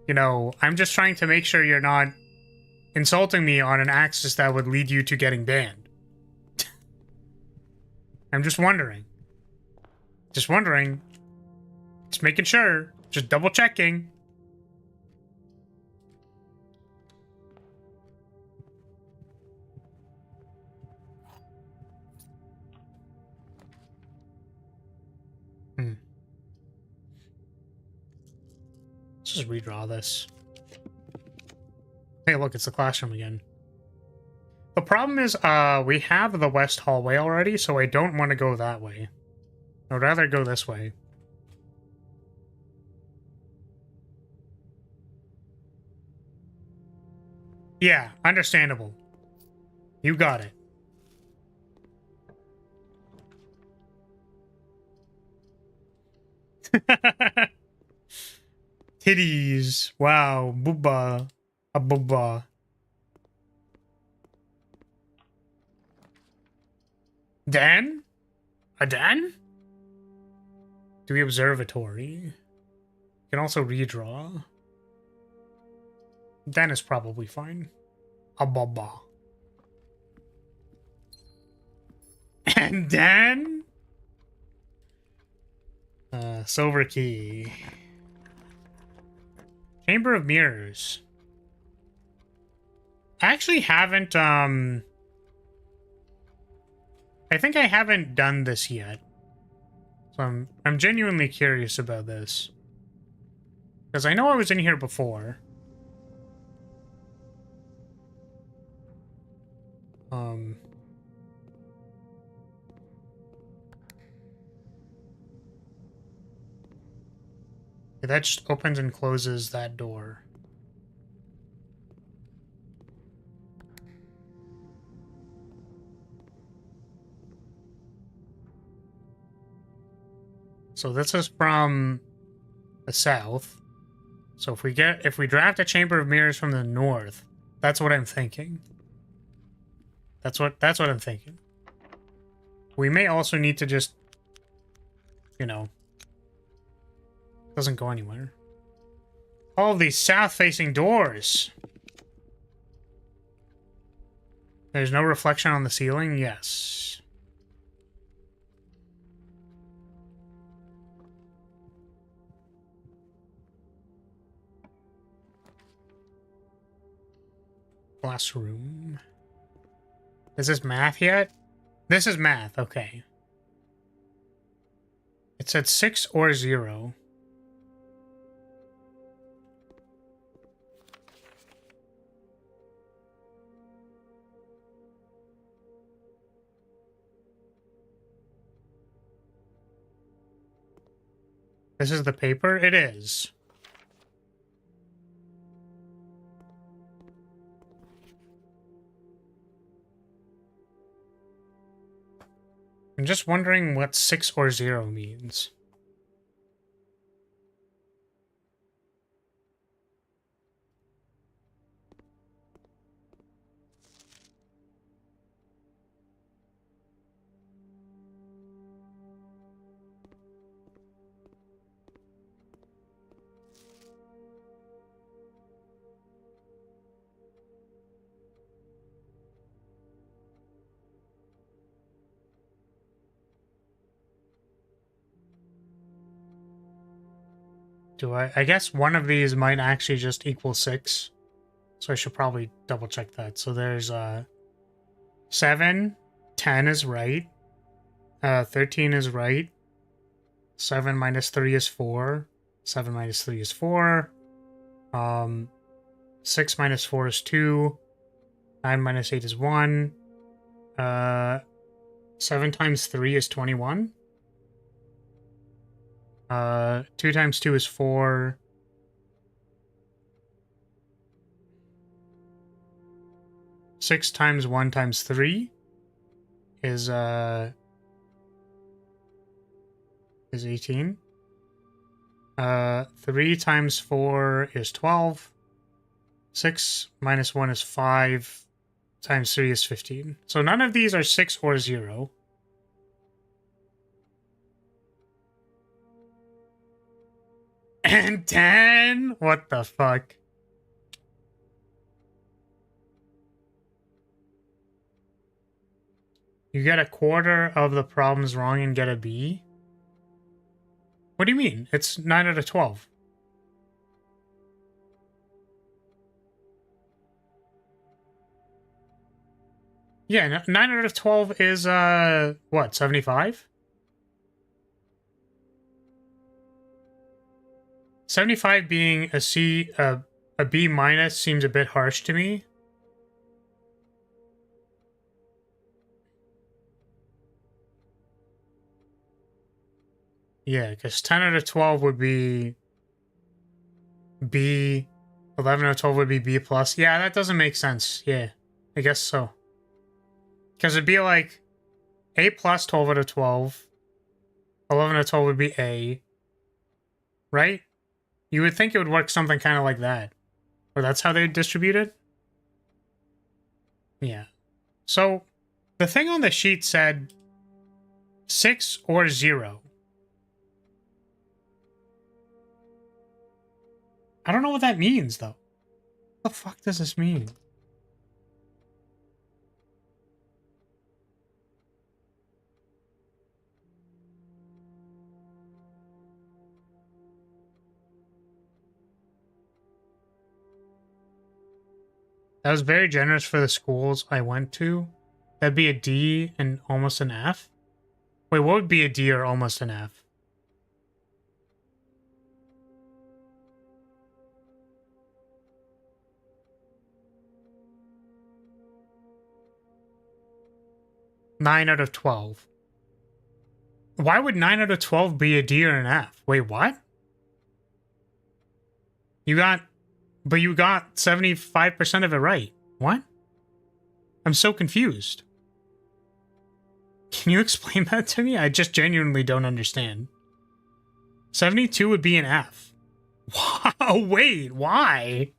you know, I'm just trying to make sure you're not insulting me on an axis that would lead you to getting banned. I'm just wondering. Just wondering. Just making sure. Just double checking. Let's just redraw this. Hey, look, it's the classroom again. The problem is, we have the west hallway already, so I don't want to go that way. I'd rather go this way. Yeah, understandable. You got it. Titties. Wow. Booba. A booba. Dan? A Dan? Do we observatory? You can also redraw. Dan is probably fine. A baba. And Dan? Silver key. Chamber of Mirrors. I actually haven't, I think I haven't done this yet. So I'm genuinely curious about this. Because I know I was in here before. That just opens and closes that door. So this is from the south. So if we draft a Chamber of Mirrors from the north, that's what I'm thinking. That's what I'm thinking. We may also need to just, you know, doesn't go anywhere. All of these south-facing doors. There's no reflection on the ceiling? Yes. Classroom. Is this math yet? This is math, okay. It said 6 or 0. This is the paper? It is. I'm just wondering what 6 or 0 means. I guess one of these might actually just equal 6. So I should probably double check that. So there's 7, 10 is right. 13 is right. 7 minus 3 is 4. 7 minus 3 is 4. 6 minus 4 is 2. 9 minus 8 is 1. 7 times 3 is 21. 2 times 2 is 4. 6 times 1 times 3 is 18. 3 times 4 is 12. 6 minus 1 is 5. Times 3 is 15. So none of these are 6 or 0. And 10? What the fuck? You get a quarter of the problems wrong and get a B? What do you mean? It's 9 out of 12. Yeah, 9 out of 12 is, what, 75? 75 being a C, a B minus seems a bit harsh to me. Yeah, because 10 out of 12 would be B. 11 out of 12 would be B plus. Yeah, that doesn't make sense. Yeah, I guess so. Because it'd be like A plus 12 out of 12. 11 out of 12 would be A. Right? You would think it would work something kind of like that. Or that's how they distribute it? Yeah. So, the thing on the sheet said 6 or 0. I don't know what that means, though. What the fuck does this mean? That was very generous for the schools I went to. That'd be a D and almost an F. Wait, what would be a D or almost an F? Nine out of 12. Why would 9 out of 12 be a D or an F? Wait, what? But you got 75% of it right. What? I'm so confused. Can you explain that to me? I just genuinely don't understand. 72 would be an F. Wow, wait, why?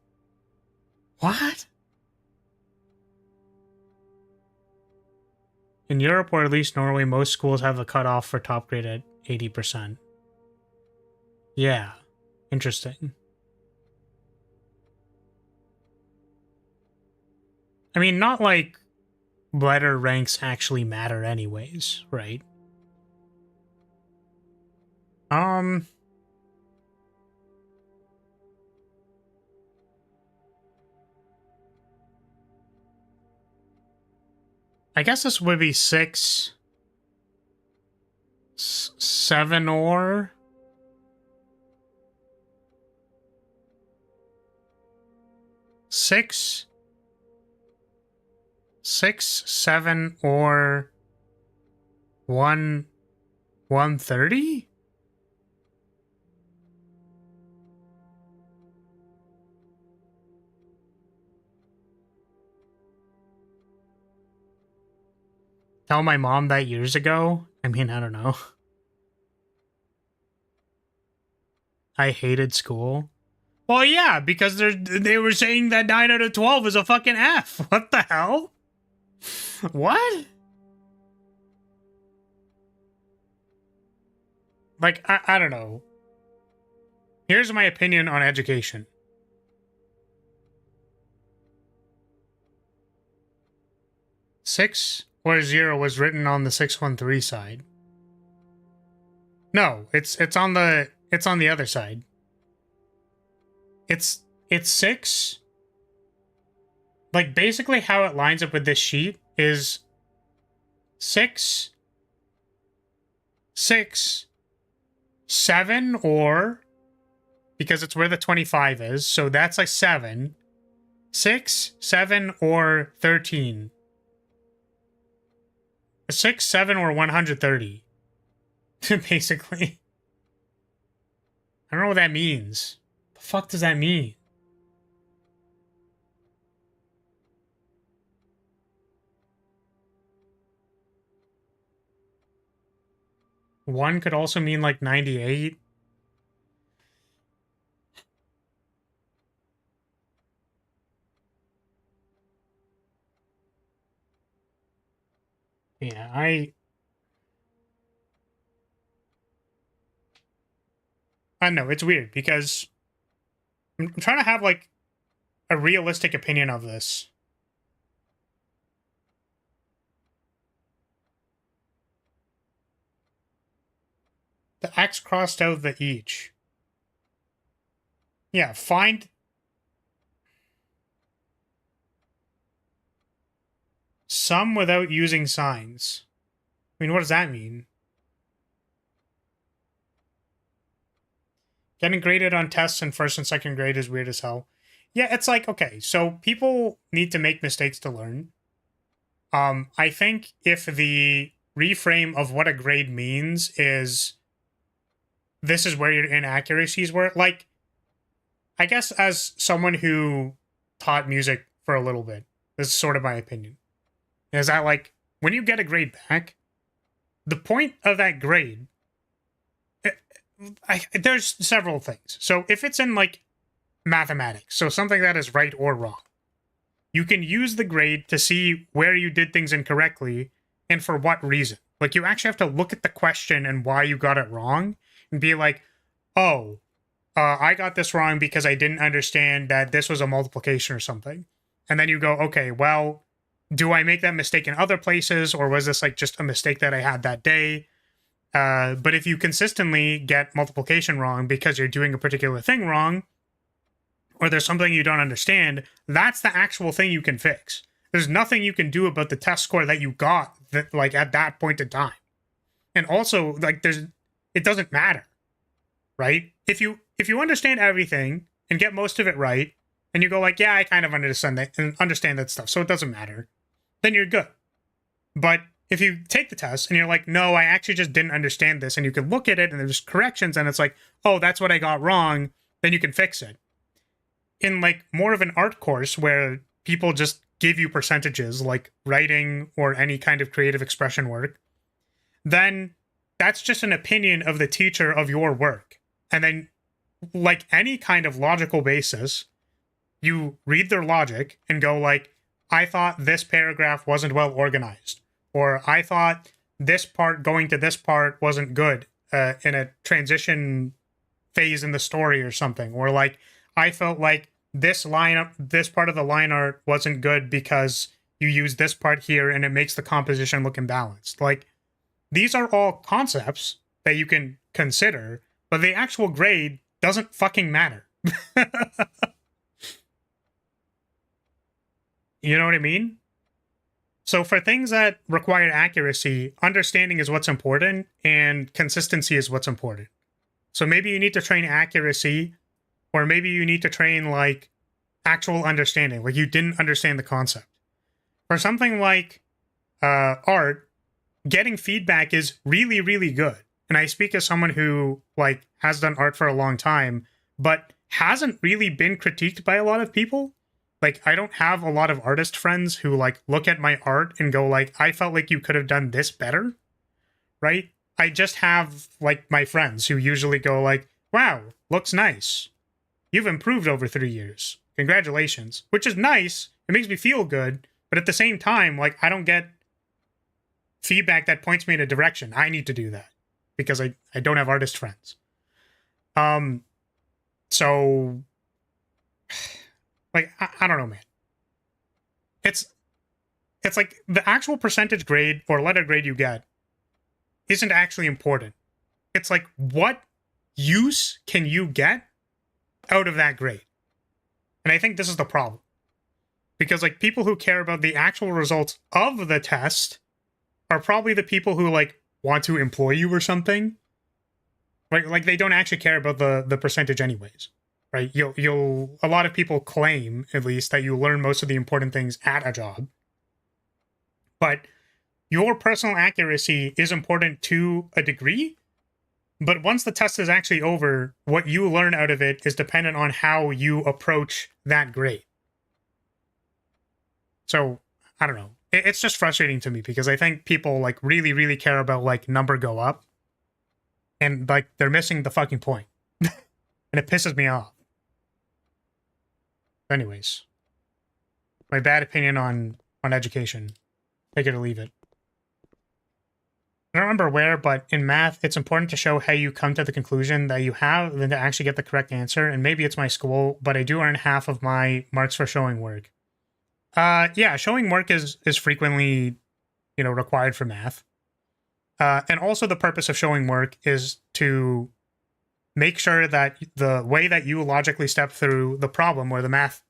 What? In Europe, or at least Norway, most schools have a cutoff for top grade at 80%. Yeah, interesting. I mean, not like letter ranks actually matter anyways, right? I guess this would be 6, 7 or... Six, 7 or 130? Tell my mom that years ago? I mean, I don't know. I hated school. Well, yeah, because they were saying that 9 out of 12 is a fucking F. What the hell? What? Like, I don't know. Here's my opinion on education. Six or 0 was written on the 613 side. No, it's on the other side. It's 6. Like, basically how it lines up with this sheet is 6, 6, 7, or, because it's where the 25 is, so that's like 7, 6, 7, or 13. 6, 7, or 130. Basically. I don't know what that means. The fuck does that mean? One could also mean like 98. Yeah, I don't know, it's weird because I'm trying to have like a realistic opinion of this. The X crossed out the each. Yeah, find some without using signs. I mean, what does that mean? Getting graded on tests in first and second grade is weird as hell. Yeah, it's like, okay, so people need to make mistakes to learn. I think if the reframe of what a grade means is this is where your inaccuracies were, like, I guess as someone who taught music for a little bit, this is sort of my opinion, is that, like, when you get a grade back, the point of that grade, there's several things. So if it's in, like, mathematics, so something that is right or wrong, you can use the grade to see where you did things incorrectly and for what reason. Like, you actually have to look at the question and why you got it wrong and be like, oh, I got this wrong because I didn't understand that this was a multiplication or something. And then you go, okay, well, do I make that mistake in other places, or was this like just a mistake that I had that day? But if you consistently get multiplication wrong because you're doing a particular thing wrong, or there's something you don't understand, that's the actual thing you can fix. There's nothing you can do about the test score that you got that, like, at that point in time. And also, like, it doesn't matter, right? If you understand everything and get most of it right, and you go like, yeah, I kind of understand that stuff, so it doesn't matter, then you're good. But if you take the test and you're like, no, I actually just didn't understand this, and you can look at it and there's corrections and it's like, oh, that's what I got wrong, then you can fix it. In like more of an art course where people just give you percentages like writing or any kind of creative expression work, then that's just an opinion of the teacher of your work. And then, like any kind of logical basis, you read their logic and go like, I thought this paragraph wasn't well organized, or I thought this part going to this part wasn't good in a transition phase in the story or something, or like, I felt like this part of the line art wasn't good because you use this part here and it makes the composition look imbalanced. Like, these are all concepts that you can consider, but the actual grade doesn't fucking matter. You know what I mean? So for things that require accuracy, understanding is what's important and consistency is what's important. So maybe you need to train accuracy, or maybe you need to train like actual understanding, like you didn't understand the concept. For something like art, getting feedback is really, really good. And I speak as someone who like has done art for a long time, but hasn't really been critiqued by a lot of people. Like, I don't have a lot of artist friends who like look at my art and go like, I felt like you could have done this better, right? I just have like my friends who usually go like, wow, looks nice. You've improved over 3 years. Congratulations. Which is nice. It makes me feel good. But at the same time, like, I don't get feedback that points me in a direction. I need to do that because I don't have artist friends. So, like, I don't know, man. It's like the actual percentage grade or letter grade you get isn't actually important. It's like, what use can you get out of that grade? And I think this is the problem. Because, like, people who care about the actual results of the test are probably the people who, like, want to employ you or something. Right? Like, they don't actually care about the percentage anyways. Right? A lot of people claim, at least, that you learn most of the important things at a job. But your personal accuracy is important to a degree. But once the test is actually over, what you learn out of it is dependent on how you approach that grade. So, I don't know. It's just frustrating to me because I think people, like, really, really care about, like, number go up. And, like, they're missing the fucking point. And it pisses me off. Anyways. My bad opinion on education. Take it or leave it. I don't remember where, but in math, it's important to show how you come to the conclusion that you have than to actually get the correct answer. And maybe it's my school, but I do earn half of my marks for showing work. Yeah, showing work is frequently, required for math. And also the purpose of showing work is to make sure that the way that you logically step through the problem or the math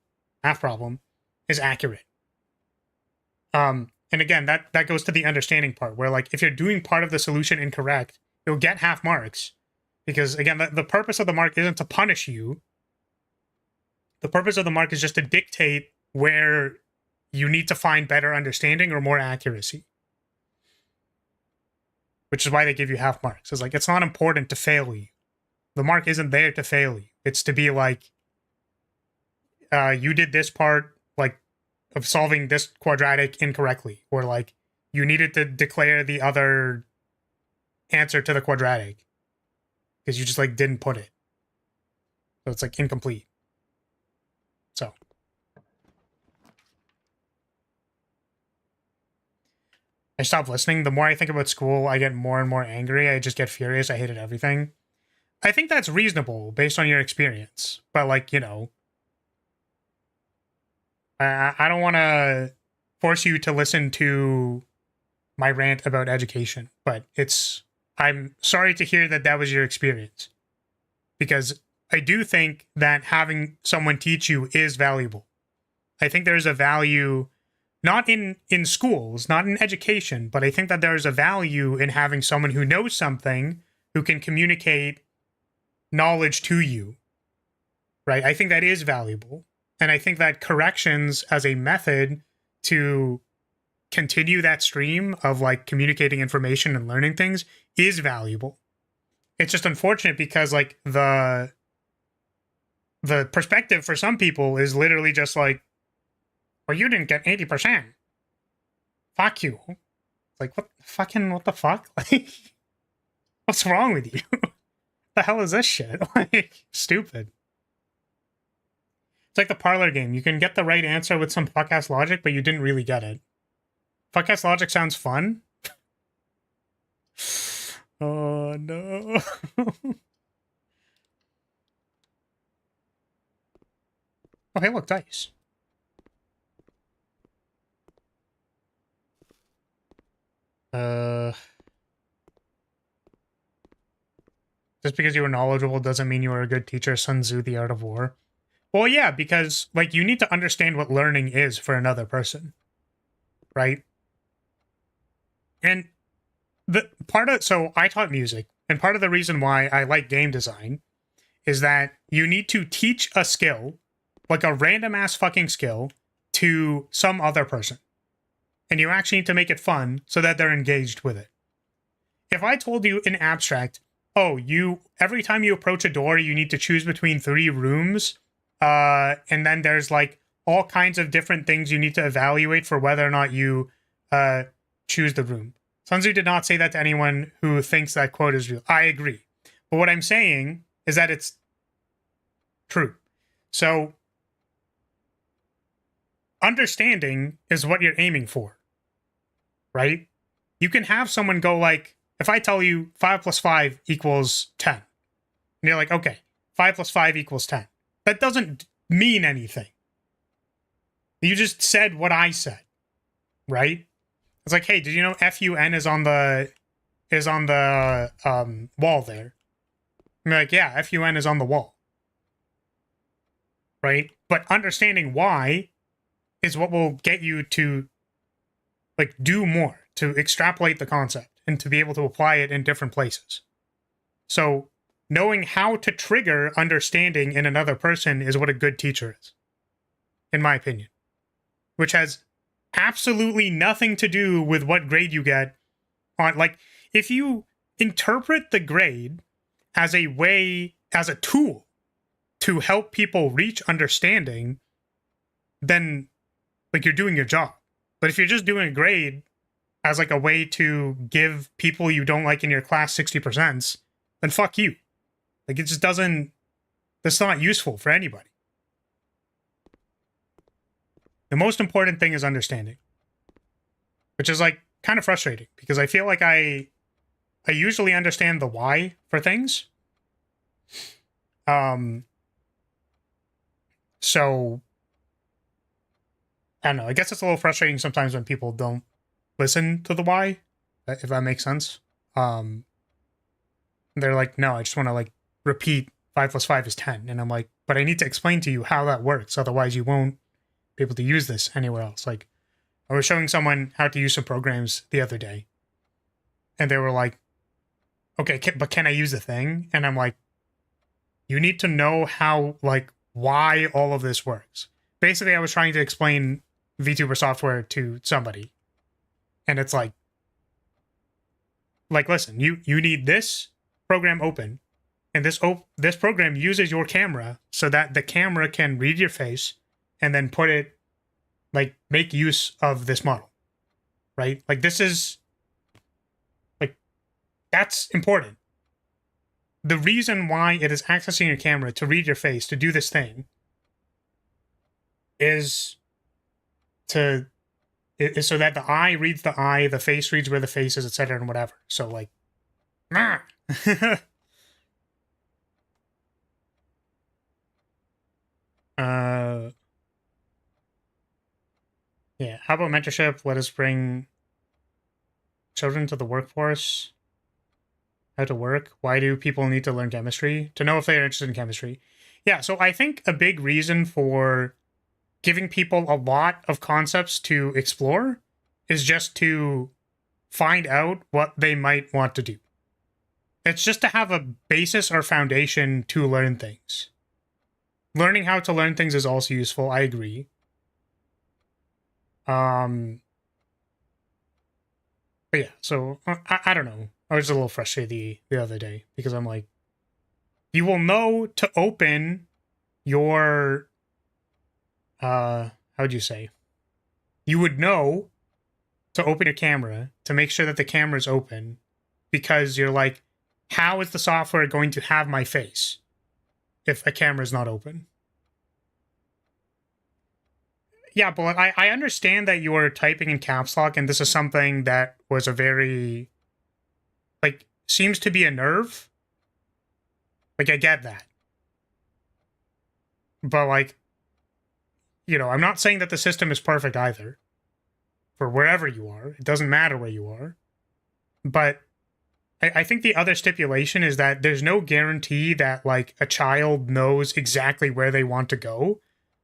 problem is accurate. And again, that goes to the understanding part where, like, if you're doing part of the solution incorrect, you'll get half marks. Because again, the purpose of the mark isn't to punish you. The purpose of the mark is just to dictate where you need to find better understanding or more accuracy. Which is why they give you half marks. It's like, it's not important to fail you. The mark isn't there to fail you. It's to be like, you did this part, like, of solving this quadratic incorrectly. Or, like, you needed to declare the other answer to the quadratic. Because you just, like, didn't put it. So it's, like, incomplete. So. I stopped listening. The more I think about school, I get more and more angry. I just get furious. I hated everything. I think that's reasonable based on your experience. But, like, I don't want to force you to listen to my rant about education. But I'm sorry to hear that was your experience. Because I do think that having someone teach you is valuable. I think there's a value... Not in schools, not in education, but I think that there's a value in having someone who knows something, who can communicate knowledge to you, right? I think that is valuable. And I think that corrections as a method to continue that stream of, like, communicating information and learning things is valuable. It's just unfortunate because, like, the perspective for some people is literally just like, well, you didn't get 80%. Fuck you. Like, what the fuck? Like, what's wrong with you? The hell is this shit? Like, stupid. It's like the parlor game. You can get the right answer with some fuck-ass logic, but you didn't really get it. Fuck-ass logic sounds fun. Oh, no. Oh, hey, look, dice. Just because you were knowledgeable doesn't mean you were a good teacher. Sun Tzu, The Art of War. Well, yeah, because, like, you need to understand what learning is for another person, right? And so I taught music, and part of the reason why I like game design is that you need to teach a skill, like a random ass fucking skill, to some other person. And you actually need to make it fun so that they're engaged with it. If I told you in abstract, oh, every time you approach a door, you need to choose between 3 rooms, and then there's, like, all kinds of different things you need to evaluate for whether or not you choose the room. Sun Tzu did not say that to anyone who thinks that quote is real. I agree. But what I'm saying is that it's true. So, understanding is what you're aiming for. Right? You can have someone go, like, if I tell you 5 plus 5 equals 10, and you're like, okay, 5 plus 5 equals 10. That doesn't mean anything. You just said what I said, right? It's like, hey, did you know FUN is on the wall there? And you're like, yeah, FUN is on the wall. right? But understanding why is what will get you to like do more, to extrapolate the concept and to be able to apply it in different places. So knowing how to trigger understanding in another person is what a good teacher is, in my opinion, which has absolutely nothing to do with what grade you get on, like, if you interpret the grade as a way, as a tool to help people reach understanding, then like you're doing your job. But if you're just doing a grade as like a way to give people you don't like in your class 60%, then fuck you. Like, it just doesn't, that's not useful for anybody. The most important thing is understanding, which is like kind of frustrating because I feel like I usually understand the why for things. So I don't know. I guess it's a little frustrating sometimes when people don't listen to the why, if that makes sense. They're like, no, I just want to like repeat 5 + 5 is 10. And I'm like, but I need to explain to you how that works. Otherwise you won't be able to use this anywhere else. Like, I was showing someone how to use some programs the other day. And they were like, okay, but can I use the thing? And I'm like, you need to know how, like, why all of this works. Basically, I was trying to explain VTuber software to somebody. And it's like, listen, you need this program open. And this program uses your camera so that the camera can read your face and then put it, like, make use of this model. Right? Like, this is, like, that's important. The reason why it is accessing your camera to read your face, to do this thing, is so that the eye reads the eye, the face reads where the face is, etc., and whatever. So, like, yeah. How about mentorship? Let us bring children to the workforce. How to work? Why do people need to learn chemistry? To know if they are interested in chemistry. Yeah, so I think a big reason for giving people a lot of concepts to explore is just to find out what they might want to do. It's just to have a basis or foundation to learn things. Learning how to learn things is also useful, I agree. But yeah, so I don't know. I was a little frustrated the other day because I'm like, you will know to open your, how would you say? You would know to open your camera to make sure that the camera is open because you're like, how is the software going to have my face if a camera is not open? Yeah, but I understand that you are typing in caps lock and this is something that was a very, like, seems to be a nerve. Like, I get that. But, like, you know, I'm not saying that the system is perfect either. For wherever you are. It doesn't matter where you are. But I think the other stipulation is that there's no guarantee that, like, a child knows exactly where they want to go.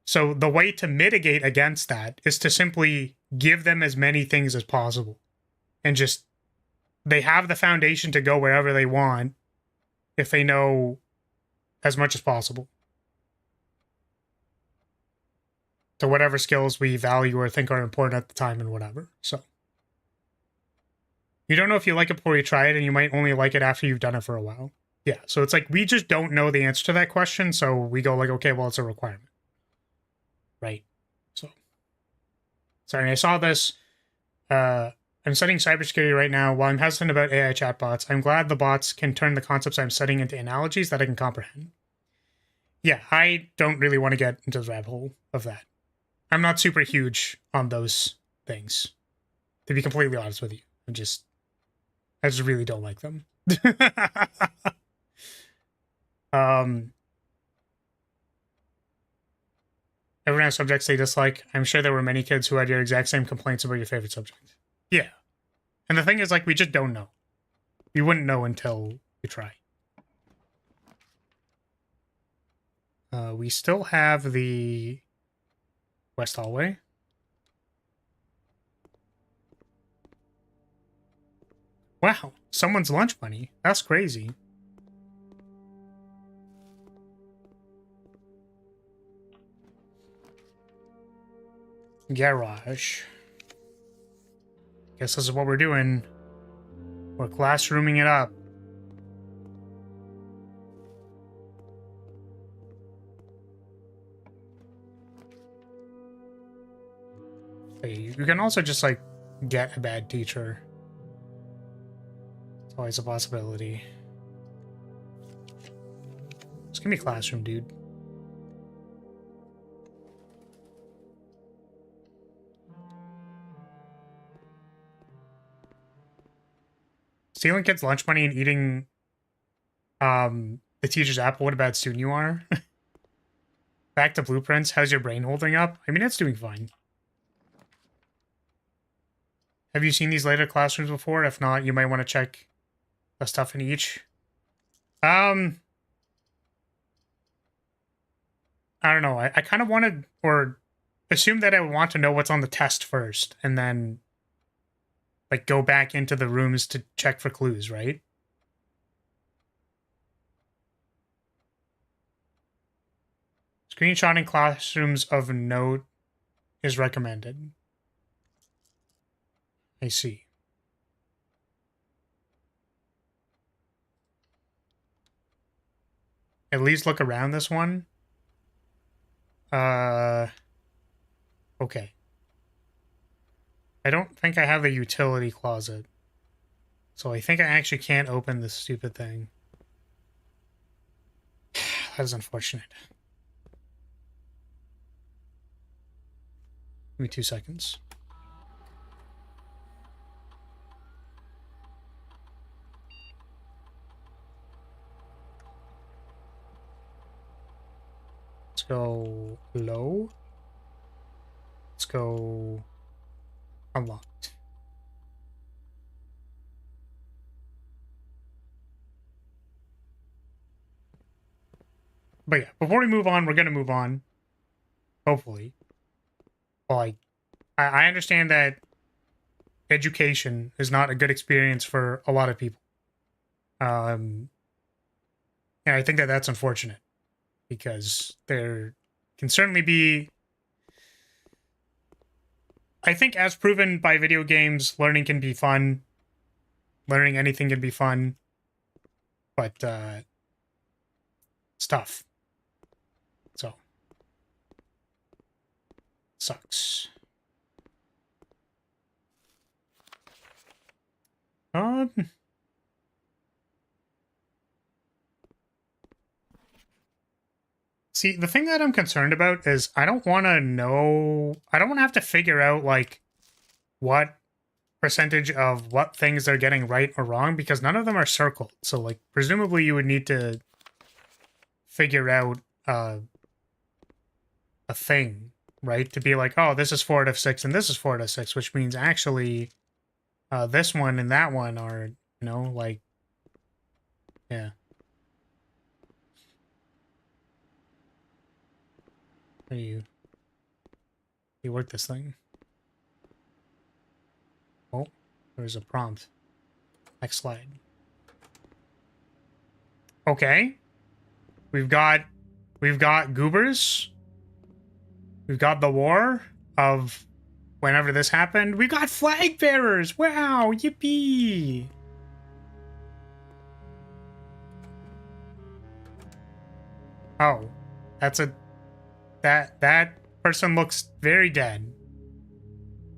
So the way to mitigate against that is to simply give them as many things as possible. And just, they have the foundation to go wherever they want if they know as much as possible. To whatever skills we value or think are important at the time and whatever. So you don't know if you like it before you try it, and you might only like it after you've done it for a while. Yeah, so it's like we just don't know the answer to that question, so we go like, okay, well, it's a requirement. Right? So, sorry, I saw this. I'm studying cybersecurity right now. While I'm hesitant about AI chatbots, I'm glad the bots can turn the concepts I'm studying into analogies that I can comprehend. Yeah, I don't really want to get into the rabbit hole of that. I'm not super huge on those things, to be completely honest with you. I just really don't like them. Everyone has subjects they dislike. I'm sure there were many kids who had your exact same complaints about your favorite subject. Yeah. And the thing is, like, we just don't know. You wouldn't know until you try. We still have the west hallway. Wow, someone's lunch money. That's crazy. Garage. Guess this is what we're doing. We're classrooming it up. Hey, you can also just, like, get a bad teacher. It's always a possibility. Just give me classroom, dude. Stealing kids' lunch money and eating the teacher's apple. What a bad student you are. Back to blueprints. How's your brain holding up? I mean, it's doing fine. Have you seen these later classrooms before? If not, you might want to check the stuff in each. I don't know. I kind of wanted, or assumed that I would want to know what's on the test first, and then, like, go back into the rooms to check for clues, right? Screenshotting classrooms of note is recommended. I see. At least look around this one. Okay. I don't think I have a utility closet. So I think I actually can't open this stupid thing. That is unfortunate. Give me 2 seconds. Let's go low. Let's go unlocked. But yeah, before we move on, we're going to move on. Hopefully. Like, I understand that education is not a good experience for a lot of people. And I think that that's unfortunate. Because there can certainly be... I think as proven by video games, learning can be fun. Learning anything can be fun. But, it's tough. So. Sucks. See, the thing that I'm concerned about is I don't want to know... I don't want to have to figure out, like, what percentage of what things they're getting right or wrong, because none of them are circled. So, like, presumably you would need to figure out a thing, right? To be like, oh, this is 4 out of 6 and this is 4 out of 6, which means actually this one and that one are, you know, like, yeah. How do you work this thing? Oh, there's a prompt. Next slide. Okay. We've got goobers. We've got the war of whenever this happened. We got flag bearers. Wow, yippee. Oh, that's a... That person looks very dead.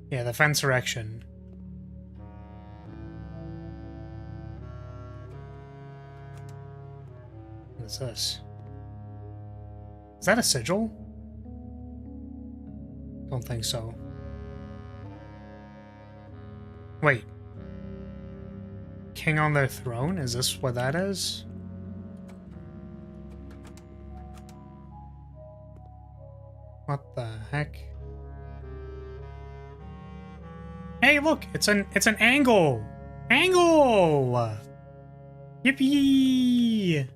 Yeah, the fence erection. What is this? Is that a sigil? Don't think so. Wait. King on their throne? Is this what that is? What the heck? Hey, look! It's an angle! Angle! Yippee!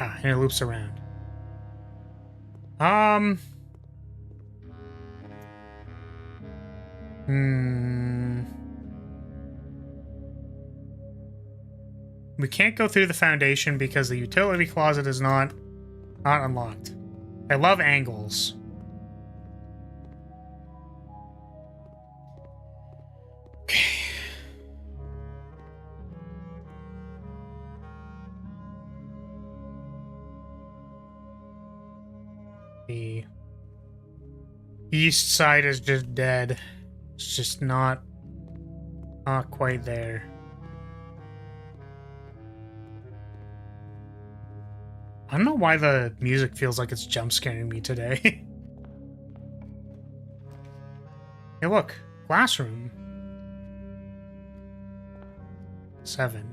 Ah, and it loops around. We can't go through the foundation because the utility closet is not unlocked. I love angles. Okay. The east side is just dead. It's just not quite there. I don't know why the music feels like it's jump scaring me today. Hey, look, classroom. 7.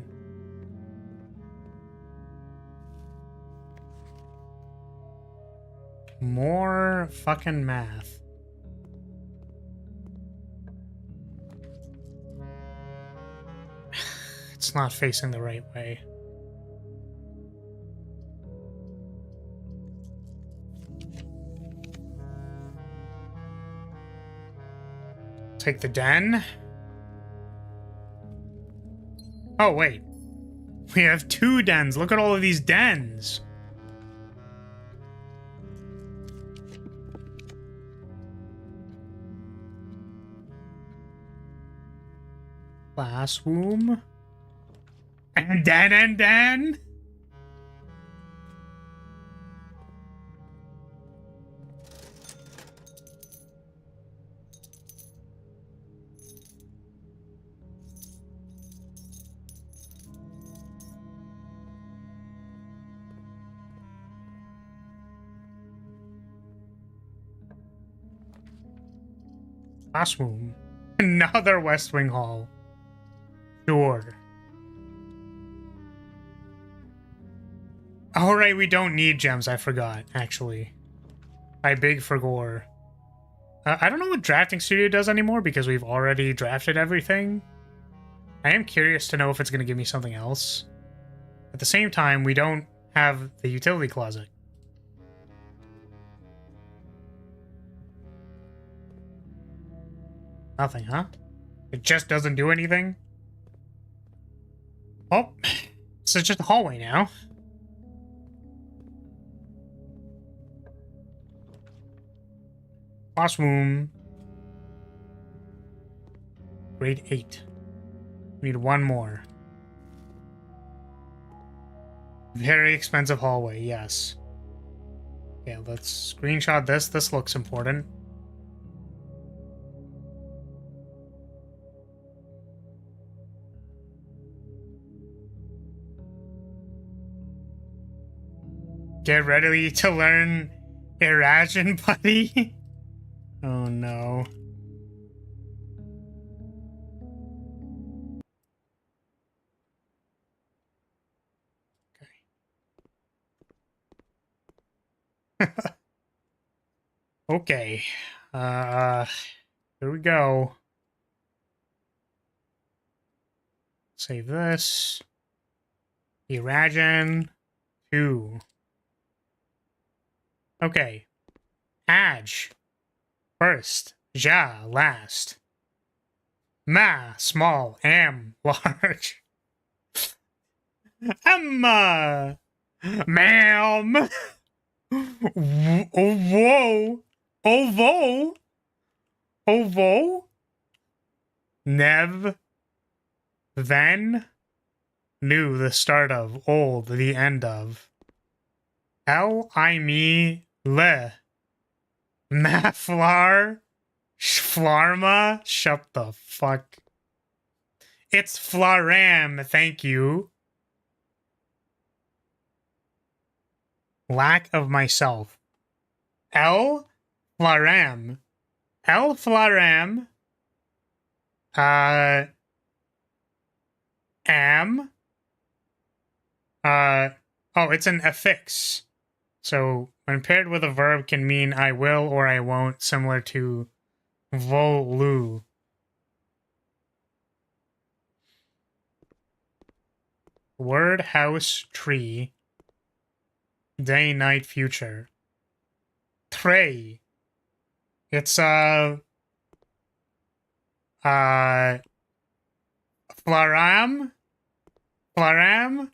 More fucking math. It's not facing the right way. Take the den. Oh, wait. We have 2 dens. Look at all of these dens. Classroom. And den. Classroom. Another West Wing Hall. Sure. Oh, right, we don't need gems. I forgot, actually. I big forgot. I don't know what Drafting Studio does anymore because we've already drafted everything. I am curious to know if it's going to give me something else. At the same time, we don't have the utility closet. Nothing, huh? It just doesn't do anything? Oh, so it's just a hallway now. Classroom. Grade 8. We need 1 more. Very expensive hallway, yes. Yeah, let's screenshot this. This looks important. Get ready to learn Irrasion, buddy. Oh no. Okay. Okay. Here we go. Save this. Irrasion 2. Okay. Aj. First. Ja. Last. Ma. Small. Am. Large. Emma. Ma'am. Oh, whoa. Ovo. Ovo. Nev. Then. New. The start of. Old. The end of. L. I. Me. Le. Maflar. Flarma. Shut the fuck. It's Flaram. Thank you. Lack of myself. L. Flaram. L. Flaram. Am. Oh, it's an affix. So, when paired with a verb can mean I will or I won't, similar to volu. Word, house, tree. Day, night, future. Trey. It's, Flaram? Flaram?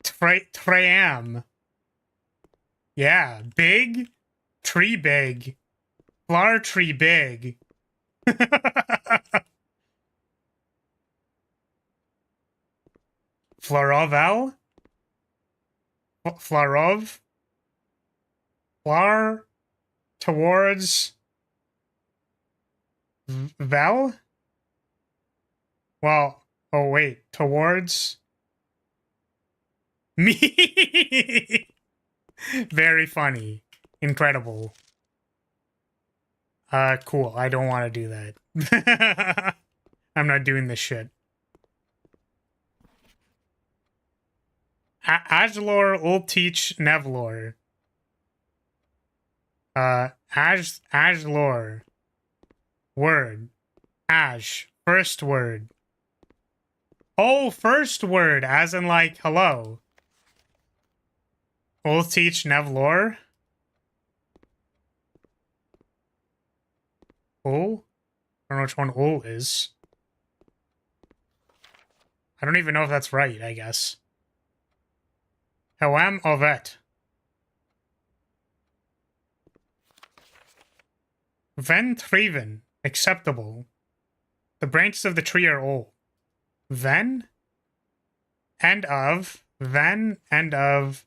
Treyam. Yeah, big, tree big. Flower tree big. Floravel? Flarov? Flar? Towards? Vel? Well, oh wait, towards? Me! Very funny. Incredible. Cool. I don't want to do that. I'm not doing this shit. Ajlor will teach Nevlor. Ajlor. Word. Aj. First word. Oh, first word, as in like, hello. Will teach Nevlor. Ul? I don't know which one Ul is. I don't even know if that's right, I guess. Hoam Ovet. Ven Treven. Acceptable. The branches of the tree are old. Ven? End of. Ven, end of.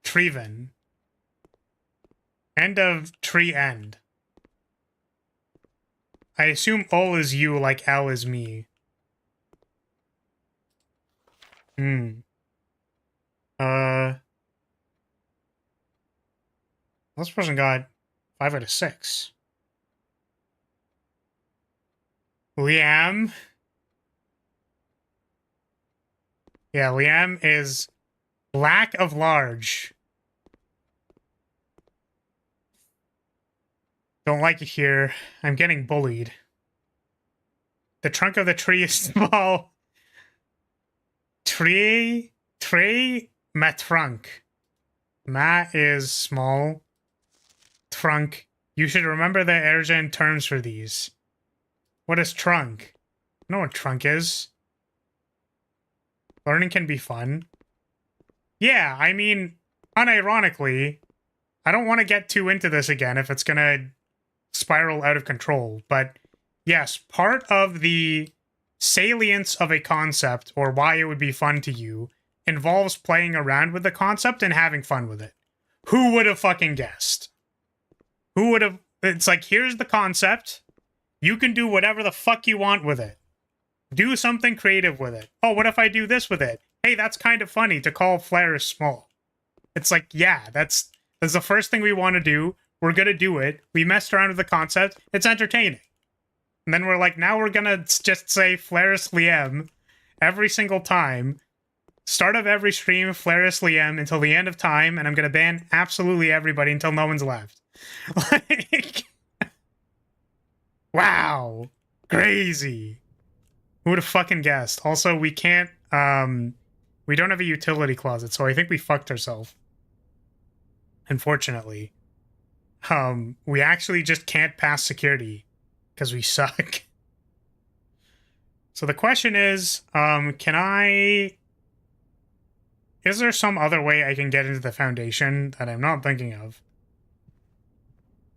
Treven. End of tree end. I assume ol is you like L is me. This person got 5 out of 6. Liam. Yeah, Liam is lack of large. Don't like it here. I'm getting bullied. The trunk of the tree is small. Tree, ma trunk. Ma is small. Trunk. You should remember the Ergen terms for these. What is trunk? I know what trunk is. Learning can be fun. Yeah, I mean, unironically, I don't want to get too into this again if it's gonna spiral out of control, but yes, part of the salience of a concept, or why it would be fun to you, involves playing around with the concept and having fun with it. Who would have fucking guessed? Who would have... It's like, here's the concept. You can do whatever the fuck you want with it. Do something creative with it. Oh, what if I do this with it? Hey, that's kind of funny to call flares small. It's like, yeah, that's the first thing we want to do. We're gonna do it. We messed around with the concept. It's entertaining. And then we're like, now we're gonna just say Flaris Liam every single time. Start of every stream, Flaris Liam until the end of time, and I'm gonna ban absolutely everybody until no one's left. Like, wow. Crazy. Who would have fucking guessed? Also, we can't, we don't have a utility closet, so I think we fucked ourselves. Unfortunately. We actually just can't pass security because we suck. So the question is, is there some other way I can get into the foundation that I'm not thinking of?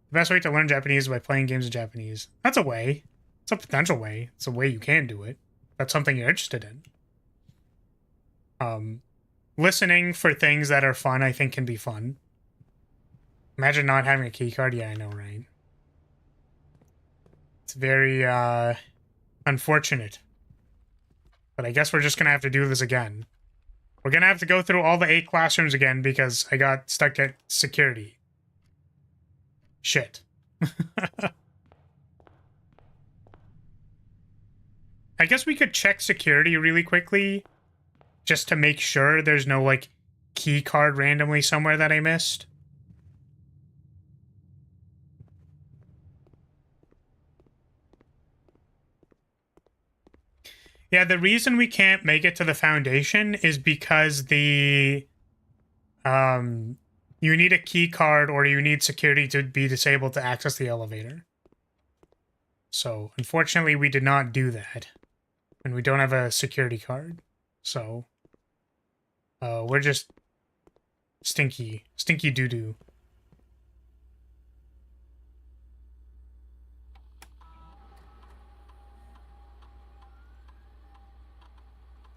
The best way to learn Japanese is by playing games in Japanese. That's a way. It's a potential way. It's a way you can do it. That's something you're interested in. Listening for things that are fun, I think, can be fun. Imagine not having a key card. Yeah, I know, right? It's very, unfortunate. But I guess we're just gonna have to do this again. We're gonna have to go through all the 8 classrooms again because I got stuck at security. Shit. I guess we could check security really quickly just to make sure there's no, like, key card randomly somewhere that I missed. Yeah, the reason we can't make it to the foundation is because the You need a key card or you need security to be disabled to access the elevator. So, unfortunately, we did not do that. And we don't have a security card. So, we're just stinky doo-doo.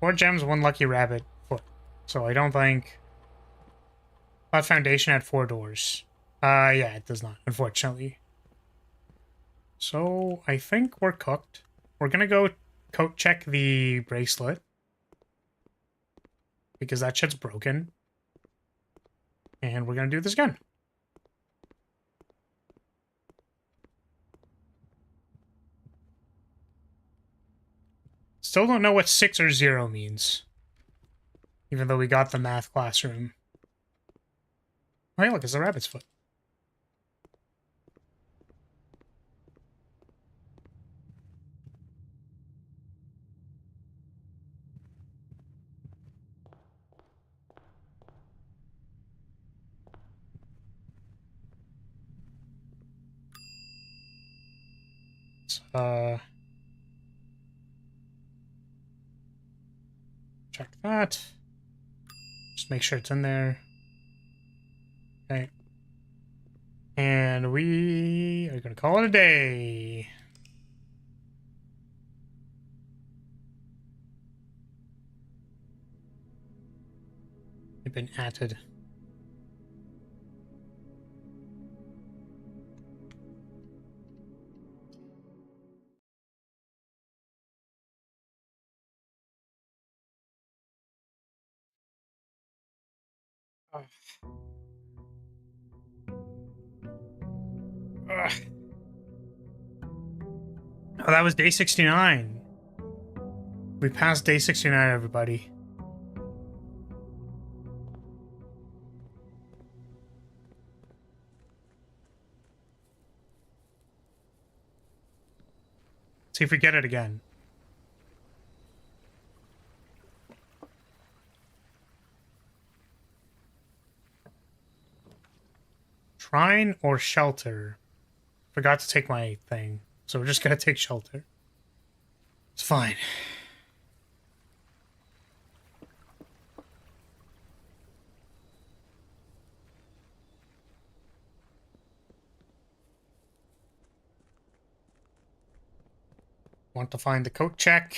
Four gems, one lucky rabbit foot. So I don't think... Cloud Foundation had 4 doors. Yeah, it does not, unfortunately. So I think we're cooked. We're gonna go coat check the bracelet. Because that shit's broken. And we're gonna do this again. Still don't know what 6 or 0 means. Even though we got the math classroom. Oh, hey, look, it's a rabbit's foot. Let's, check that. Just make sure it's in there. Okay. And we are gonna call it a day. We've been added. Ugh. Ugh. Oh, that was day 69. We passed day 69, everybody. See if we get it again. Shrine or shelter? Forgot to take my thing, so we're just gonna take shelter. It's fine. Want to find the coat check.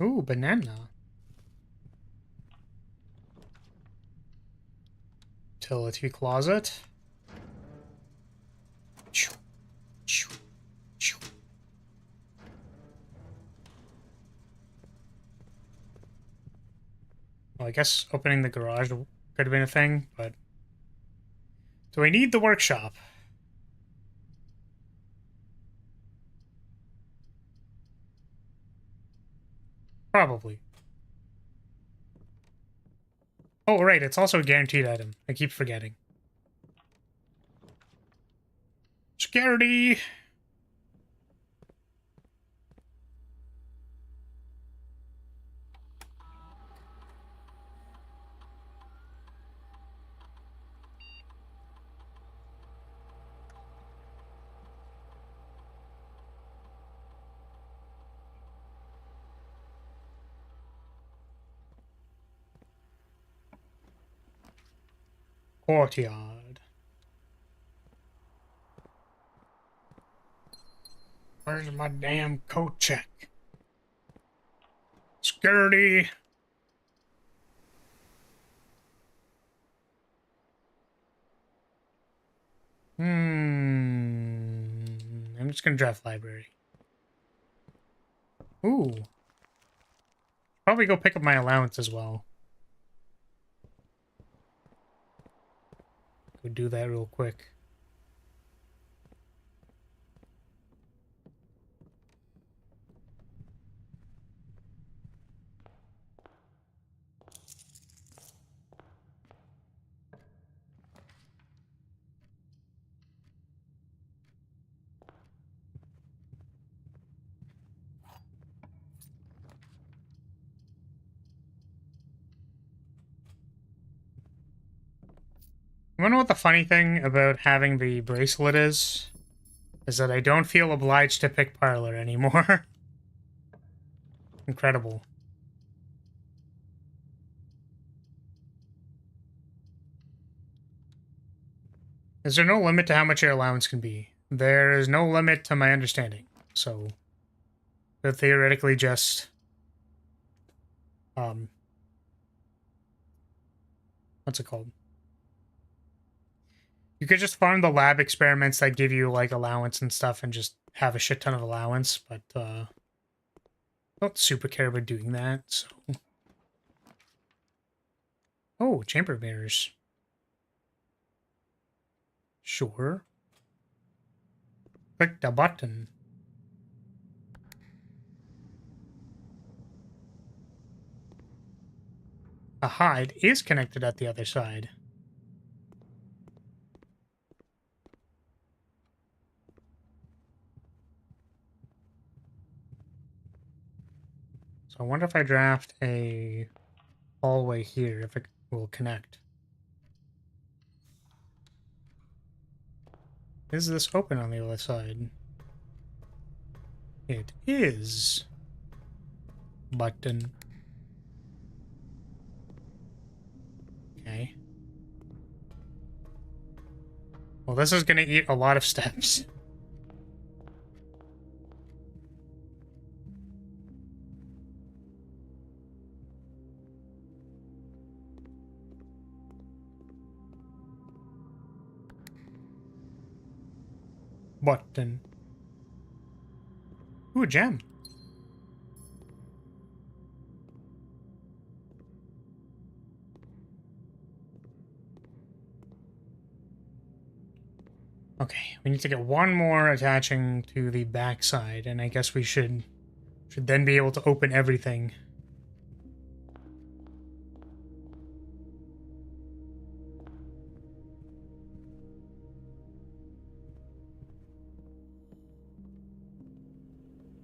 Ooh, banana. Utility closet. Well, I guess opening the garage could have been a thing, but... Do I need the workshop? Probably. Oh, right, it's also a guaranteed item. I keep forgetting. Security! Courtyard. Where's my damn coat check? Security! I'm just gonna draft library. Ooh. Probably go pick up my allowance as well. Go do that real quick. You wanna know what the funny thing about having the bracelet is? Is that I don't feel obliged to pick parlor anymore. Incredible. Is there no limit to how much your allowance can be? There is no limit to my understanding. So, could theoretically just, what's it called? You could just farm the lab experiments that give you, like, allowance and stuff and just have a shit ton of allowance, but, I don't super care about doing that, so... Oh, chamber mirrors. Sure. Click the button. Aha, it is connected at the other side. So I wonder if I draft a hallway here, if it will connect. Is this open on the other side? It is. Button. Okay. Well, this is gonna eat a lot of steps. Button. Ooh, a gem. Okay, we need to get one more attaching to the backside, and I guess we should then be able to open everything.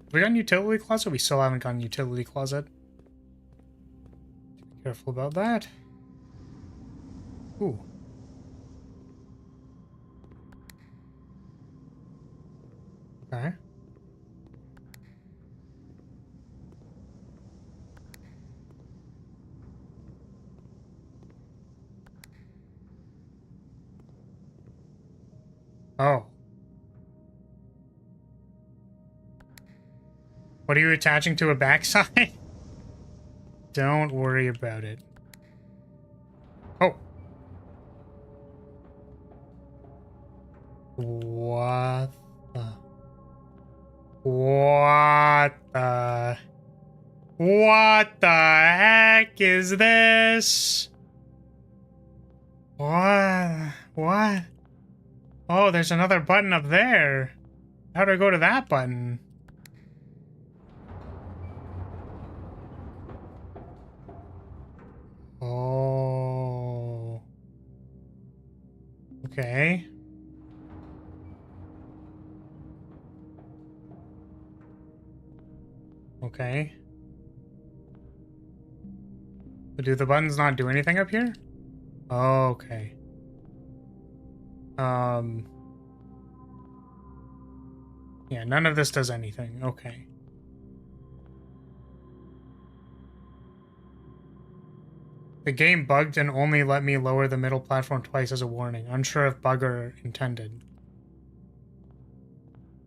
Have we gotten utility closet? We still haven't gotten utility closet. Be careful about that. Ooh. Okay. Oh. What are you attaching to a backside? Don't worry about it. Oh. What the... What the... What the heck is this? What? What? Oh, there's another button up there. How do I go to that button? Oh. Okay. Okay. But do the buttons not do anything up here? Okay. Yeah, none of this does anything. Okay. The game bugged and only let me lower the middle platform twice as a warning. Unsure if bugger intended.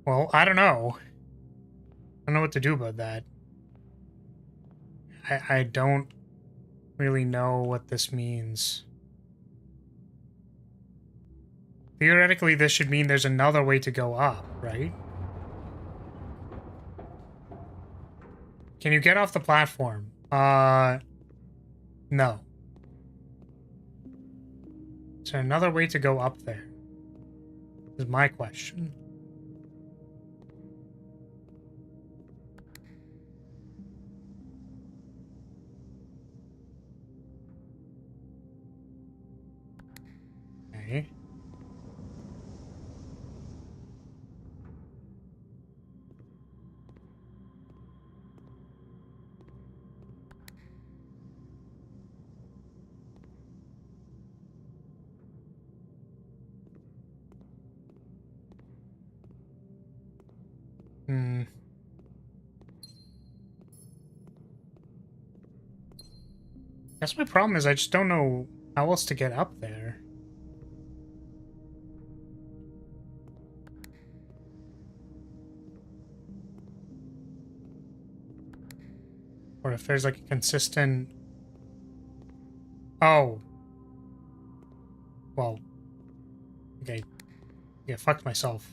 Well, I don't know. I don't know what to do about that. I don't really know what this means. Theoretically, this should mean there's another way to go up, right? Can you get off the platform? No. Is there another way to go up there? Is my question. Okay. That's my problem, is I just don't know how else to get up there. Or if there's like a consistent... Oh. Well. Okay. Yeah, fucked myself.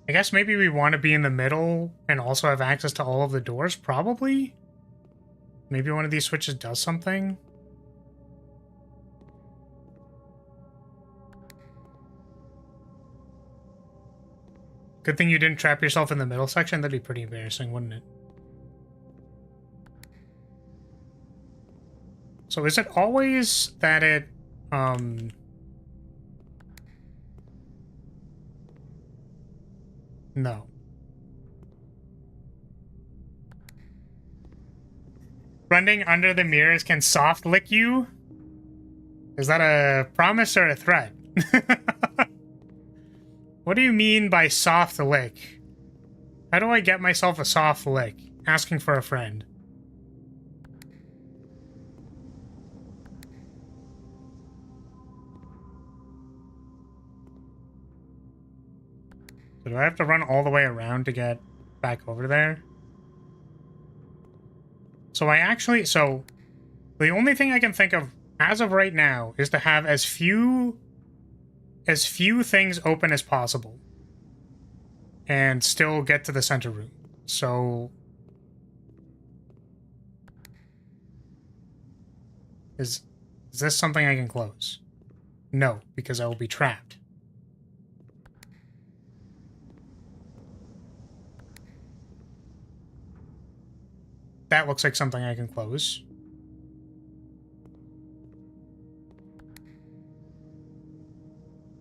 I guess maybe we want to be in the middle and also have access to all of the doors, probably? Maybe one of these switches does something? Good thing you didn't trap yourself in the middle section. That'd be pretty embarrassing, wouldn't it? So is it always that it, no. Running under the mirrors can soft lick you? Is that a promise or a threat? What do you mean by soft lick? How do I get myself a soft lick? Asking for a friend. So do I have to run all the way around to get back over there? So the only thing I can think of as of right now is to have as few things open as possible and still get to the center room. So is this something I can close? No, because I will be trapped. That looks like something I can close.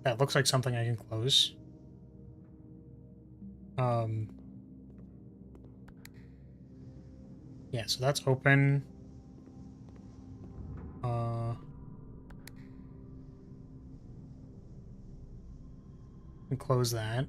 That looks like something I can close. Yeah, so that's open. And close that.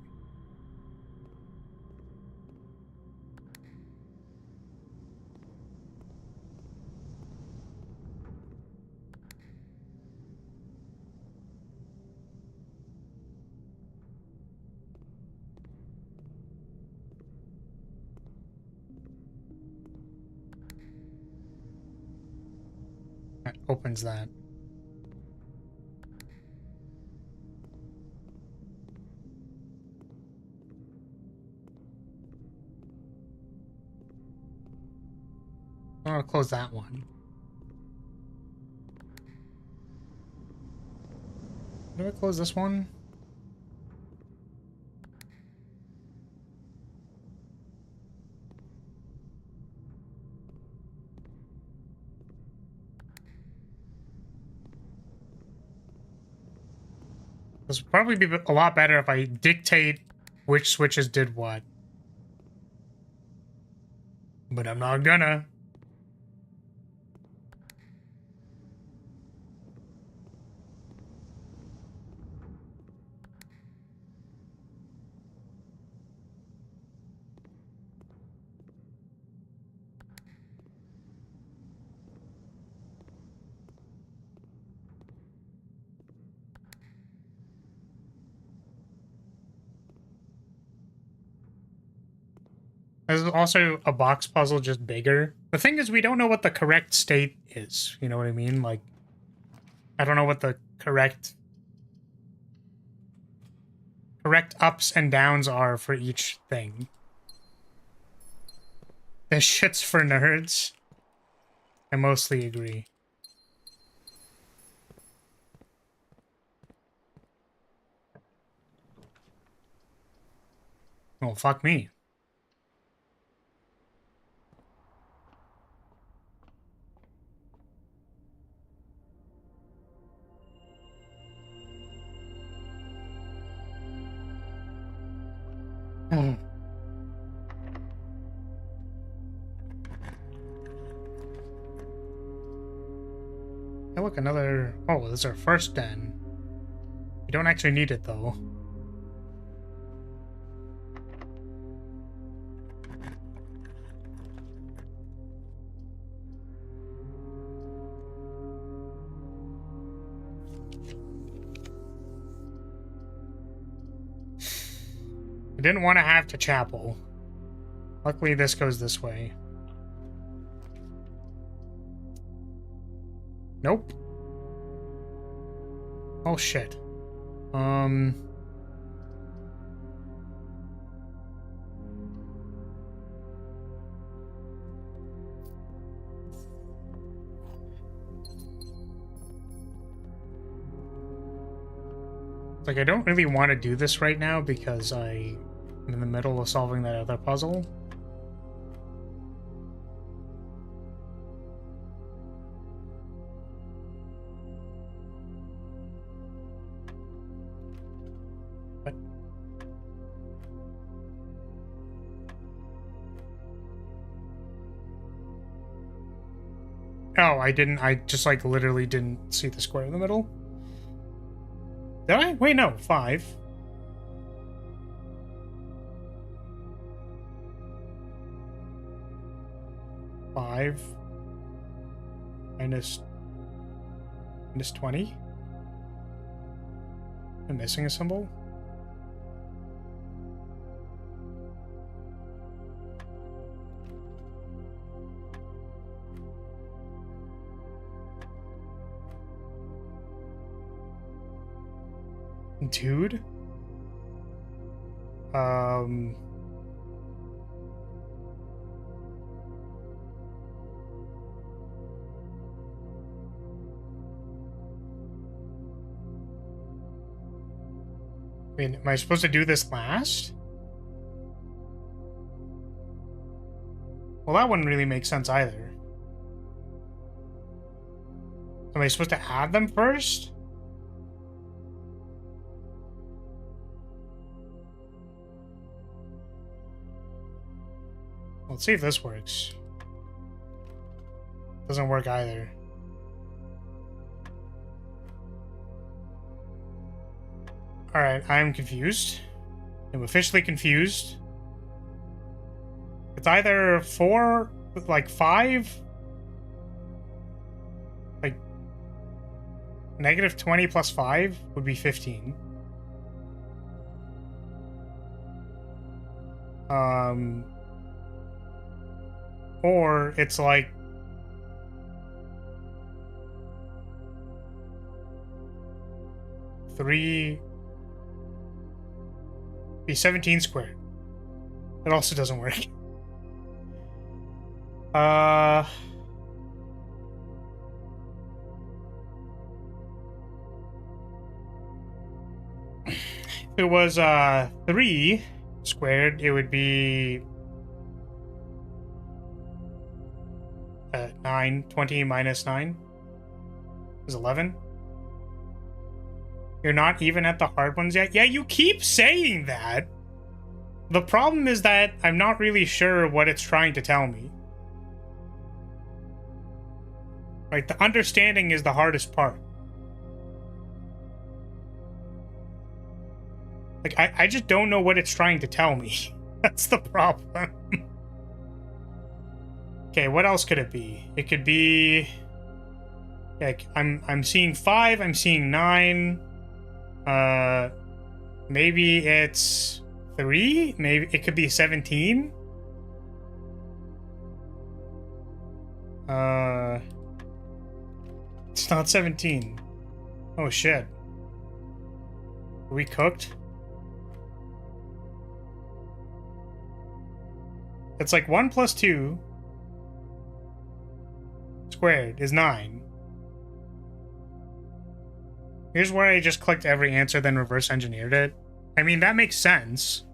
That opens that. I'm gonna close that one. Do I close this one? This would probably be a lot better if I dictate which switches did what. But I'm not gonna. This is also a box puzzle, just bigger. The thing is, we don't know what the correct state is. You know what I mean? Like, I don't know what the correct ups and downs are for each thing. This shit's for nerds. I mostly agree. Oh, fuck me. Oh, look, another... Oh, this is our first den. We don't actually need it, though. I didn't want to have to chapel. Luckily, this goes this way. Nope. Oh, shit. Like, I don't really want to do this right now because I'm in the middle of solving that other puzzle. What? Oh, I just, like, literally didn't see the square in the middle. Did I? Wait, no. 5. Minus 20. I'm missing a symbol. Dude? I mean, am I supposed to do this last? Well, that wouldn't really make sense either. Am I supposed to add them first? Let's see if this works. Doesn't work either. Alright, I'm confused. I'm officially confused. It's either 4, like 5, like negative 20 plus 5 would be 15. Or it's like be 17 squared. That also doesn't work. If it was 3 squared, it would be 9. 20 minus 9 is 11. You're not even at the hard ones yet? Yeah, you keep saying that. The problem is that I'm not really sure what it's trying to tell me. Like, the understanding is the hardest part. Like, I just don't know what it's trying to tell me. That's the problem. Okay, what else could it be? It could be... Like, I'm seeing 5, I'm seeing 9. Maybe it's 3? Maybe it could be 17? It's not 17. Oh, shit. Are we cooked? It's like 1 plus 2 squared is 9. Here's where I just clicked every answer, then reverse engineered it. I mean, that makes sense.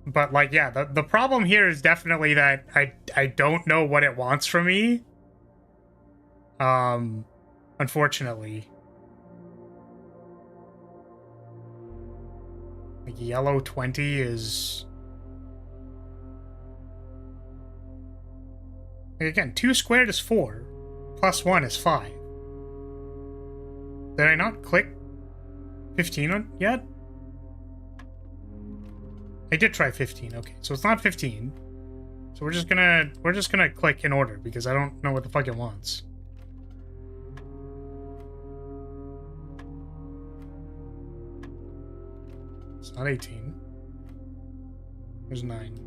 But, like, yeah, the problem here is definitely that I don't know what it wants from me. Unfortunately. Like, yellow 20 is... Like, again, 2 squared is 4. Plus 1 is 5. Did I not click 15 on yet? I did try 15. Okay, so it's not 15. So we're just gonna click in order because I don't know what the fuck it wants. It's not 18. There's 9.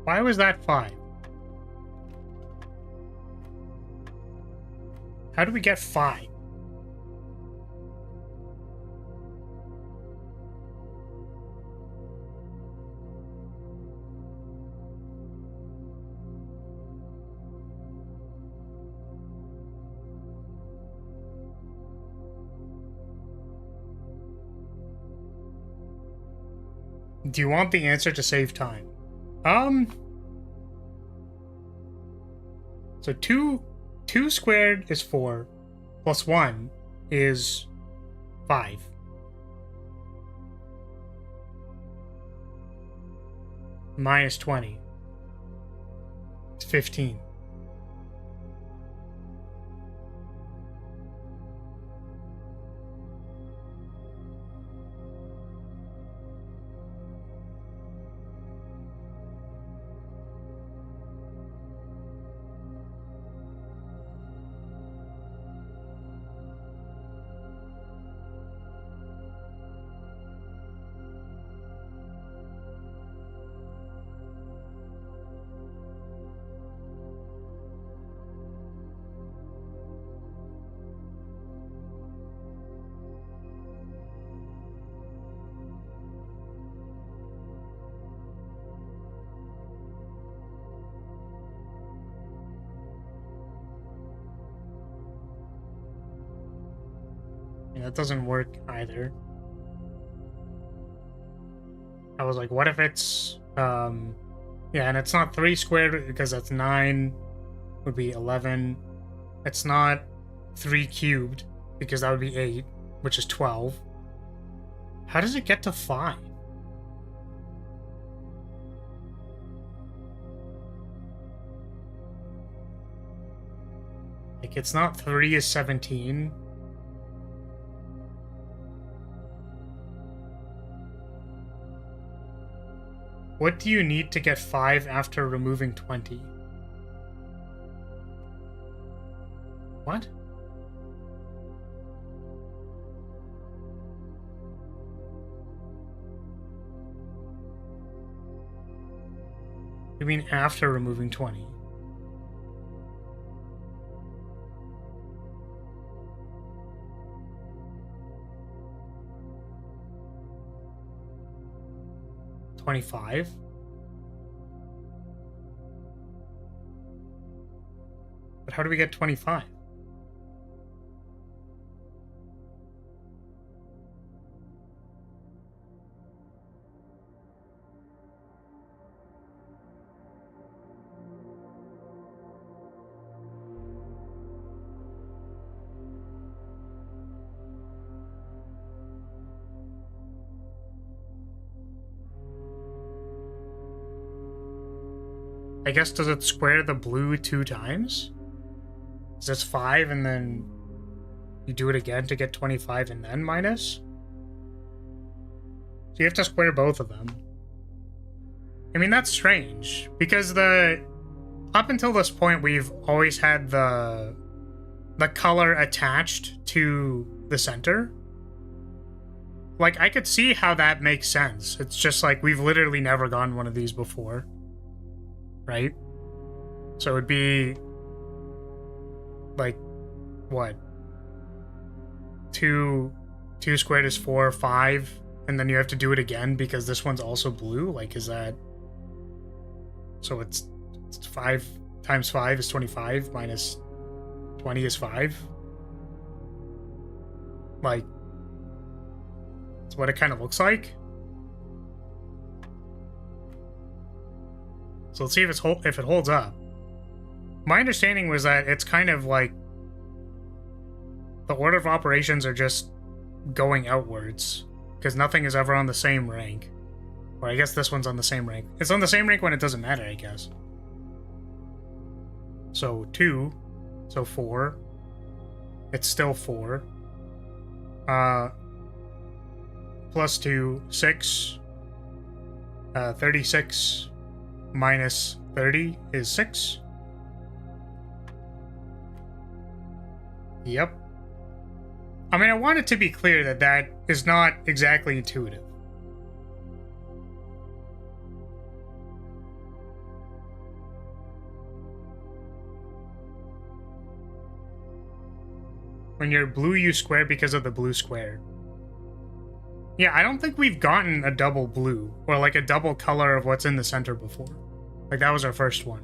Why was that 5? How do we get 5? Do you want the answer to save time? So 2 squared is 4, plus 1 is 5. Minus 20. It's 15. Yeah, that doesn't work either. I was like, what if it's yeah, and it's not 3 squared because that's 9 would be 11. It's not 3 cubed because that would be 8, which is 12. How does it get to 5? Like, it's not 3 is 17. What do you need to get 5 after removing 20? What? You mean after removing 20? $25? But how do we get 25? I guess, does it square the blue 2 times? Is this 5 and then you do it again to get 25 and then minus? So you have to square both of them. I mean, that's strange, because up until this point, we've always had the color attached to the center. Like, I could see how that makes sense. It's just like, we've literally never gotten one of these before. Right? So it'd be like, what? 2 squared is 4, 5, and then you have to do it again because this one's also blue? Like, is that... So it's 5 times 5 is 25, minus 20 is 5? Like, that's what it kind of looks like. So let's see if it holds up. My understanding was that it's kind of like the order of operations are just going outwards, because nothing is ever on the same rank. Or I guess this one's on the same rank. It's on the same rank when it doesn't matter, I guess. So 2, so 4. It's still 4. Plus 2, 6. 36 minus 30 is 6. Yep. I mean, I want it to be clear that that is not exactly intuitive. When you're blue, you square because of the blue square. Yeah, I don't think we've gotten a double blue, or like a double color of what's in the center before. Like, that was our first one.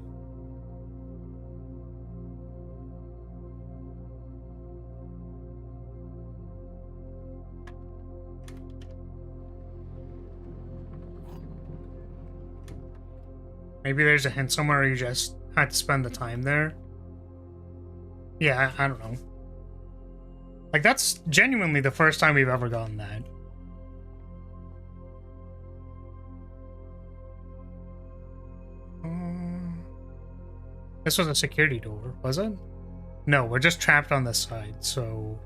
Maybe there's a hint somewhere where you just had to spend the time there. Yeah, I don't know. Like, that's genuinely the first time we've ever gotten that. This was a security door, was it? No, we're just trapped on this side, so...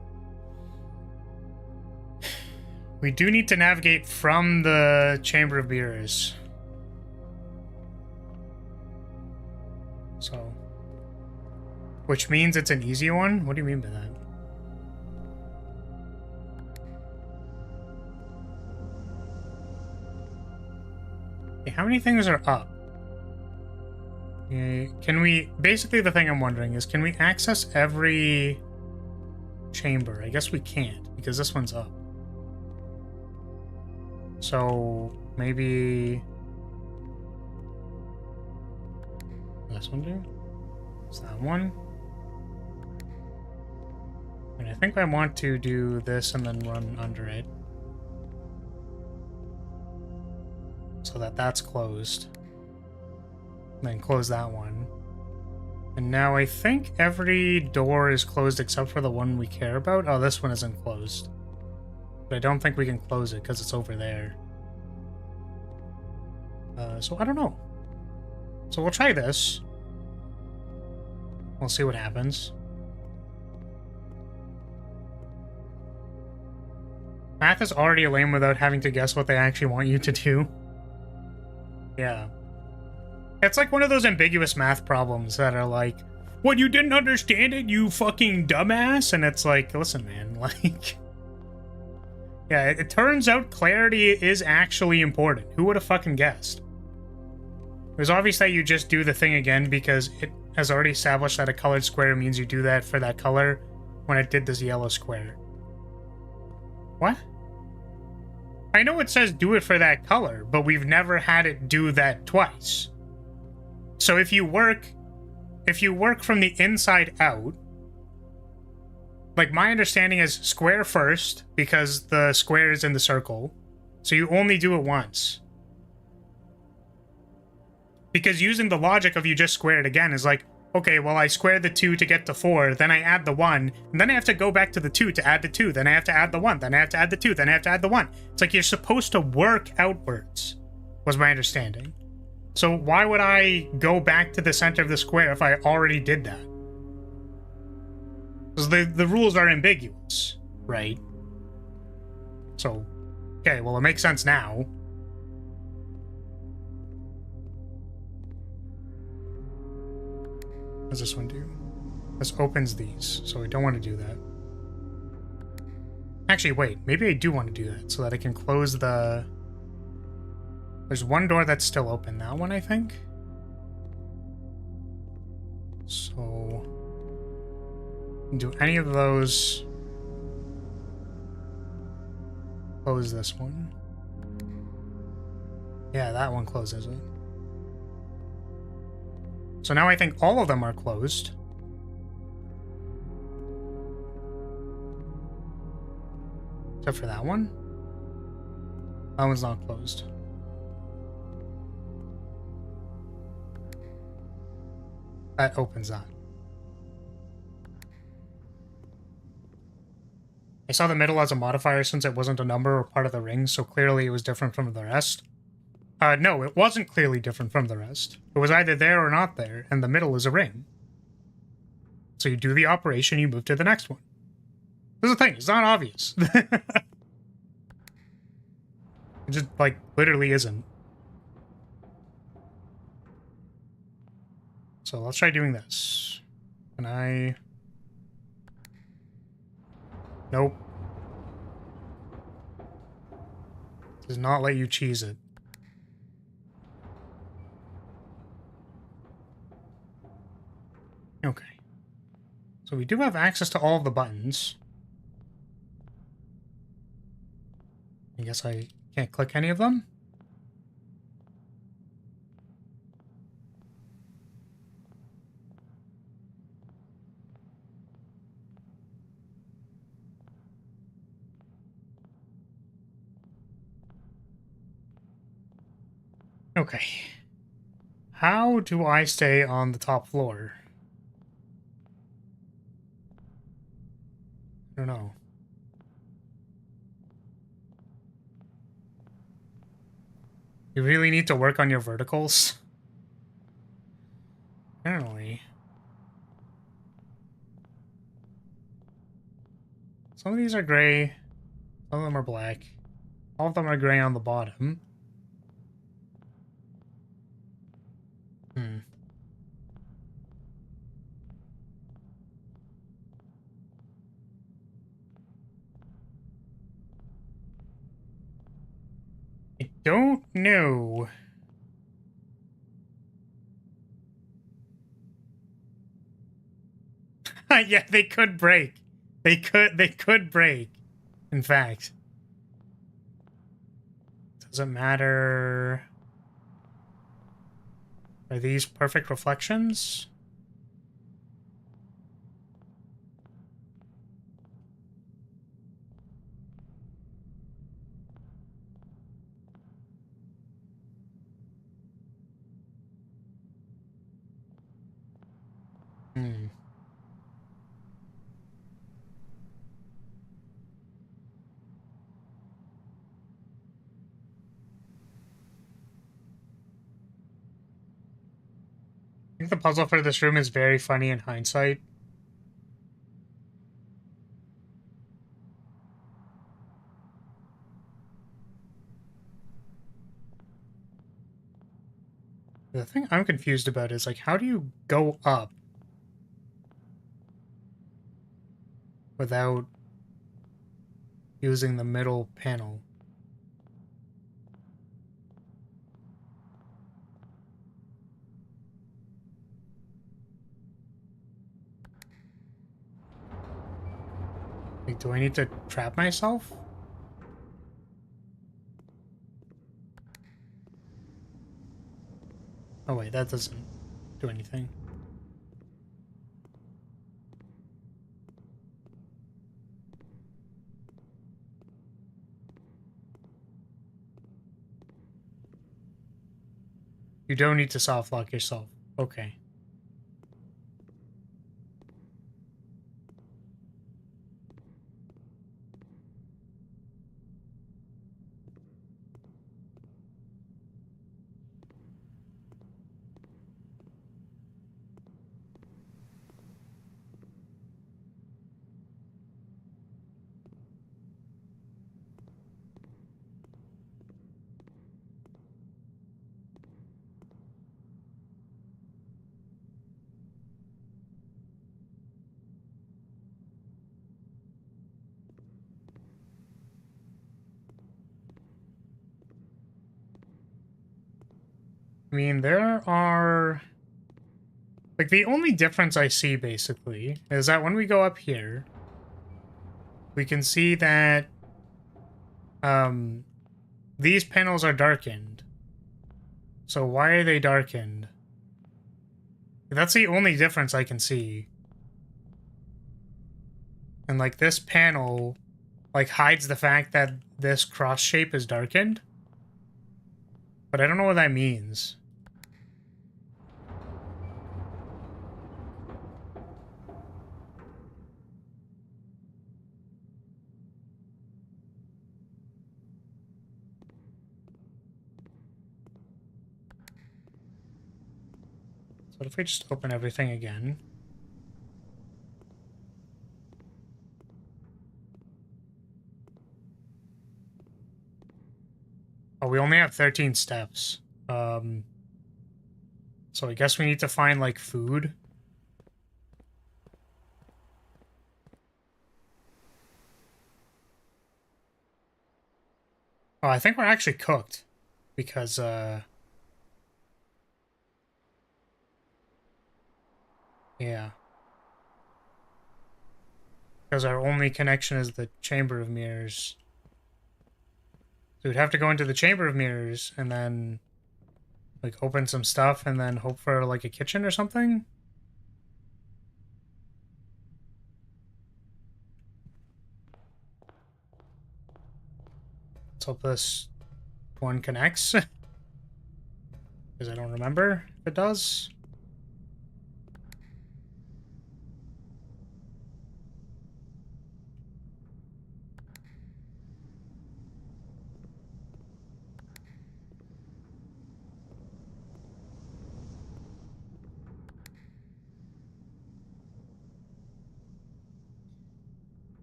We do need to navigate from the Chamber of Mirrors. So... Which means it's an easy one? What do you mean by that? Okay, how many things are up? Can we... Basically, the thing I'm wondering is, can we access every chamber? I guess we can't, because this one's up. So, maybe... This one do? Is that one? And I think I want to do this and then run under it. So that that's closed. And then close that one. And now I think every door is closed except for the one we care about. Oh, this one isn't closed. But I don't think we can close it because it's over there. So I don't know. So we'll try this. We'll see what happens. Math is already lame without having to guess what they actually want you to do. Yeah. It's like one of those ambiguous math problems that are like, what, you didn't understand it, you fucking dumbass? And it's like, listen, man, like... Yeah, it turns out clarity is actually important. Who would have fucking guessed? It was obvious that you just do the thing again because it has already established that a colored square means you do that for that color when it did this yellow square. What? I know it says do it for that color, but we've never had it do that twice. So if you work from the inside out, like my understanding is square first because the square is in the circle. So you only do it once. Because using the logic of you just square it again is like, okay, well, I squared the 2 to get to 4, then I add the 1, and then I have to go back to the 2 to add the 2, then I have to add the 1, then I have to add the 2, then I have to add the 1. It's like you're supposed to work outwards, was my understanding. So why would I go back to the center of the square if I already did that? Because the rules are ambiguous, right? So, okay, well, it makes sense now. What does this one do? This opens these, so I don't want to do that. Actually, wait, maybe I do want to do that so that I can close the... There's one door that's still open. That one, I think? So... do any of those... Close this one. Yeah, that one closes it. So now I think all of them are closed. Except for that one. That one's not closed. That opens that. I saw the middle as a modifier since it wasn't a number or part of the ring, so clearly it was different from the rest. No, it wasn't clearly different from the rest. It was either there or not there, and the middle is a ring. So you do the operation, you move to the next one. This is the thing, it's not obvious. It just, like, literally isn't. So let's try doing this. Can I... Nope. Does not let you cheese it. Okay. So we do have access to all of the buttons. I guess I can't click any of them? Okay. How do I stay on the top floor? I don't know. You really need to work on your verticals? Apparently. Some of these are gray. Some of them are black. All of them are gray on the bottom. I don't know. Yeah, they could break. They could break. In fact. Doesn't matter. Are these perfect reflections? Hmm. I think the puzzle for this room is very funny in hindsight. The thing I'm confused about is, like, how do you go up without using the middle panel? Like, do I need to trap myself? Oh wait, that doesn't do anything. You don't need to soft lock yourself. Okay. I mean, there are... Like, the only difference I see, basically, is that when we go up here, we can see that these panels are darkened. So why are they darkened? That's the only difference I can see. And, like, this panel, like, hides the fact that this cross shape is darkened. But I don't know what that means. So if we just open everything again... Oh, we only have 13 steps. So I guess we need to find, like, food. Oh, I think we're actually cooked. Because, yeah. Because our only connection is the Chamber of Mirrors. So we'd have to go into the Chamber of Mirrors and then, like, open some stuff and then hope for, like, a kitchen or something? Let's hope this one connects. Because I don't remember if it does.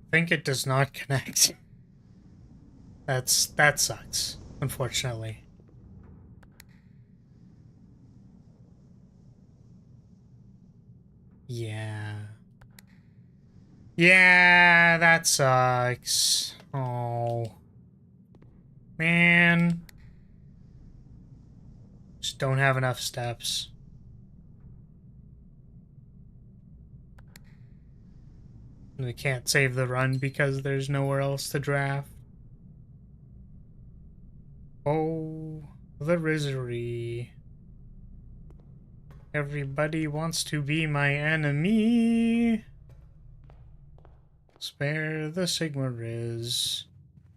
I think it does not connect. That sucks, unfortunately. Yeah. Yeah, that sucks. Oh. Man. Just don't have enough steps. We can't save the run because there's nowhere else to draft. Oh, the Risery. Everybody wants to be my enemy. Spare the Sigma Riz.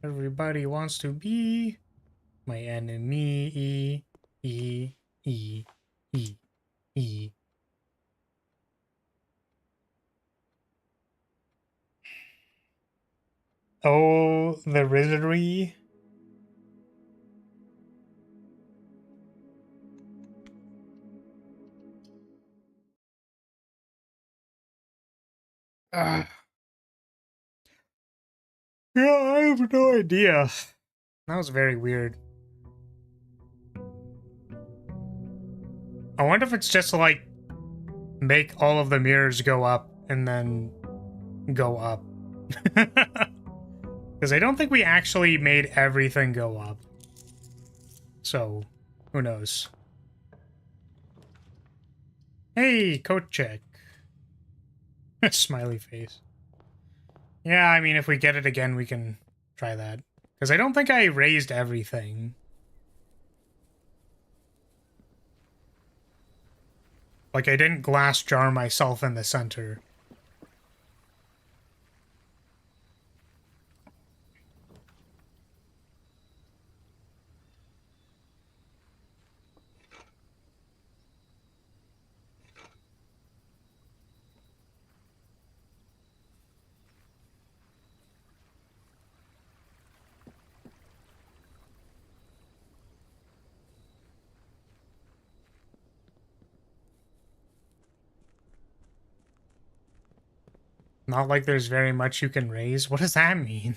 Everybody wants to be my enemy. E, E, E, E. Oh, the Risery. Yeah, I have no idea. That was very weird. I wonder if it's just like make all of the mirrors go up and then go up. Because I don't think we actually made everything go up. So, who knows? Hey, coat check. Smiley face. Yeah, I mean, if we get it again, we can try that. Because I don't think I raised everything. Like, I didn't glass jar myself in the center. Not like there's very much you can raise. What does that mean?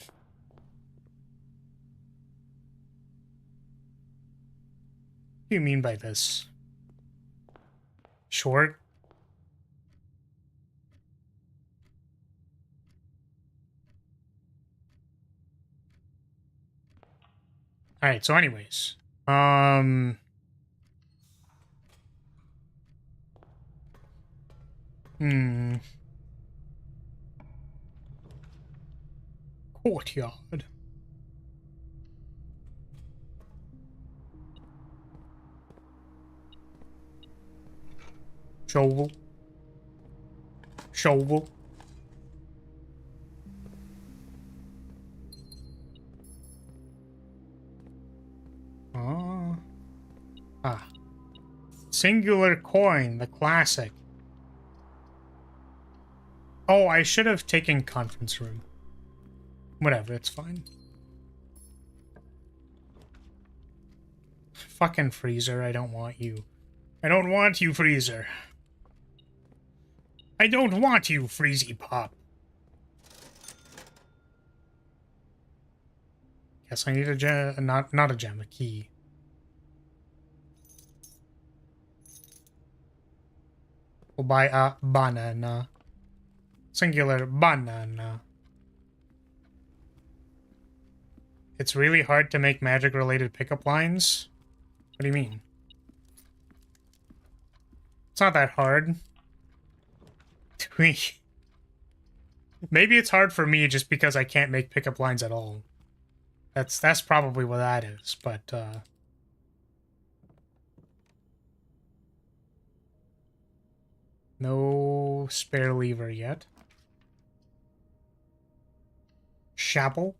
What do you mean by this? Short? Alright, so anyways. Hmm. Courtyard. Shovel. Shovel. Ah. Singular coin, the classic. Oh, I should have taken conference room. Whatever, it's fine. Fucking freezer, I don't want you. I don't want you, freezer. I don't want you, freezy pop. Guess I need a gem, not a gem, a key. We'll buy a banana. Singular banana. It's really hard to make magic-related pickup lines? What do you mean? It's not that hard. Maybe it's hard for me just because I can't make pickup lines at all. That's probably what that is, but no spare lever yet. Chapel.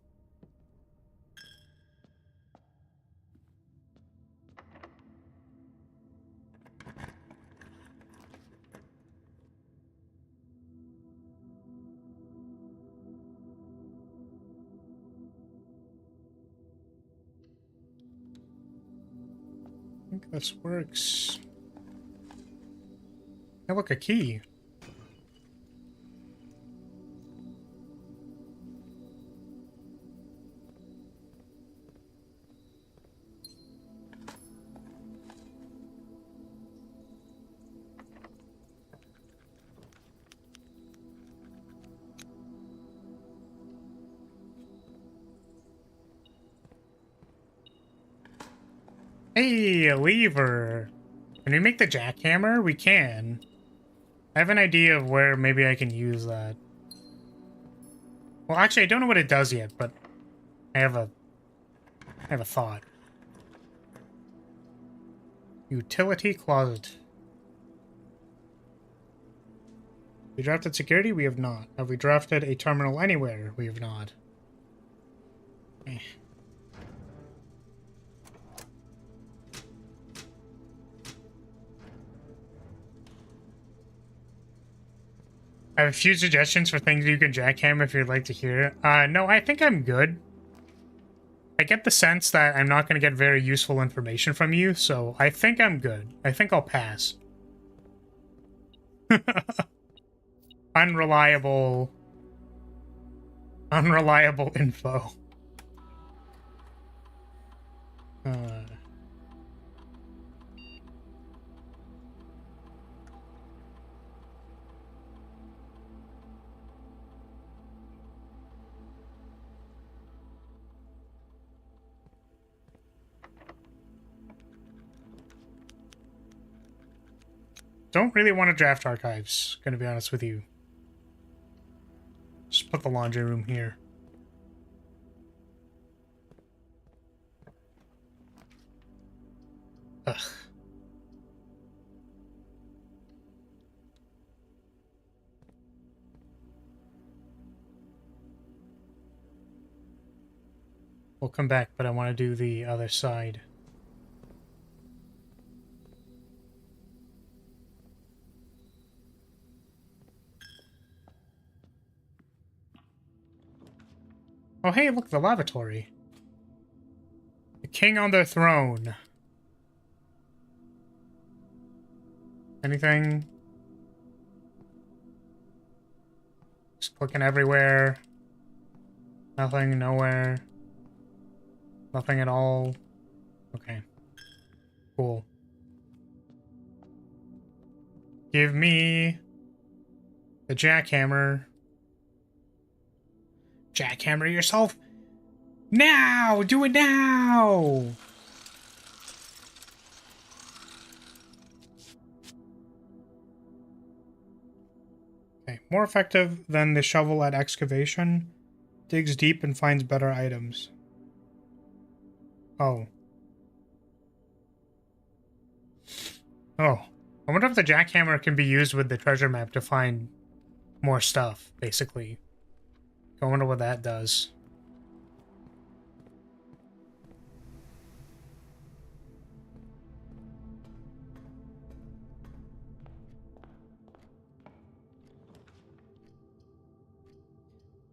I think this works. Hey, look, a key. Hey, a lever. Can we make the jackhammer? We can. I have an idea of where maybe I can use that. Well, actually, I don't know what it does yet, but I have a thought. Utility closet. We drafted security? We have not. Have we drafted a terminal anywhere? We have not. Eh. I have a few suggestions for things you can jackhammer if you'd like to hear. No, I think I'm good. I get the sense that I'm not going to get very useful information from you, so I think I'm good. I think I'll pass. Unreliable info. Don't really want to draft archives, gonna be honest with you. Just put the laundry room here. Ugh. We'll come back, but I want to do the other side. Oh, hey, look, the lavatory. The king on their throne. Anything? Just clicking everywhere. Nothing, nowhere. Nothing at all. Okay. Cool. Give me the jackhammer. Jackhammer yourself. Now! Do it now! More effective than the shovel at excavation. Digs deep and finds better items. Oh. Oh. I wonder if the jackhammer can be used with the treasure map to find more stuff, basically. I wonder what that does.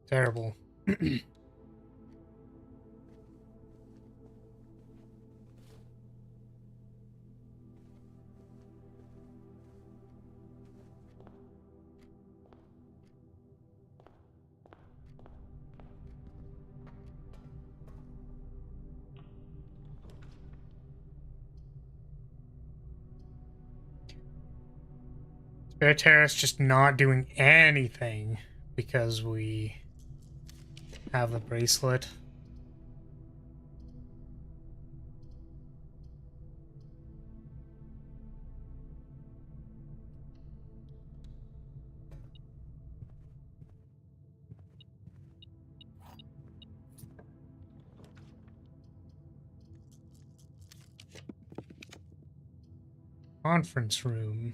Terrible. Spare Terrace just not doing anything because we have the bracelet. Conference room.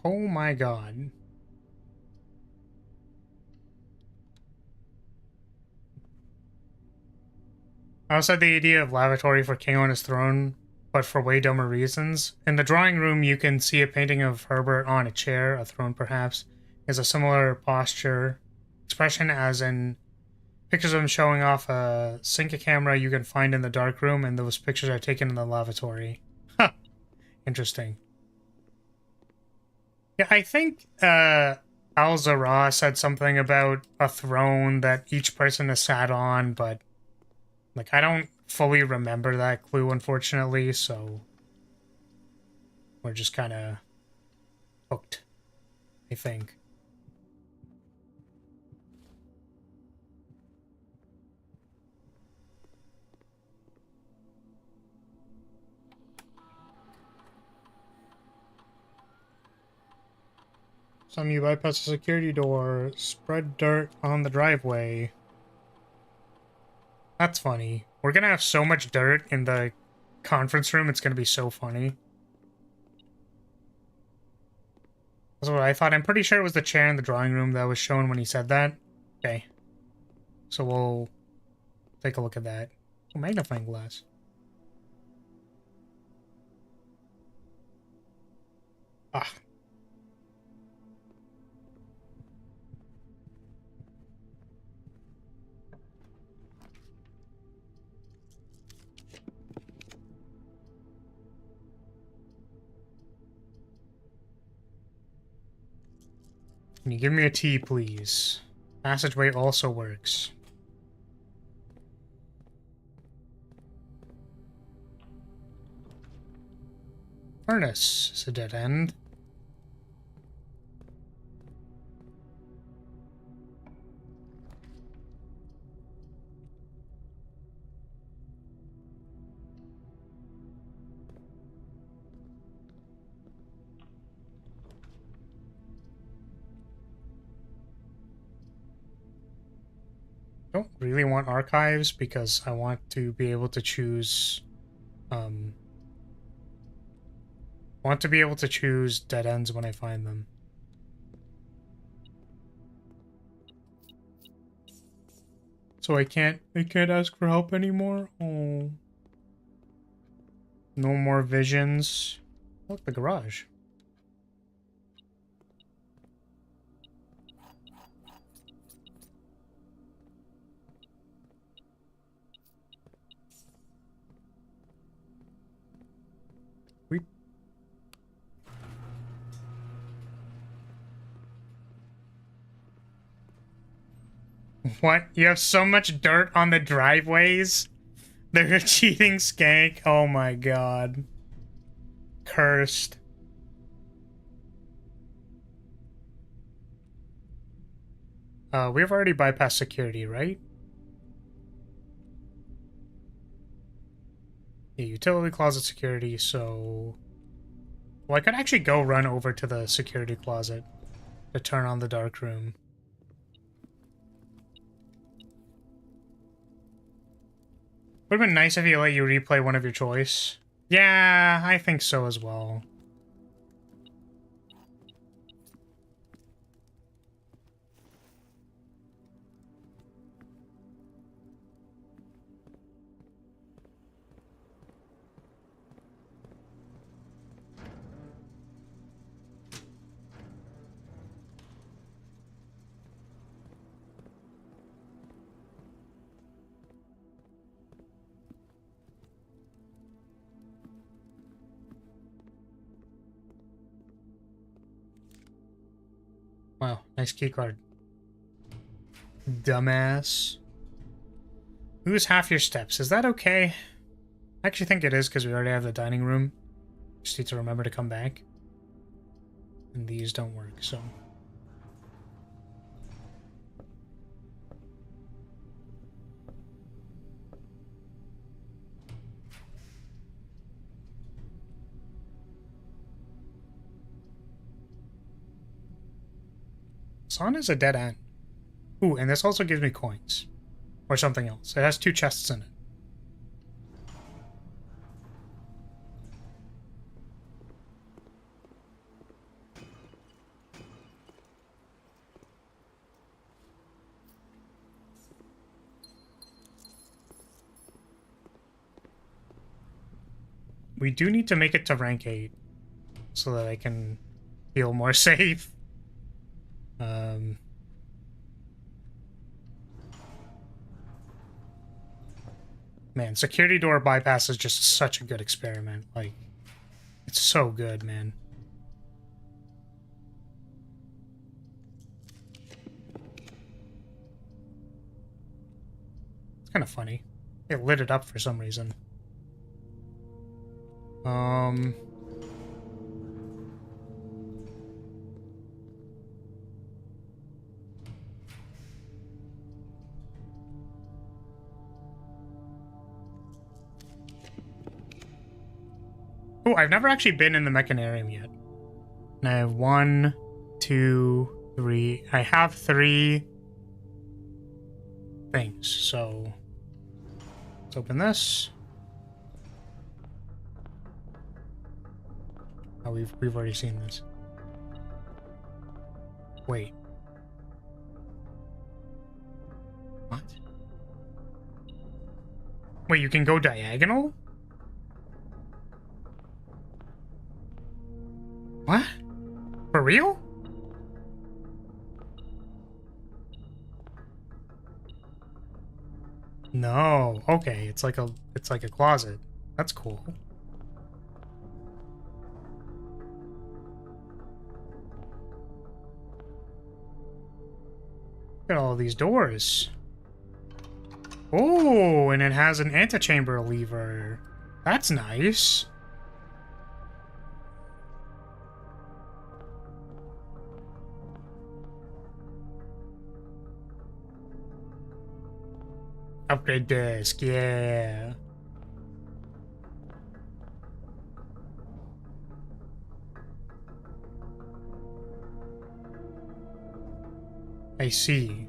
Oh my god. I also had the idea of lavatory for King on his throne, but for way dumber reasons. In the drawing room, you can see a painting of Herbert on a chair, a throne perhaps. Is a similar posture, expression as in pictures of him showing off a Synca camera you can find in the dark room, and those pictures are taken in the lavatory. Huh. Interesting. Yeah, I think Al-Zara said something about a throne that each person has sat on, but like I don't fully remember that clue, unfortunately, so we're just kind of hooked, I think. Some you bypass the security door, spread dirt on the driveway. That's funny. We're gonna have so much dirt in the conference room, it's gonna be so funny. That's what I thought. I'm pretty sure it was the chair in the drawing room that was shown when he said that. Okay. So we'll take a look at that. Oh, magnifying glass. Ah. Can you give me a tea, please? Passageway also works. Furnace is a dead end. Don't really want archives because I want to be able to choose want to be able to choose dead ends when I find them. So I can't ask for help anymore? Oh. No more visions. Look, the garage. What? You have so much dirt on the driveways? They're a cheating skank? Oh my god. Cursed. We've already bypassed security, right? Yeah, utility closet security, so... Well, I could actually go run over to the security closet to turn on the dark room. Would have been nice if he let you replay one of your choice. Yeah, I think so as well. Wow, nice keycard. Dumbass. Lose half your steps. Is that okay? I actually think it is because we already have the dining room. Just need to remember to come back. And these don't work, so... Sun is a dead end. Ooh, and this also gives me coins. Or something else. It has 2 chests in it. We do need to make it to rank 8. So that I can feel more safe. Man, security door bypass is just such a good experiment. Like, it's so good, man. It's kind of funny. It lit it up for some reason. Oh, I've never actually been in the mechanarium yet. And I have 1, 2, 3. I have 3 things, so let's open this. Oh, we've already seen this. Wait. What? Wait, you can go diagonal? What? For real? No. Okay, it's like a closet. That's cool. Look at all these doors. Oh, and it has an antechamber lever. That's nice. Upgrade disc, yeah. I see.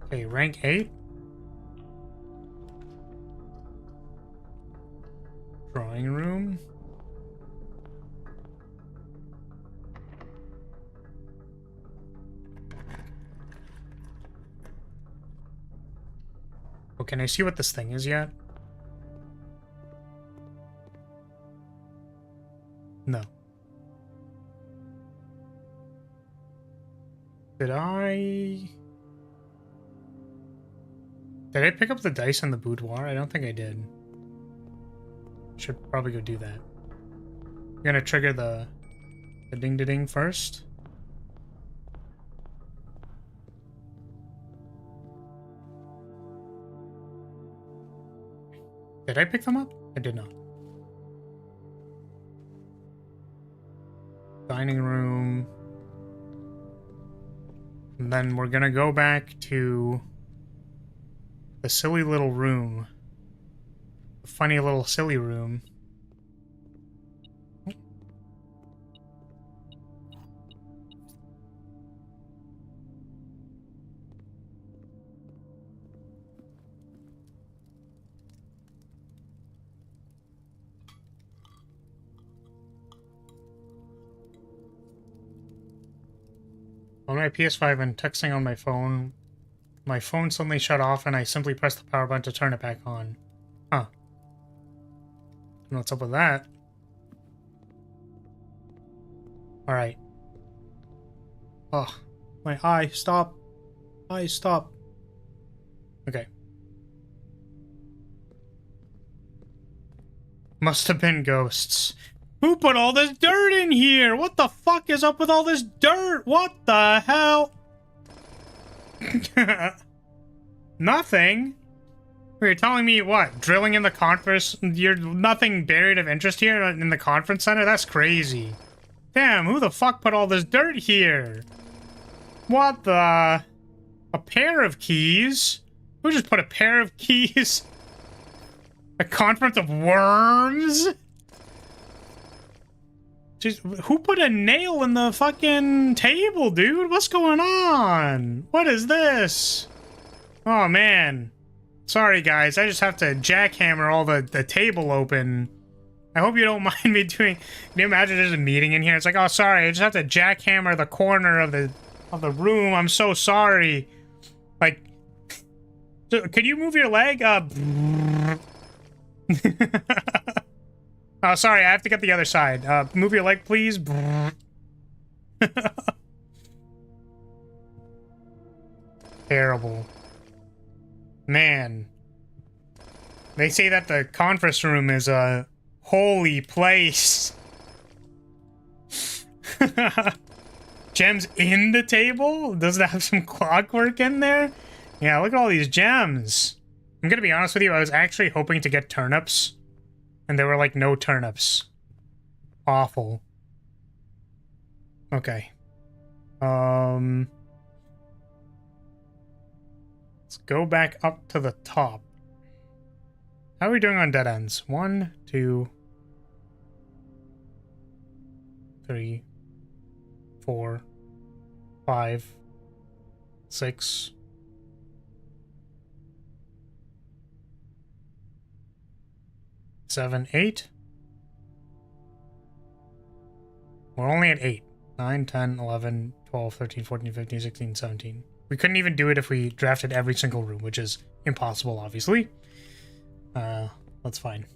Okay, rank 8. Drawing room. Oh, can I see what this thing is yet? No. Did I pick up the dice in the boudoir? I don't think I did. Should probably go do that. I'm gonna trigger the ding-da-ding first. Did I pick them up? I did not. Dining room. And then we're gonna go back to The silly little room. The funny little silly room. On my PS5 and texting on my phone suddenly shut off and I simply pressed the power button to turn it back on. Huh. Don't know what's up with that. Alright. Oh, my eye, stop. Eye, stop. Okay. Must have been ghosts. Who put all this dirt in here? What the fuck is up with all this dirt? What the hell? Nothing. You're telling me what? Drilling in the conference? You're nothing buried of interest here in the conference center? That's crazy. Damn, who the fuck put all this dirt here? What the? A pair of keys? Who just put a pair of keys? A conference of worms? Just, who put a nail in the fucking table, dude? What's going on? What is this? Oh, man. Sorry, guys. I just have to jackhammer all the table open. I hope you don't mind me doing... Can you imagine there's a meeting in here? It's like, oh, sorry. I just have to jackhammer the corner of the room. I'm so sorry. Like... Could you move your leg? Oh, sorry, I have to get the other side. Move your leg, please. Terrible. Man. They say that the conference room is a holy place. Gems in the table? Does it have some clockwork in there? Yeah, look at all these gems. I'm gonna be honest with you, I was actually hoping to get turnips. And there were, like, no turnips. Awful. Okay. Let's go back up to the top. How are we doing on dead ends? 1, 2, 3, 4, 5, 6... 7, 8. We're only at 8. 9, 10, 11, 12, 13, 14, 15, 16, 17. We couldn't even do it if we drafted every single room, which is impossible, obviously. That's fine.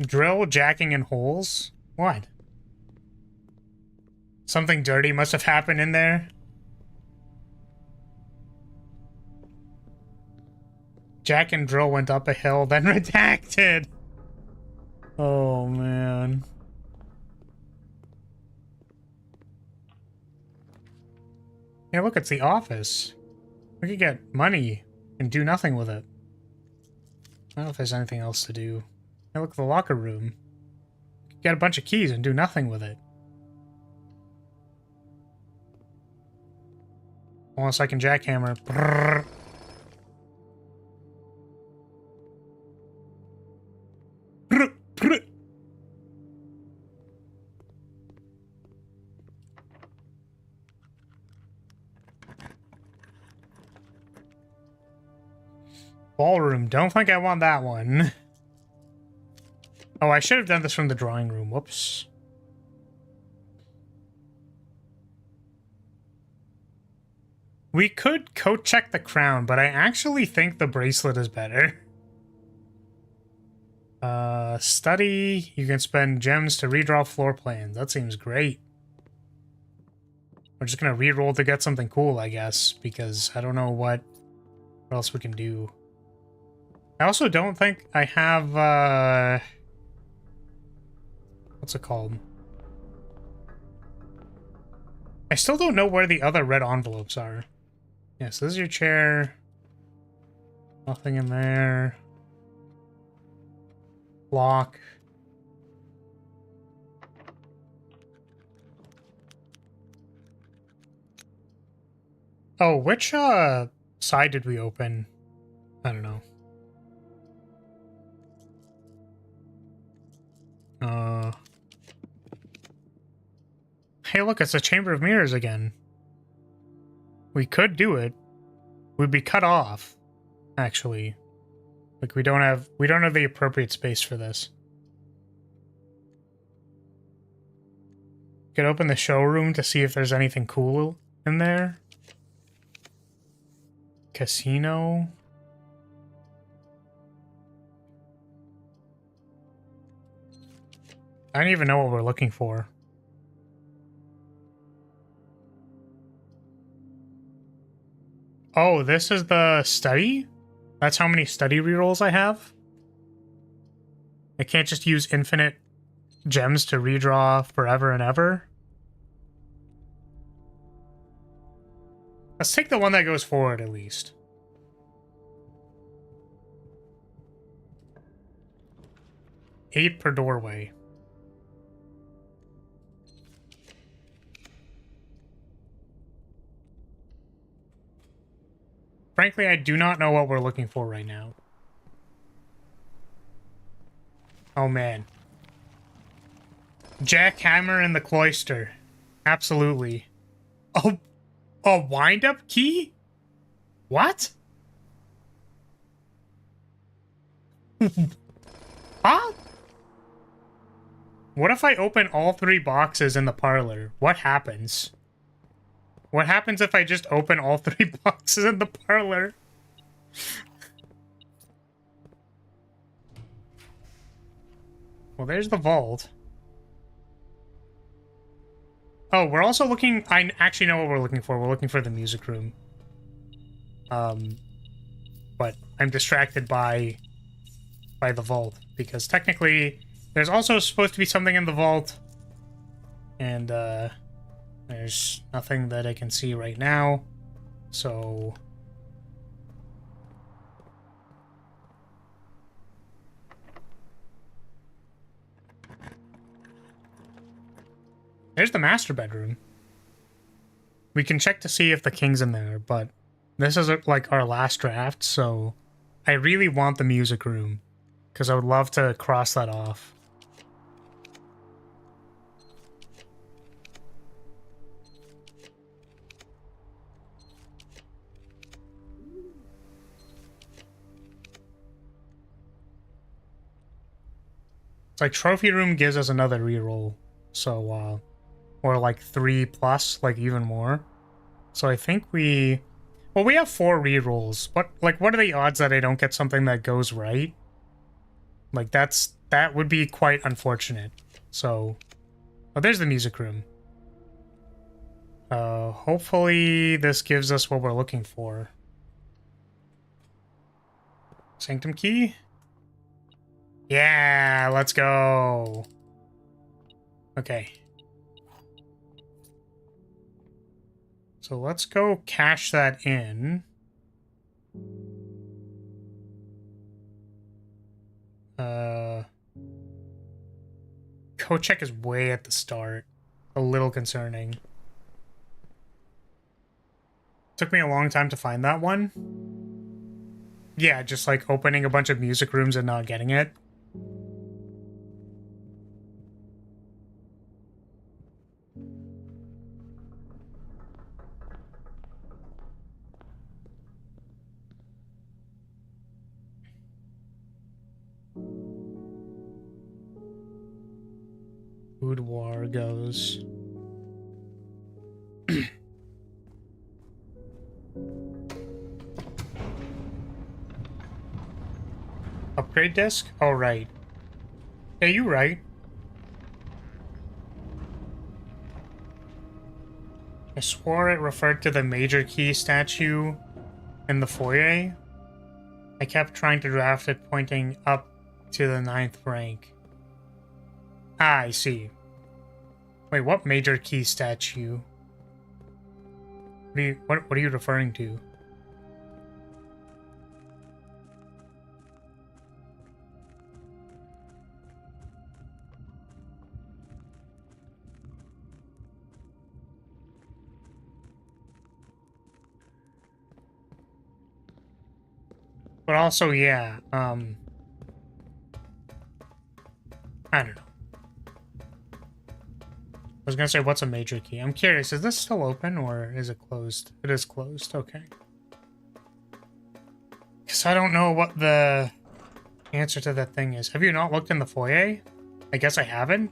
Drill, jacking, and holes? What? Something dirty must have happened in there. Jack and drill went up a hill, then redacted. Oh, man. Yeah, look, it's the office. We could get money and do nothing with it. I don't know if there's anything else to do. Yeah, look at the locker room. Get a bunch of keys and do nothing with it. Unless I can jackhammer. Brrr. Ballroom. Don't think I want that one. Oh, I should have done this from the drawing room. Whoops. We could coat check the crown, but I actually think the bracelet is better. Study. You can spend gems to redraw floor plans. That seems great. We're just gonna reroll to get something cool, I guess, because I don't know what else we can do. I also don't think I have, what's it called? I still don't know where the other red envelopes are. Yeah, so this is your chair. Nothing in there. Lock. Oh, which side did we open? I don't know. Hey, look, it's a Chamber of Mirrors again. We could do it. We'd be cut off, actually. Like we don't have the appropriate space for this. Could open the showroom to see if there's anything cool in there. Casino. I don't even know what we're looking for. Oh, this is the study? That's how many study rerolls I have? I can't just use infinite gems to redraw forever and ever? Let's take the one that goes forward, at least. $8 per doorway. Frankly, I do not know what we're looking for right now. Oh, man. Jackhammer in the cloister. Absolutely. Oh, a wind-up key? What? Huh? What if I open all 3 boxes in the parlor? What happens? What happens if I just open all 3 boxes in the parlor? Well, there's the vault. Oh, we're also looking... I actually know what we're looking for. We're looking for the music room. But I'm distracted by the vault. Because technically, there's also supposed to be something in the vault. And, there's nothing that I can see right now. So... There's the master bedroom. We can check to see if the king's in there, but this is like our last draft, so I really want the music room because I would love to cross that off. It's like trophy room gives us another reroll, so or like 3+, like even more. So I think we have 4 rerolls. What are the odds that I don't get something that goes right? Like that would be quite unfortunate. So, oh, there's the music room. Hopefully this gives us what we're looking for. Sanctum key? Yeah, let's go. Okay. So let's go cash that in. Code check is way at the start. A little concerning. Took me a long time to find that one. Yeah, just like opening a bunch of music rooms and not getting it. Boudoir goes. Upgrade disc? Oh, right. Yeah, you right. I swore it referred to the major key statue in the foyer. I kept trying to draft it pointing up to the 9th rank. Ah, I see. Wait, what major key statue? What are you referring to? But also, yeah, I don't know. I was gonna say, what's a major key? I'm curious, is this still open or is it closed? It is closed, okay. Because I don't know what the answer to that thing is. Have you not looked in the foyer? I guess I haven't.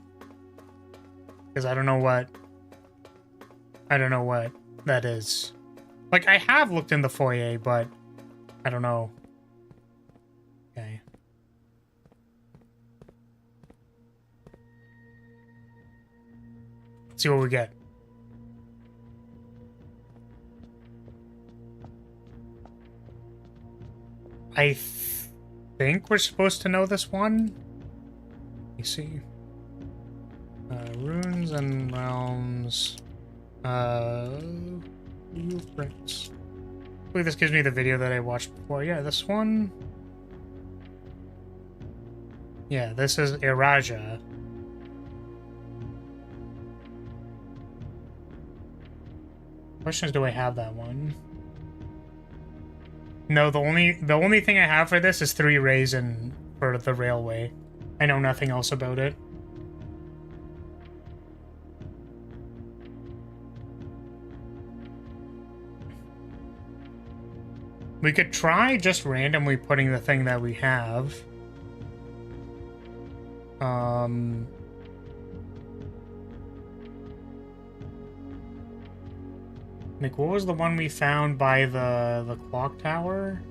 Because I don't know what that is. Like, I have looked in the foyer, but I don't know. Okay. Let's see what we get. I think we're supposed to know this one. Let me see. Runes and realms. Blueprints. Hopefully this gives me the video that I watched before. Yeah, this one. Yeah, this is Iraja. Question is, do I have that one? No, the only thing I have for this is 3 rays and for the railway. I know nothing else about it. We could try just randomly putting the thing that we have. Like, what was the one we found by the clock tower?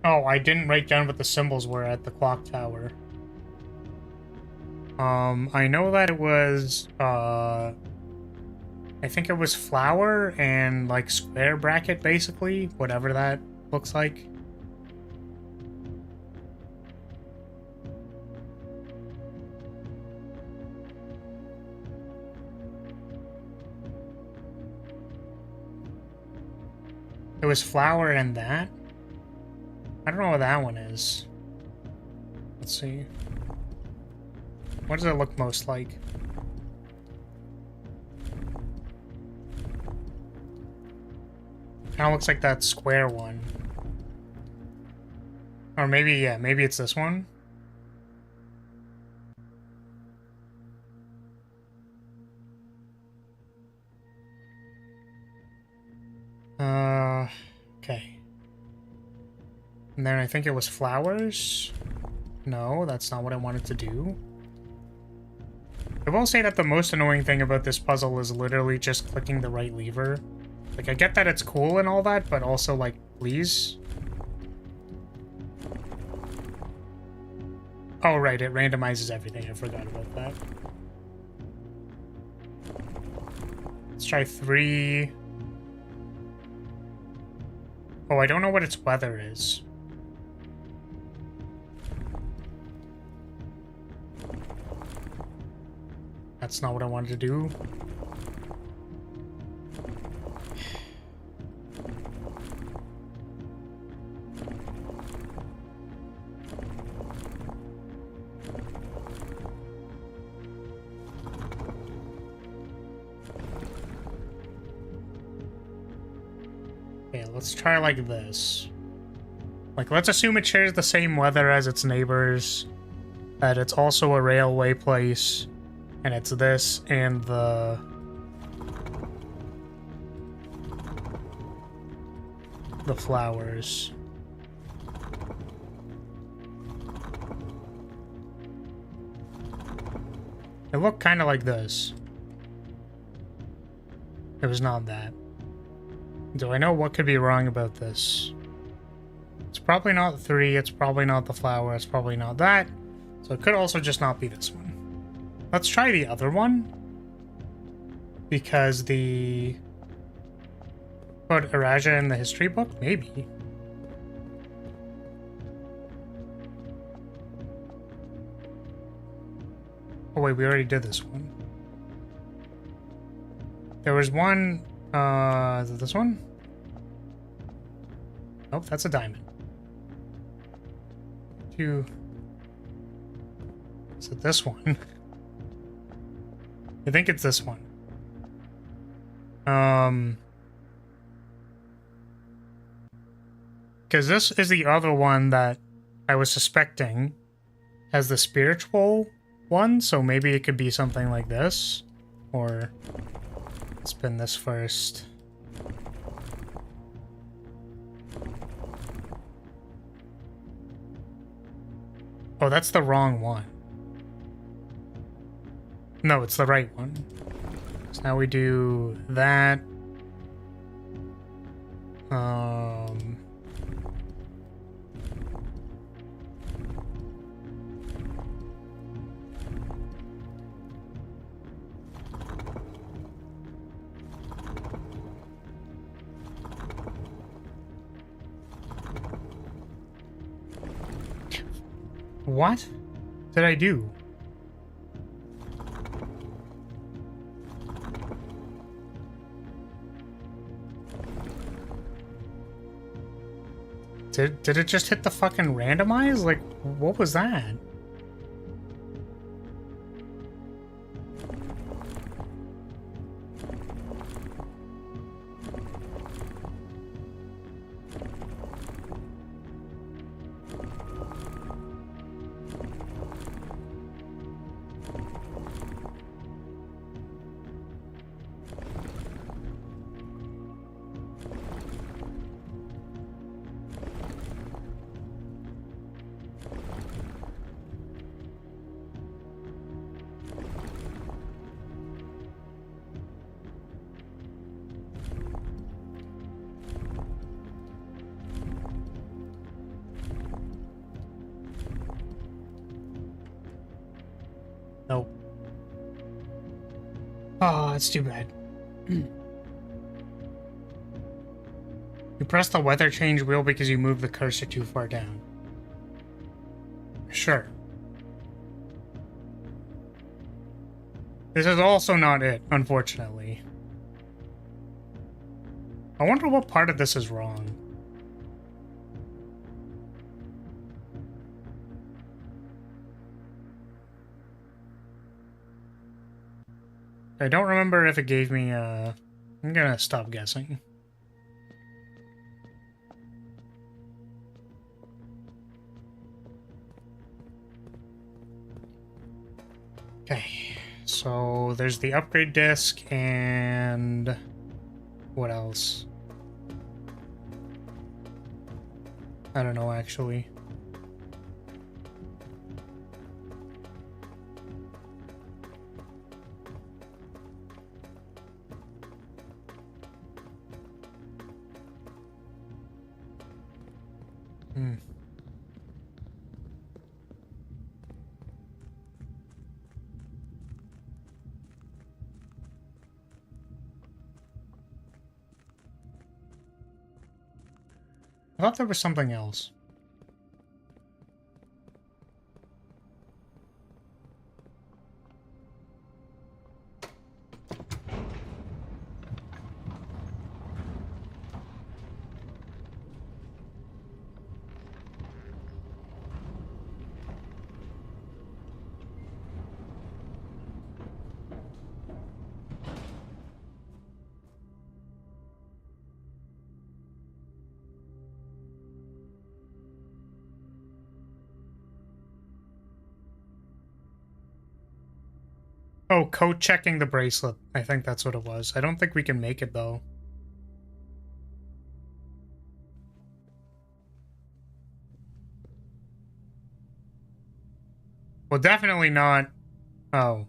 Oh, I didn't write down what the symbols were at the clock tower. I know that it was, I think it was flower and, like, square bracket, basically. Whatever that looks like. It was flower and that? I don't know what that one is. Let's see. What does it look most like? Kind of looks like that square one. Or maybe, yeah, maybe it's this one. Okay. And then I think it was flowers. No, that's not what I wanted to do. I will say that the most annoying thing about this puzzle is literally just clicking the right lever. Like, I get that it's cool and all that, but also, like, please. Oh, right, it randomizes everything. I forgot about that. Let's try 3. Oh, I don't know what its weather is. That's not what I wanted to do. Okay, let's try like this. Like, let's assume it shares the same weather as its neighbors, that it's also a railway place. And it's this and the flowers. It looked kind of like this. It was not that. Do I know what could be wrong about this? It's probably not 3, it's probably not the flower, it's probably not that. So it could also just not be this one. Let's try the other one. Because the... Put Iraja in the history book? Maybe. Oh wait, we already did this one. There was one... Is it this one? Nope, that's a diamond. Is it this one? I think it's this one. Because this is the other one that I was suspecting as the spiritual one, so maybe it could be something like this. Or spin this first. Oh, that's the wrong one. No, it's the right one. So now we do that. What did I do? Did it just hit the fucking randomize? Like, what was that? Nope. Oh, that's too bad. You press the weather change wheel because you move the cursor too far down. Sure. This is also not it, unfortunately. I wonder what part of this is wrong. I don't remember if it gave me I'm gonna stop guessing. Okay, so there's the upgrade disc and what else? I don't know actually. I thought there was something else. Oh, code checking the bracelet. I think that's what it was. I don't think we can make it, though. Well, definitely not. Oh.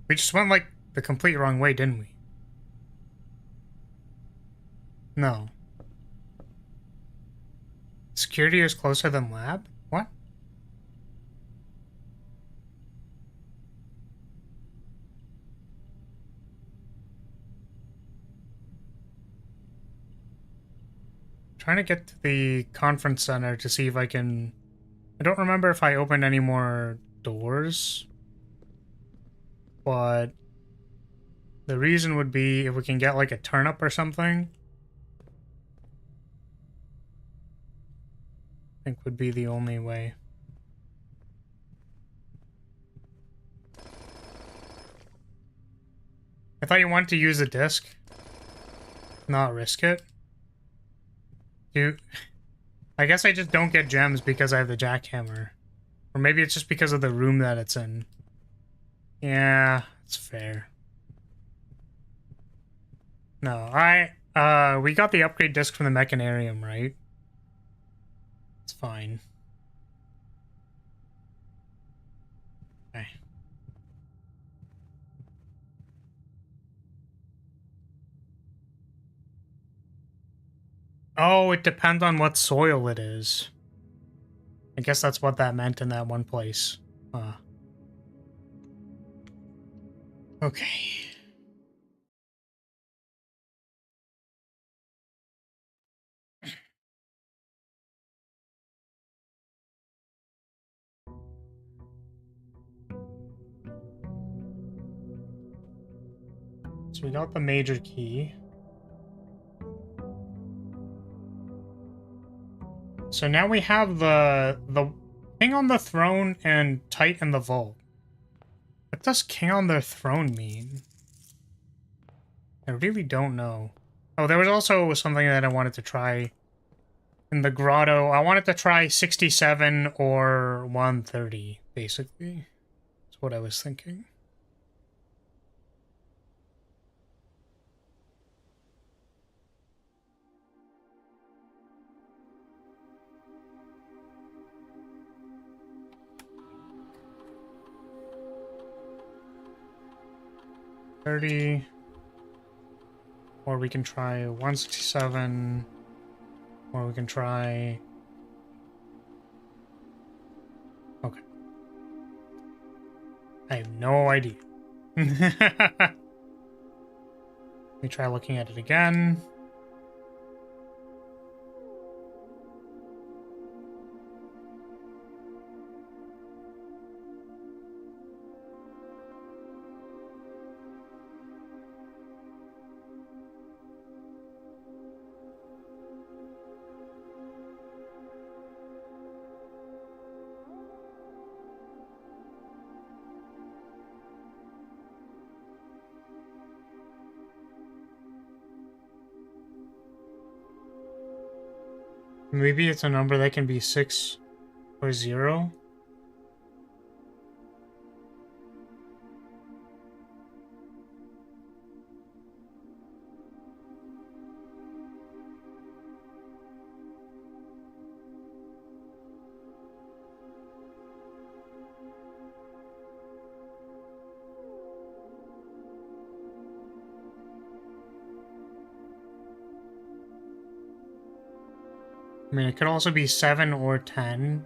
We just went, like, the complete wrong way, didn't we? No. Security is closer than lab? What? trying to get to the conference center to see if I can... I don't remember if I opened any more doors, but the reason would be if we can get like a turnip or something. I think would be the only way. I thought you wanted to use a disc, not risk it. Dude, I guess I just don't get gems because I have the jackhammer. Or maybe it's just because of the room that it's in. Yeah, it's fair. No, we got the upgrade disc from the Mechanarium, right? It's fine. Okay. Oh, it depends on what soil it is. I guess that's what that meant in that one place. Okay. So we got the major key. So now we have the king on the throne and tight in the vault. What does king on the throne mean? I really don't know. Oh, there was also something that I wanted to try in the grotto. I wanted to try 67 or 130, basically. That's what I was thinking. .30, or we can try 167, or we can try... Okay. I have no idea. Let me try looking at it again. Maybe it's a number that can be 6 or 0. I mean, it could also be 7 or 10.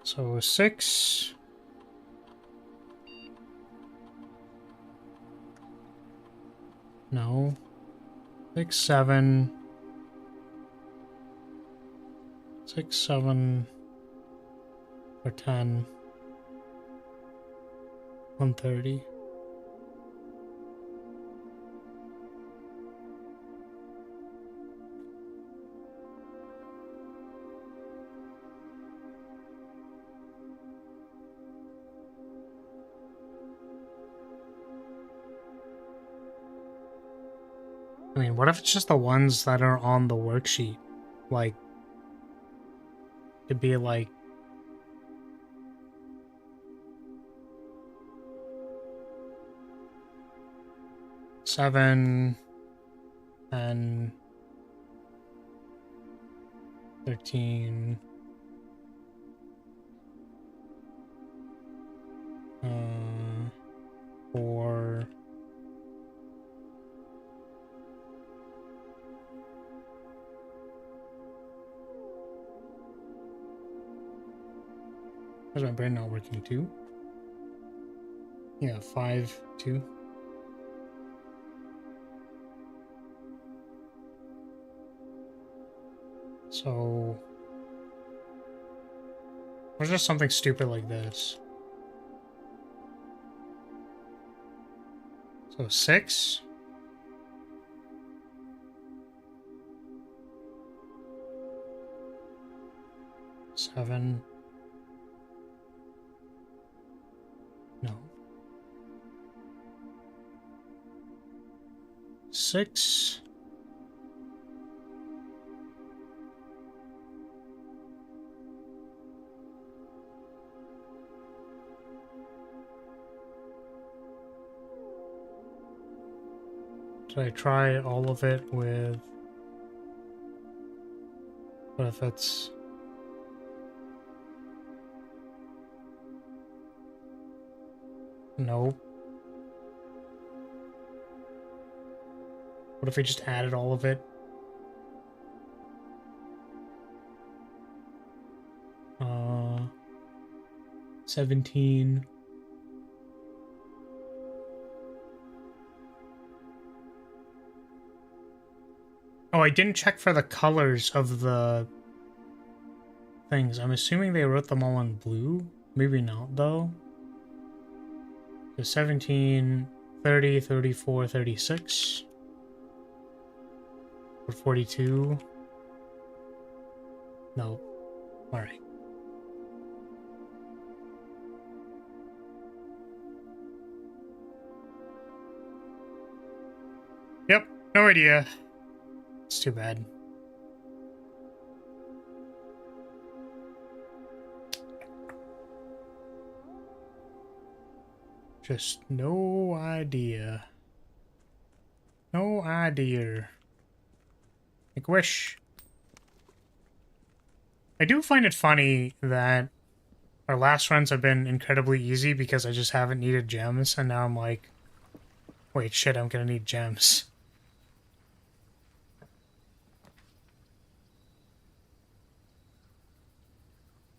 So 6. No. 6, 7. 6, 7. Or 10. 130. I mean, what if it's just the ones that are on the worksheet? Like, it'd be like... Seven, 10, 13, Where's my brain not working too? Yeah, 5, 2. So... Or just something stupid like this. So 6? Seven. No. 6. Did I try all of it with... What if it's... Nope. What if we just added all of it? 17. Oh, I didn't check for the colors of the things. I'm assuming they wrote them all in blue. Maybe not, though. So 17, 30, 34, 36. Or 42. No. Alright. Yep, no idea. It's too bad. Just no idea. No idea. Make a wish. I do find it funny that our last runs have been incredibly easy because I just haven't needed gems, and now I'm like, wait, shit, I'm gonna need gems.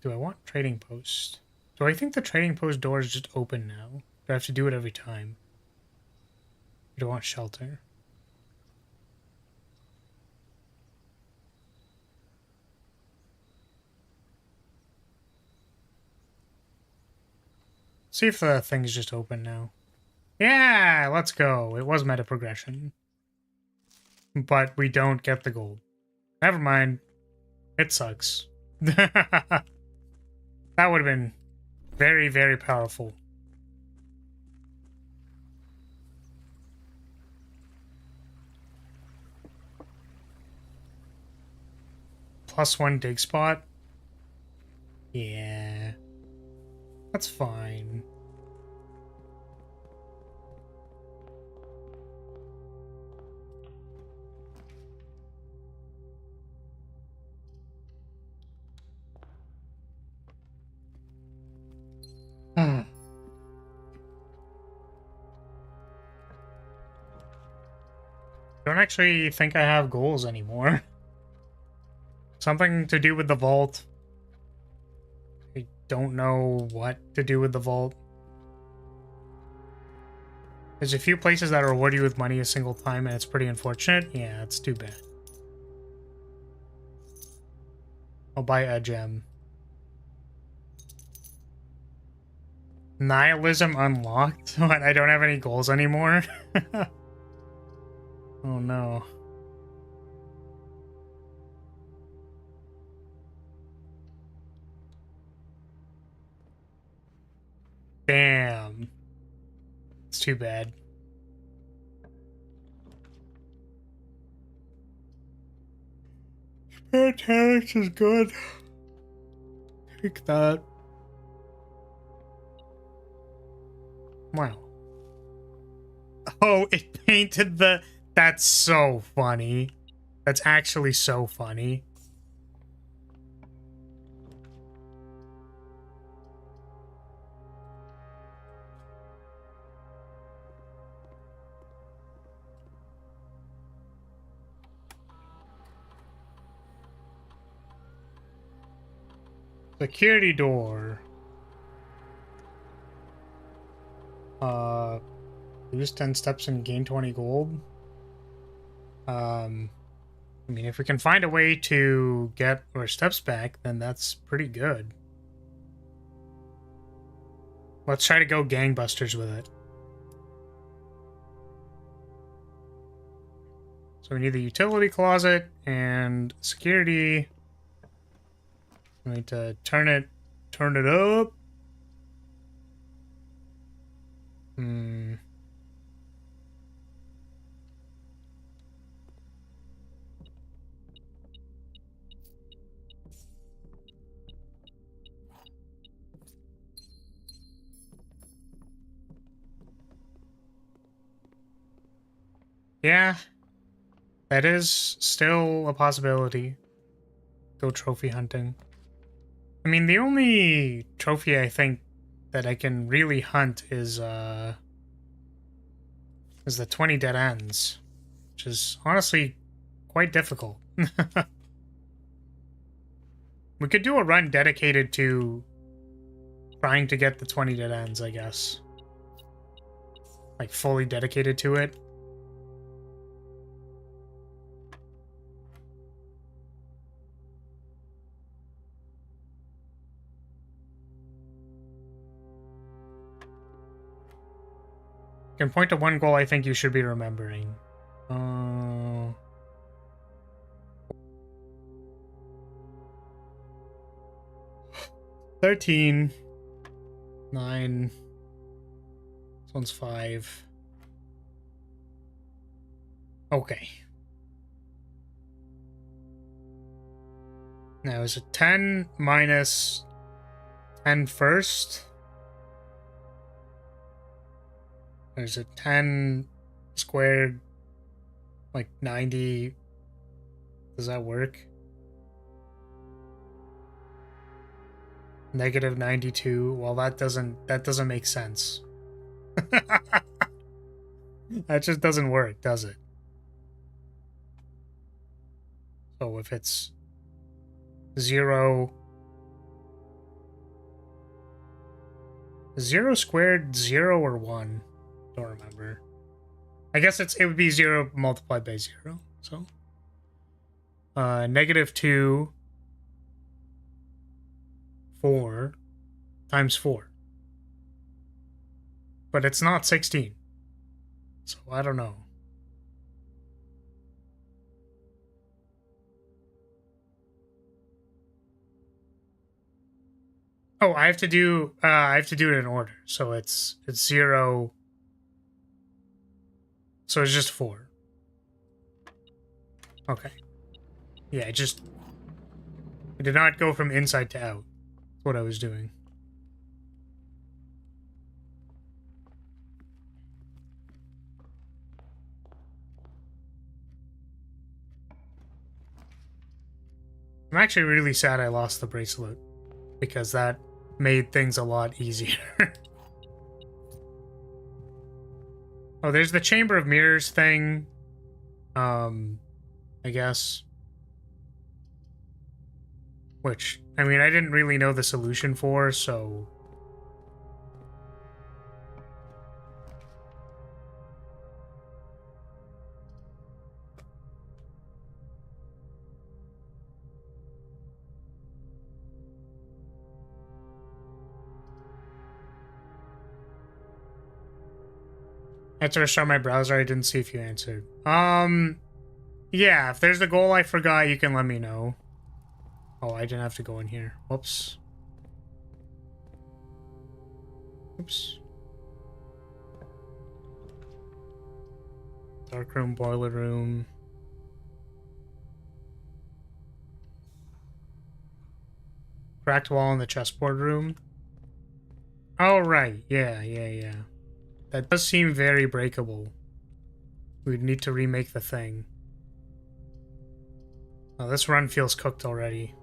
Do I want trading post? Do I think the trading post door is just open now? Do I have to do it every time? Do I want shelter? See if the thing's just open now. Yeah, let's go. It was meta progression. But we don't get the gold. Never mind. It sucks. That would have been very, very powerful. +1 dig spot? Yeah. That's fine. Don't actually think I have goals anymore. Something to do with the vault. I don't know what to do with the vault. There's a few places that reward you with money a single time, and it's pretty unfortunate. Yeah, it's too bad. I'll buy a gem. Nihilism unlocked? What, I don't have any goals anymore? Oh no. Damn. It's too bad. Mechanics is good. Take that. Wow. Oh, it painted the... That's so funny. That's actually so funny. Security door. Lose 10 steps and gain 20 gold. I mean, if we can find a way to get our steps back, then that's pretty good. Let's try to go gangbusters with it. So we need the utility closet and security. We need to turn it up. Yeah, that is still a possibility. Go trophy hunting. I mean, the only trophy I think that I can really hunt is the 20 dead ends, which is honestly quite difficult. We could do a run dedicated to trying to get the 20 dead ends, I guess. Like, fully dedicated to it. Can point to one goal I think you should be remembering. 13. 9. This one's 5. Okay. Now, is it 10 minus 10 first? Or is it 10 squared, like 90? Does that work? Negative 92. Well, that doesn't make sense. That just doesn't work, does it? So if it's 0 squared, 0 or 1? Don't remember. I guess it would be 0 multiplied by 0. So negative 2 4 times 4. But it's not 16. So I don't know. Oh, I have to do it in order. So it's 0. So it's just 4. Okay. Yeah, it did not go from inside to out. That's what I was doing. I'm actually really sad I lost the bracelet, because that made things a lot easier. Oh, there's the Chamber of Mirrors thing. I guess. Which, I mean, I didn't really know the solution for, so... I had to restart my browser. I didn't see if you answered. Yeah, if there's a goal I forgot, you can let me know. Oh, I didn't have to go in here. Whoops. Oops. Dark room, boiler room. Cracked wall in the chessboard room. Oh, right. Yeah. That does seem very breakable. We'd need to remake the thing. Oh, this run feels cooked already.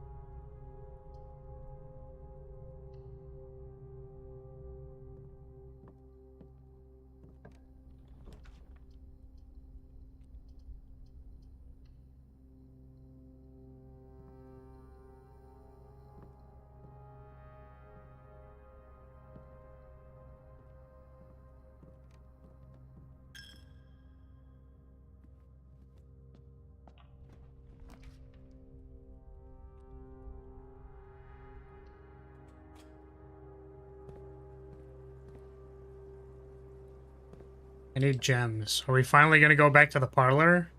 I need gems. Are we finally gonna go back to the parlor?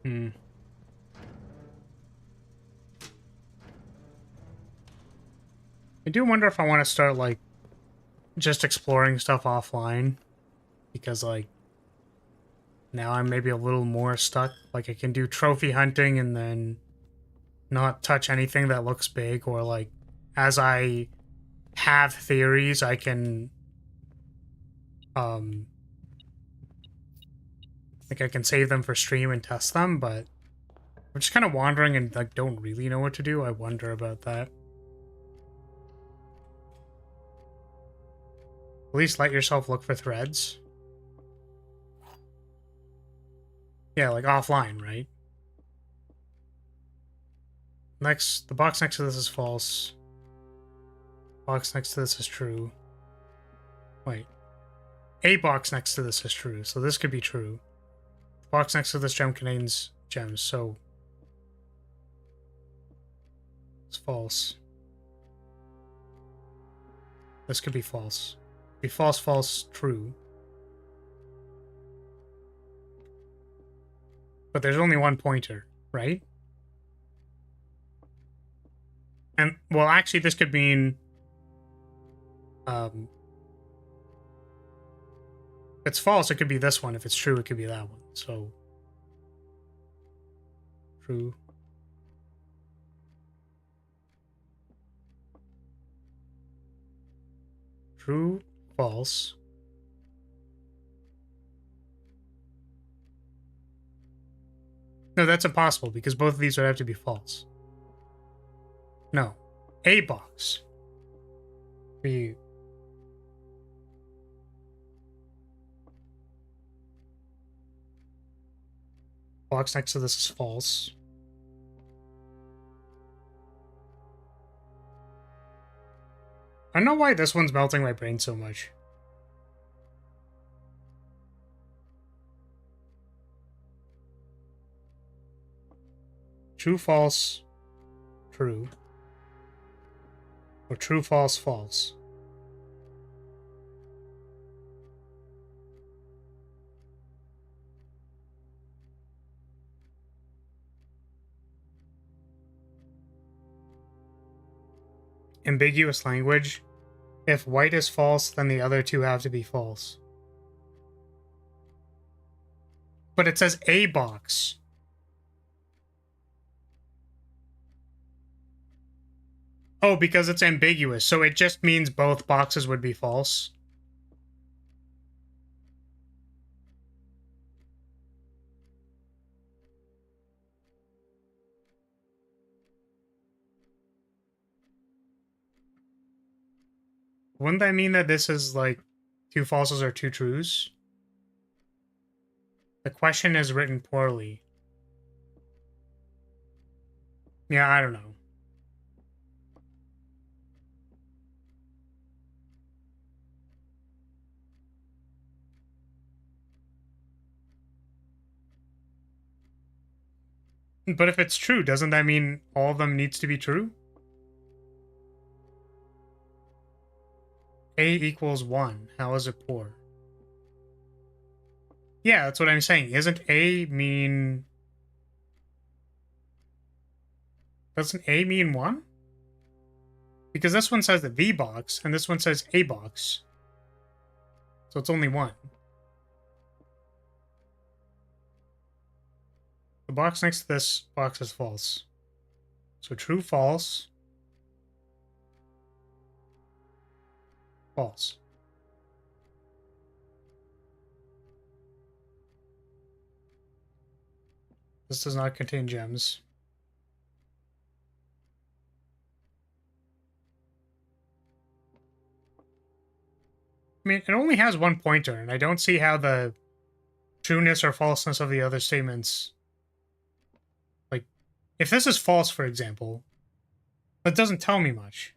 Hmm. I do wonder if I want to start, like, just exploring stuff offline. Because, like, now I'm maybe a little more stuck. Like, I can do trophy hunting and then not touch anything that looks big. Or, like, as I have theories, I can, like, I can save them for stream and test them. But I'm just kind of wandering and, like, don't really know what to do. I wonder about that. At least let yourself look for threads. Yeah, like offline, right? Next, the box next to this is false. Box next to this is true. Wait. A box next to this is true, so this could be true. The box next to this gem contains gems, so it's false. This could be false. Be false, false, true. But there's only one pointer, right? And, well, actually, this could mean... if it's false, it could be this one. If it's true, it could be that one. So... True. True, false. No, that's impossible, because both of these would have to be false. No. A box. Be... Box next to this is false. I don't know why this one's melting my brain so much. True, false, true. Or true, false, false. Ambiguous language. If white is false, then the other two have to be false. But it says a box. Oh, because it's ambiguous, so it just means both boxes would be false. Wouldn't that mean that this is, like, two falses or two trues? The question is written poorly. Yeah, I don't know. But if it's true, doesn't that mean all of them needs to be true? A equals 1. How is it poor? Yeah, that's what I'm saying. Isn't A mean... Doesn't A mean 1? Because this one says the V box, and this one says A box. So it's only 1. The box next to this box is false. So true, false. False. This does not contain gems. I mean, it only has one pointer, and I don't see how the trueness or falseness of the other statements... Like, if this is false, for example, that doesn't tell me much.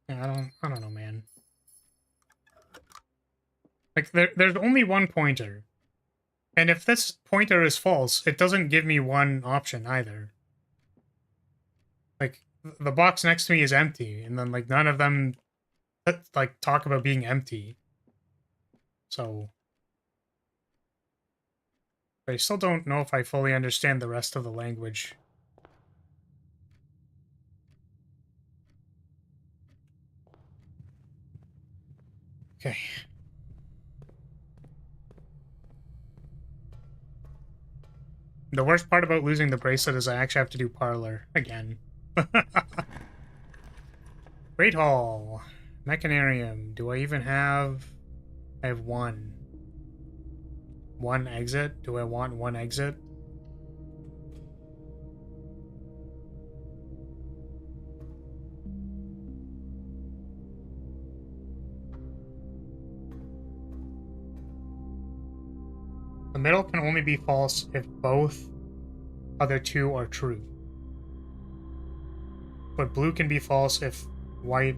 Yeah, I don't know, man. Like, there's only one pointer. And if this pointer is false, it doesn't give me one option either. Like, the box next to me is empty, and then, like, none of them, like, talk about being empty. So... I still don't know if I fully understand the rest of the language. Okay. The worst part about losing the bracelet is I actually have to do parlor again. Great Hall. Mechanarium. Do I even have... I have one. One exit? Do I want one exit? The middle can only be false if both other two are true. But blue can be false if white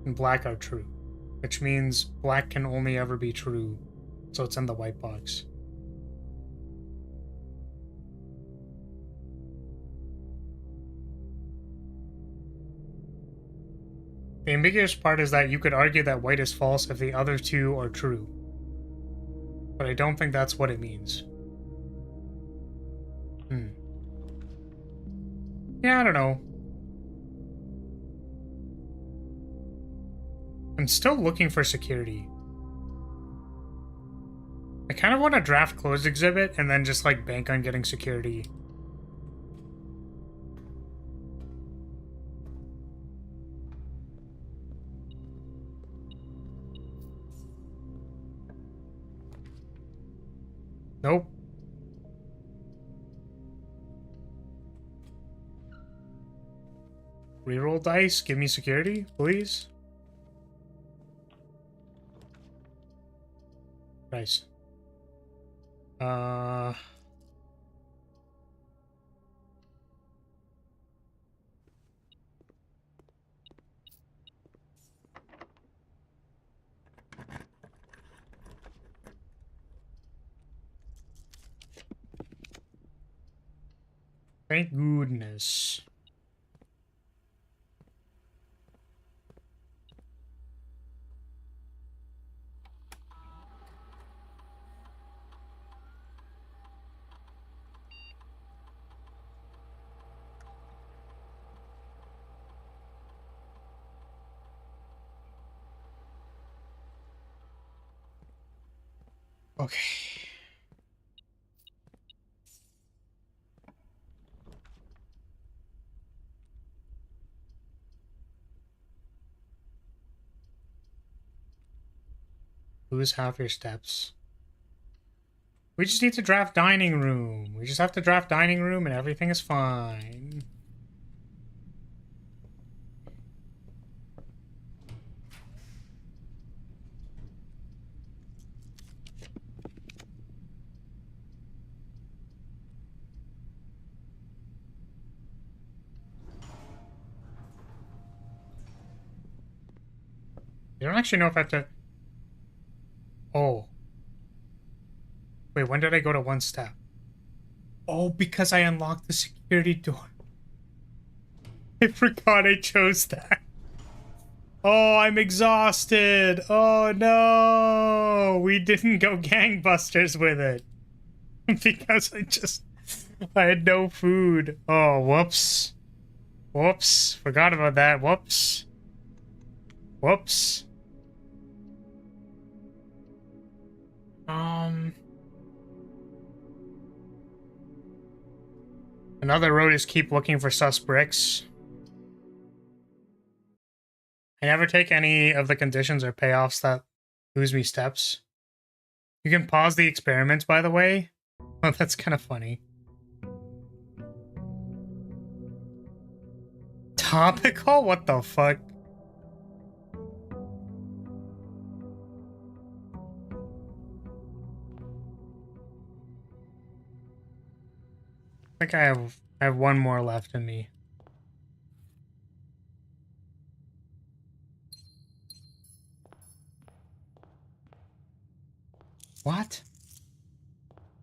and black are true. Which means black can only ever be true. So it's in the white box. The ambiguous part is that you could argue that white is false if the other two are true. But I don't think that's what it means. Yeah, I don't know. I'm still looking for security. I kind of want to draft closed exhibit and then just, like, bank on getting security. Nope. Reroll dice, give me security, please. Nice. Thank goodness. Okay. Lose half your steps. We just need to draft dining room. We just have to draft dining room and everything is fine. I don't actually know if I have to... Oh. Wait, when did I go to one step? Oh, because I unlocked the security door. I forgot I chose that. Oh, I'm exhausted. Oh, no. We didn't go gangbusters with it. Because I had no food. Oh, whoops. Whoops. Forgot about that. Whoops. Whoops. Another road is keep looking for sus bricks. I never take any of the conditions or payoffs that lose me steps. You can pause the experiments, by the way. Oh, that's kind of funny. topical? What the fuck? I think I have one more left in me. What?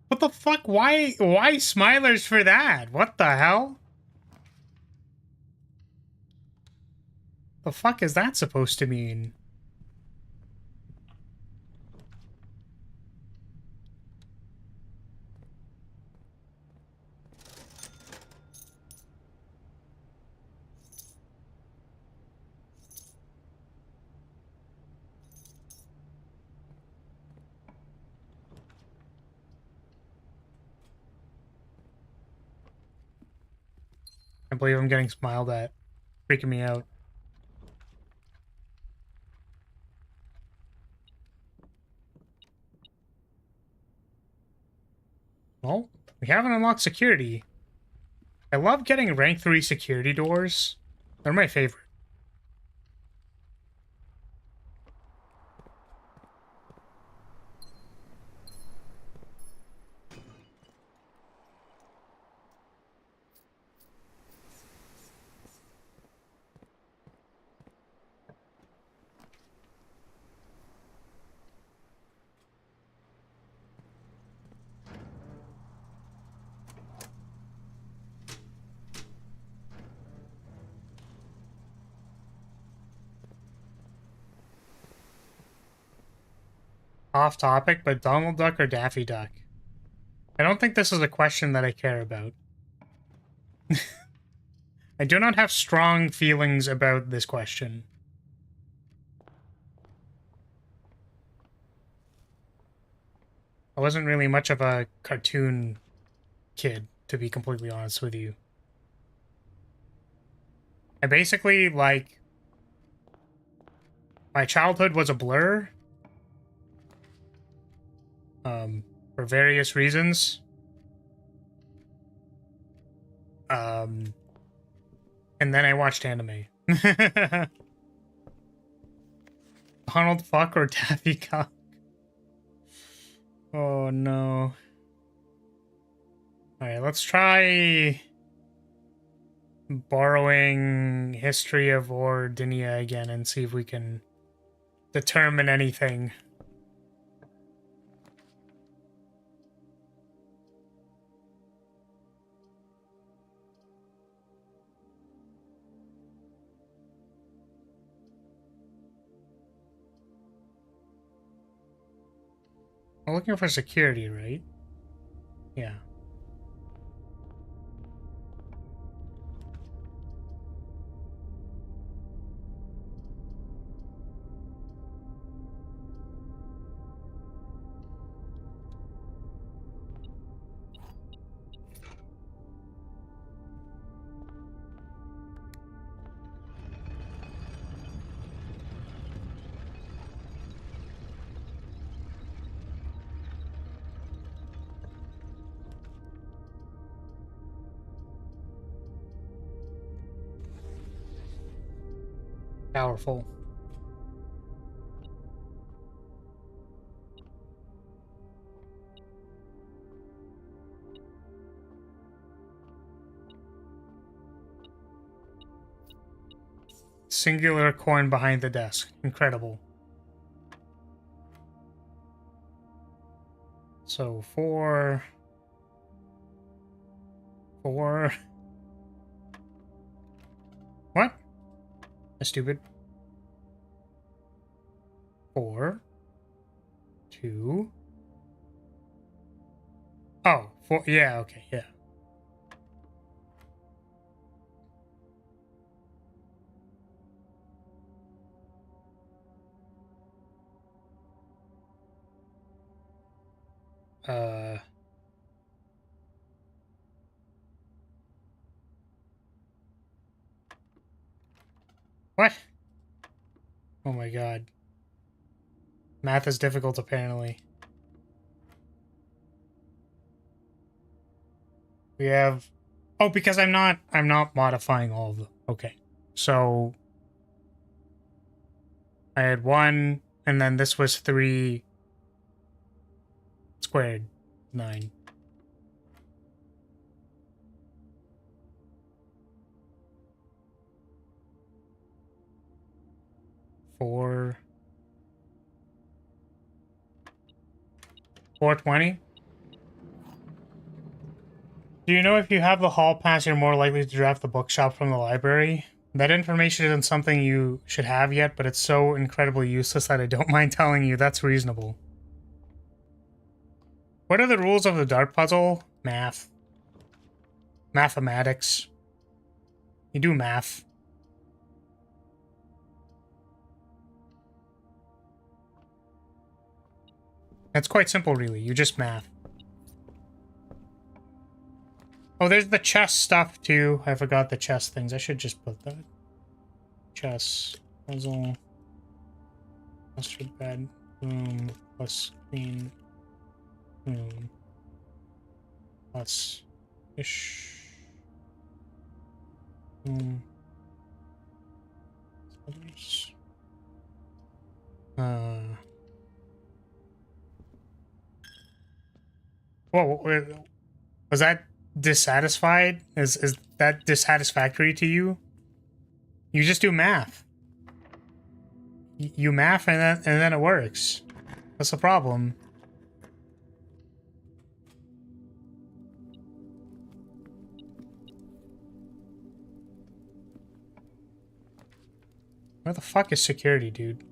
What the fuck? Why smilers for that? What the hell? The fuck is that supposed to mean? I believe I'm getting smiled at. Freaking me out. Well, we haven't unlocked security. I love getting rank 3 security doors. They're my favorite. Off topic, but Donald Duck or Daffy Duck? I don't think this is a question that I care about. I do not have strong feelings about this question. I wasn't really much of a cartoon kid, to be completely honest with you. I basically, like, my childhood was a blur. For various reasons. And then I watched anime. Donald Fuck or Daffy Cock? Oh no. Alright, let's try borrowing History of Ordinia again and see if we can determine anything. I'm looking for security, right? Yeah. Powerful. Singular coin behind the desk. Incredible. So, four... What? That's stupid. 4, 2. Oh, 4. Yeah, okay, yeah. What? Oh my god. Math is difficult, apparently. We have... Oh, because I'm not modifying all of them. Okay. So I had 1, and then this was 3 squared, 9. Four. 420. Do you know if you have the hall pass, you're more likely to draft the bookshop from the library? That information isn't something you should have yet, but it's so incredibly useless that I don't mind telling you. That's reasonable. What are the rules of the dart puzzle? Math. Mathematics. You do math. It's quite simple, really. You just math. Oh, there's the chess stuff, too. I forgot the chess things. I should just put that. Chess. Puzzle. Mustard bed. Boom. Plus queen. Boom. Plus ish. Boom. Others. Whoa, was that dissatisfied? Is that dissatisfactory to you? You just do math. You math and then it works. What's the problem? Where the fuck is security, dude?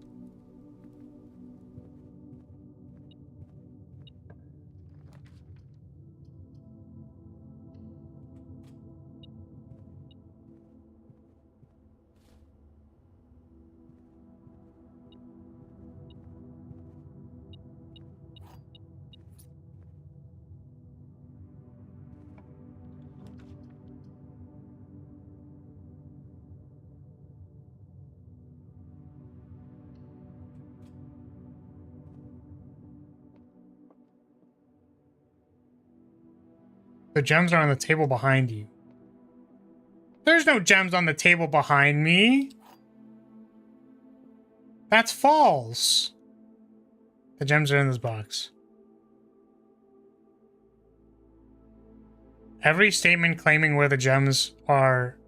The gems are on the table behind you. There's no gems on the table behind me. That's false. The gems are in this box. Every statement claiming where the gems are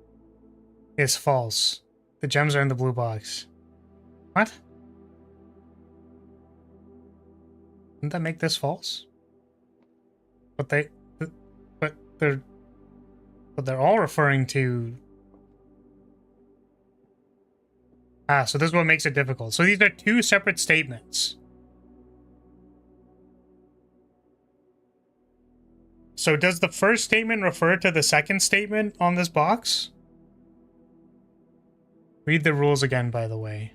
is false. The gems are in the blue box. What? Didn't that make this false? But they're all referring to... Ah, so this is what makes it difficult. So these are two separate statements. So does the first statement refer to the second statement on this box? Read the rules again, by the way.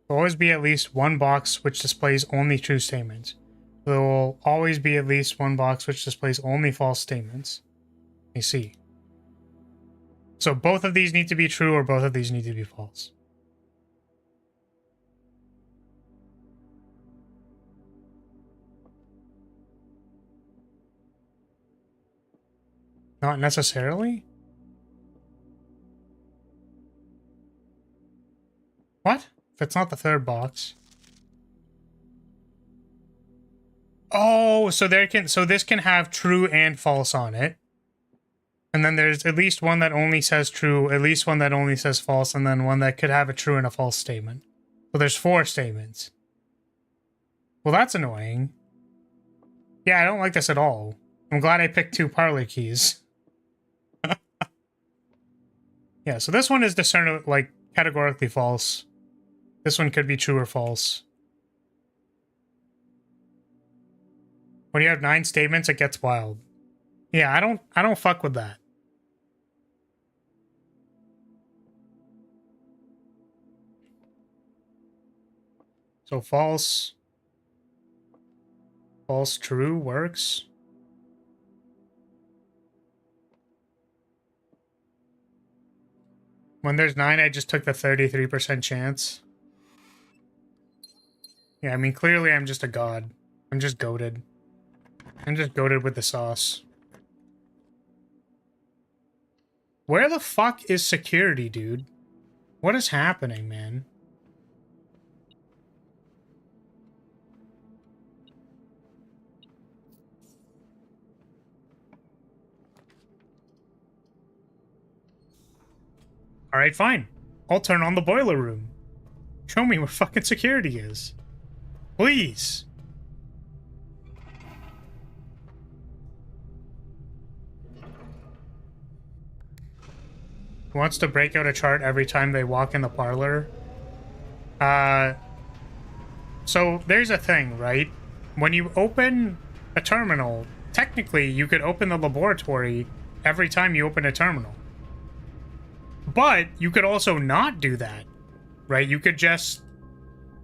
There will always be at least one box which displays only true statements. There will always be at least one box which displays only false statements. I see. So both of these need to be true or both of these need to be false. Not necessarily? What? If it's not the third box. Oh, so this can have true and false on it. And then there's at least one that only says true, at least one that only says false, and then one that could have a true and a false statement. So there's 4 statements. Well, that's annoying. Yeah, I don't like this at all. I'm glad I picked 2 parlor keys. Yeah, so this one is discernible, like, categorically false. This one could be true or false. When you have 9 statements, it gets wild. Yeah, I don't fuck with that. So false. False, true works. When there's 9, I just took the 33% chance. Yeah, I mean, clearly I'm just a god. I'm just goated. I'm just goated with the sauce. Where the fuck is security, dude? What is happening, man? Alright, fine. I'll turn on the boiler room. Show me where fucking security is. Please. Who wants to break out a chart every time they walk in the parlor? So there's a thing, right? When you open a terminal, technically you could open the laboratory every time you open a terminal. But you could also not do that, right? You could just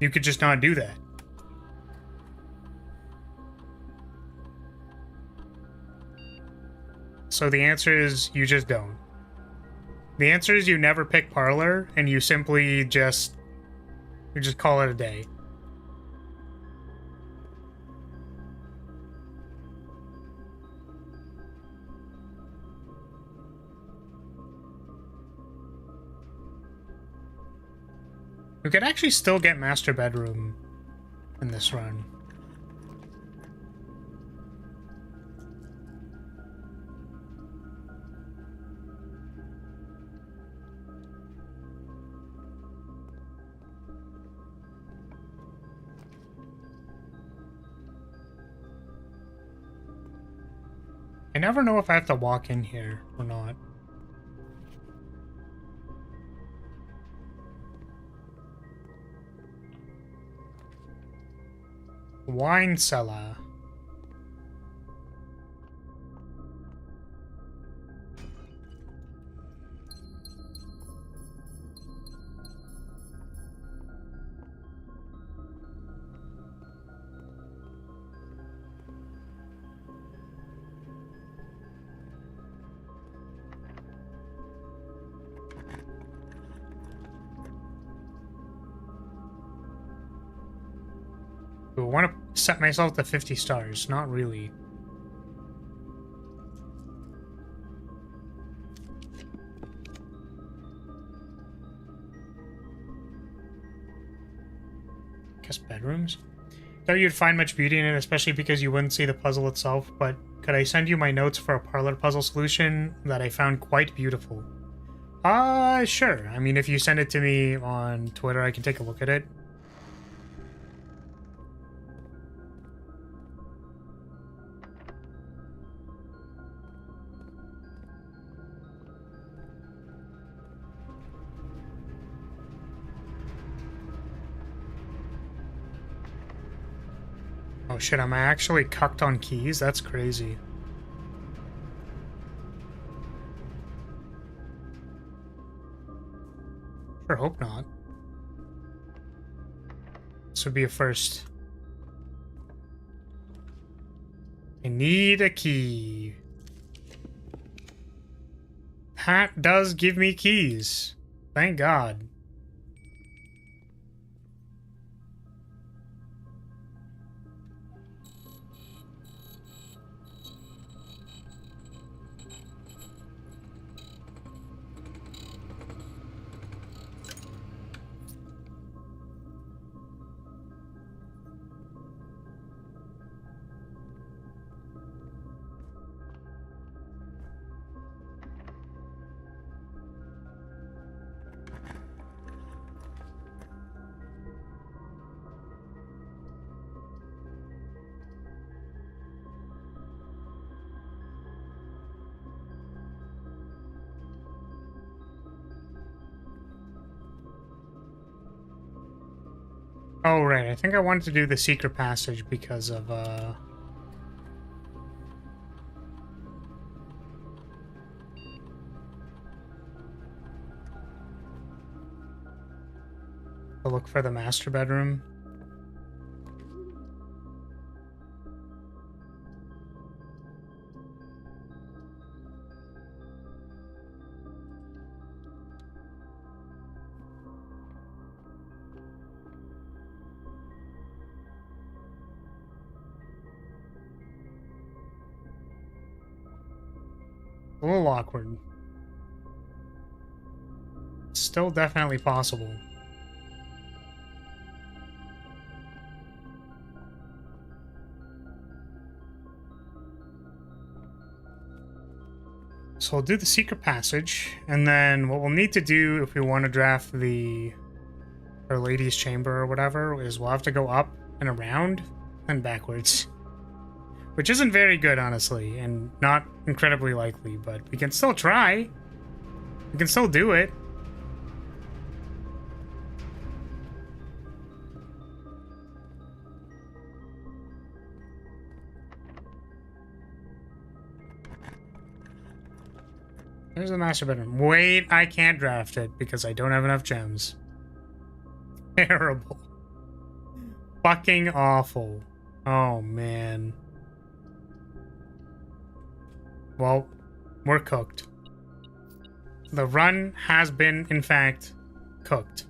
not do that. So the answer is you just don't. The answer is you never pick parlor and you simply just call it a day. We could actually still get master bedroom in this run. I never know if I have to walk in here or not. Wine cellar. I want to set myself to 50 stars. Not really. Guess bedrooms? Though you'd find much beauty in it, especially because you wouldn't see the puzzle itself, but could I send you my notes for a parlor puzzle solution that I found quite beautiful? Sure. I mean, if you send it to me on Twitter, I can take a look at it. Oh shit, am I actually cucked on keys? That's crazy. Sure hope not. This would be a first. I need a key. That does give me keys. Thank God. Oh, right. I think I wanted to do the secret passage because of, to look for the master bedroom. A little awkward. Still definitely possible. So we'll do the secret passage, and then what we'll need to do if we want to draft our lady's chamber or whatever is we'll have to go up and around and backwards. Which isn't very good, honestly, and not incredibly likely, but we can still try. We can still do it. There's the master bedroom. Wait, I can't draft it because I don't have enough gems. Terrible. Fucking awful. Oh, man. Well, we're cooked. The run has been, in fact, cooked.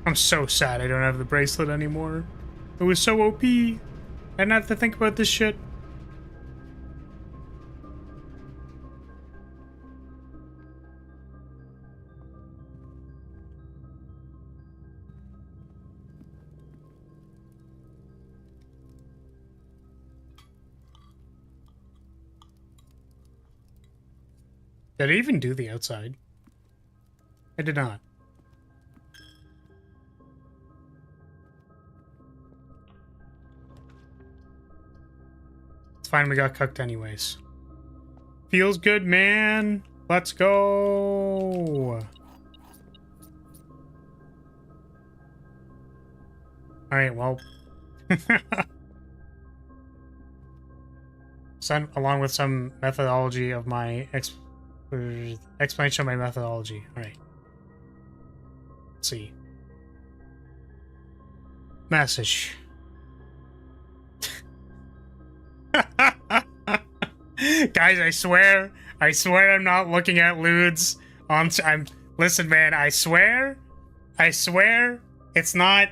I'm so sad I don't have the bracelet anymore. It was so OP. I didn't have to think about this shit. Did I even do the outside? I did not. It's fine, we got cooked anyways. Feels good, man. Let's go. Alright, well. Along with some methodology of my explanation of my methodology. Alright. Let's see. Message. Guys, I swear I'm not looking at lewds listen, man, I swear, it's not,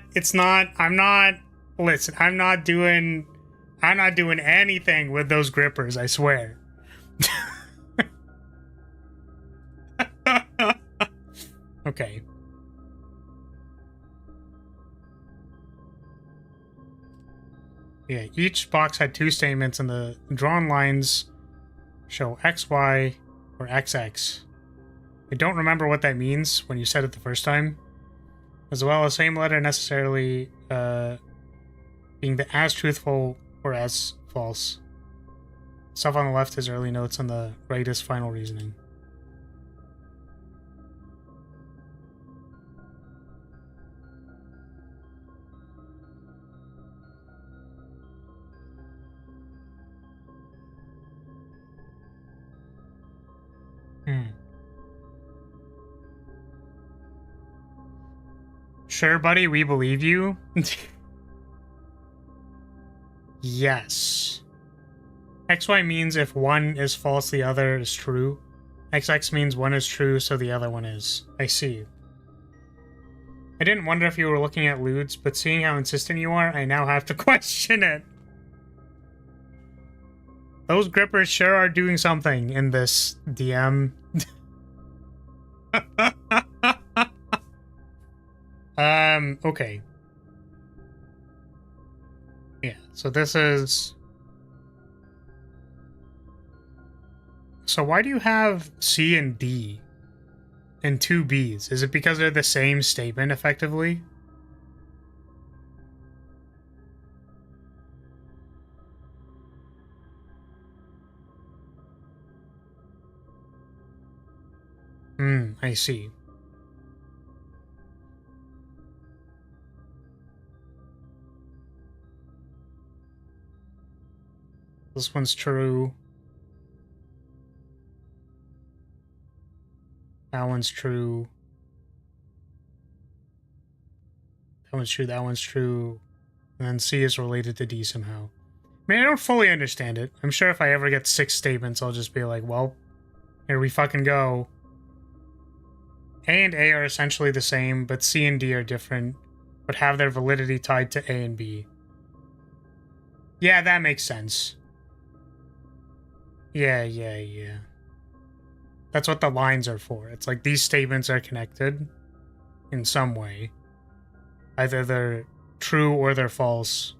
I'm not doing anything with those grippers, I swear. Okay. Yeah, each box had two statements, and the drawn lines show XY or XX. I don't remember what that means when you said it the first time. As well as same letter necessarily being the as truthful or as false. Stuff on the left is early notes, and the right is final reasoning. Sure, buddy, we believe you. Yes. XY means if one is false, the other is true. XX means one is true, so the other one is. I see. I didn't wonder if you were looking at lewds, but seeing how insistent you are, I now have to question it. Those grippers sure are doing something in this DM. Okay. Yeah, so this is... So why do you have C and D and two B's? Is it because they're the same statement, effectively? I see. This one's true. That one's true. That one's true, that one's true. And then C is related to D somehow. I mean, I don't fully understand it. I'm sure if I ever get 6 statements, I'll just be like, well, here we fucking go. A and A are essentially the same, but C and D are different, but have their validity tied to A and B. Yeah, that makes sense. Yeah. That's what the lines are for. It's like these statements are connected in some way. Either they're true or they're false.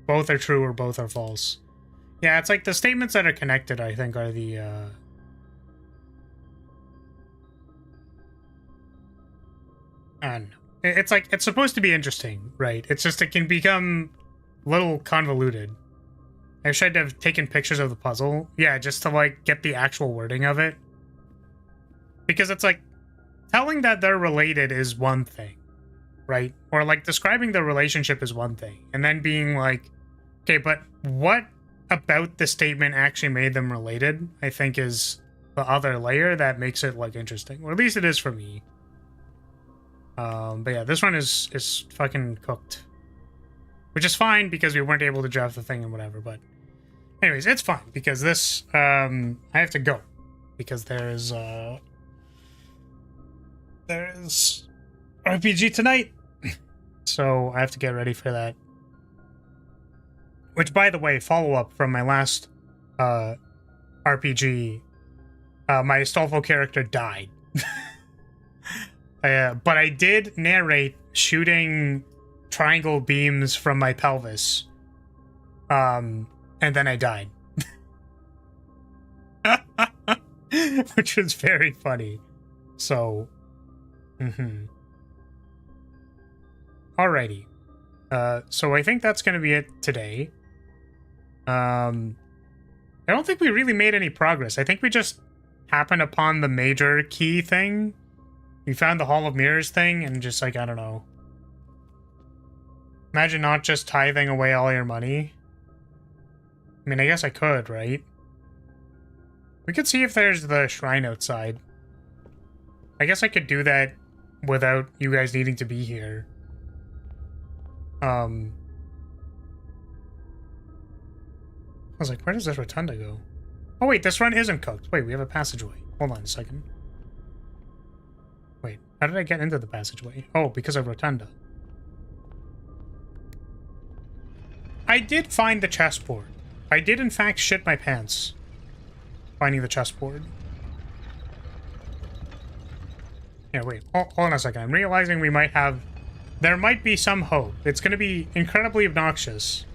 Both are true or both are false. Yeah, it's like the statements that are connected, I think, are the, I don't know. It's like, it's supposed to be interesting, right? It's just, it can become a little convoluted. I should have taken pictures of the puzzle. Yeah, just to, like, get the actual wording of it. Because it's like, telling that they're related is one thing, right? Or, like, describing the relationship is one thing. And then being like, okay, but what about the statement actually made them related, I think is the other layer that makes it, like, interesting. Or at least it is for me. But yeah, this one is fucking cooked. Which is fine, because we weren't able to draft the thing and whatever, but... Anyways, it's fine, because this, I have to go. Because there's RPG tonight. So I have to get ready for that. Which, by the way, follow-up from my last, RPG, my Astolfo character died. But I did narrate shooting triangle beams from my pelvis. And then I died. Which was very funny. So, Alrighty. So I think that's going to be it today. I don't think we really made any progress. I think we just happened upon the major key thing. We found the Hall of Mirrors thing and just, like, I don't know. Imagine not just tithing away all your money. I mean, I guess I could, right? We could see if there's the shrine outside. I guess I could do that without you guys needing to be here. I was like, where does this rotunda go? Oh wait, this run isn't cooked. Wait, we have a passageway. Hold on a second. Wait, how did I get into the passageway? Oh, because of rotunda. I did find the chessboard. I did in fact shit my pants finding the chessboard. Yeah, wait, hold on a second. I'm realizing we might have... There might be some hope. It's going to be incredibly obnoxious.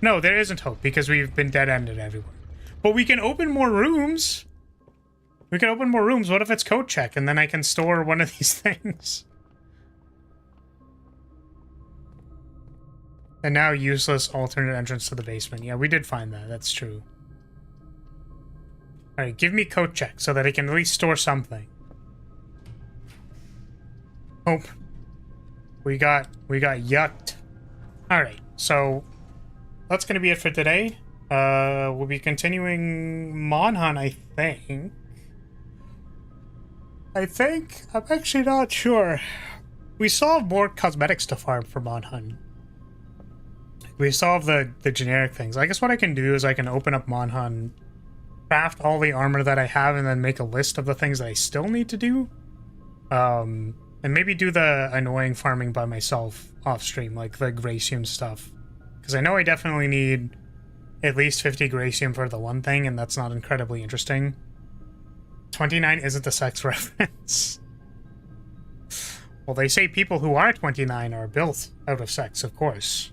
No, there isn't hope, because we've been dead-ended everywhere. But we can open more rooms. We can open more rooms. What if it's code check, and then I can store one of these things? And now useless alternate entrance to the basement. Yeah, we did find that. That's true. Alright, give me code check, so that I can at least store something. Oh. We got yucked. Alright, so that's gonna be it for today. We'll be continuing Monhan, I think. I'm actually not sure. We saw more cosmetics to farm for Monhan. We solved the generic things. I guess what I can do is I can open up Monhan, craft all the armor that I have, and then make a list of the things that I still need to do. And maybe do the annoying farming by myself off stream, like the Gracium stuff. Because I know I definitely need at least 50 Gracium for the one thing, and that's not incredibly interesting. 29 isn't a sex reference. Well, they say people who are 29 are built out of sex, of course.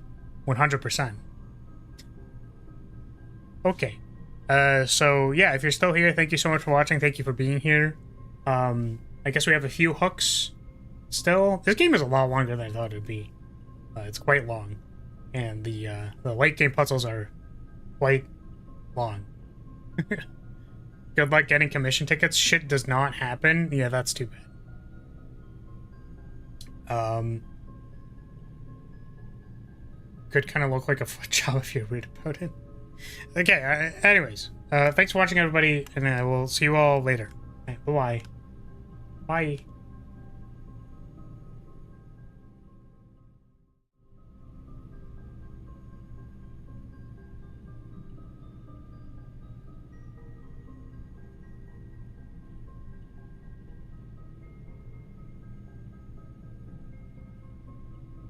100%. Okay. So, yeah, if you're still here, thank you so much for watching. Thank you for being here. I guess we have a few hooks still. This game is a lot longer than I thought it would be. It's quite long. And the late game puzzles are quite long. Good luck getting commission tickets. Shit does not happen. Yeah, that's too bad. Could kind of look like a foot job if you read about it. Okay, anyways. Thanks for watching, everybody, and I will see you all later. Right, bye-bye. Bye.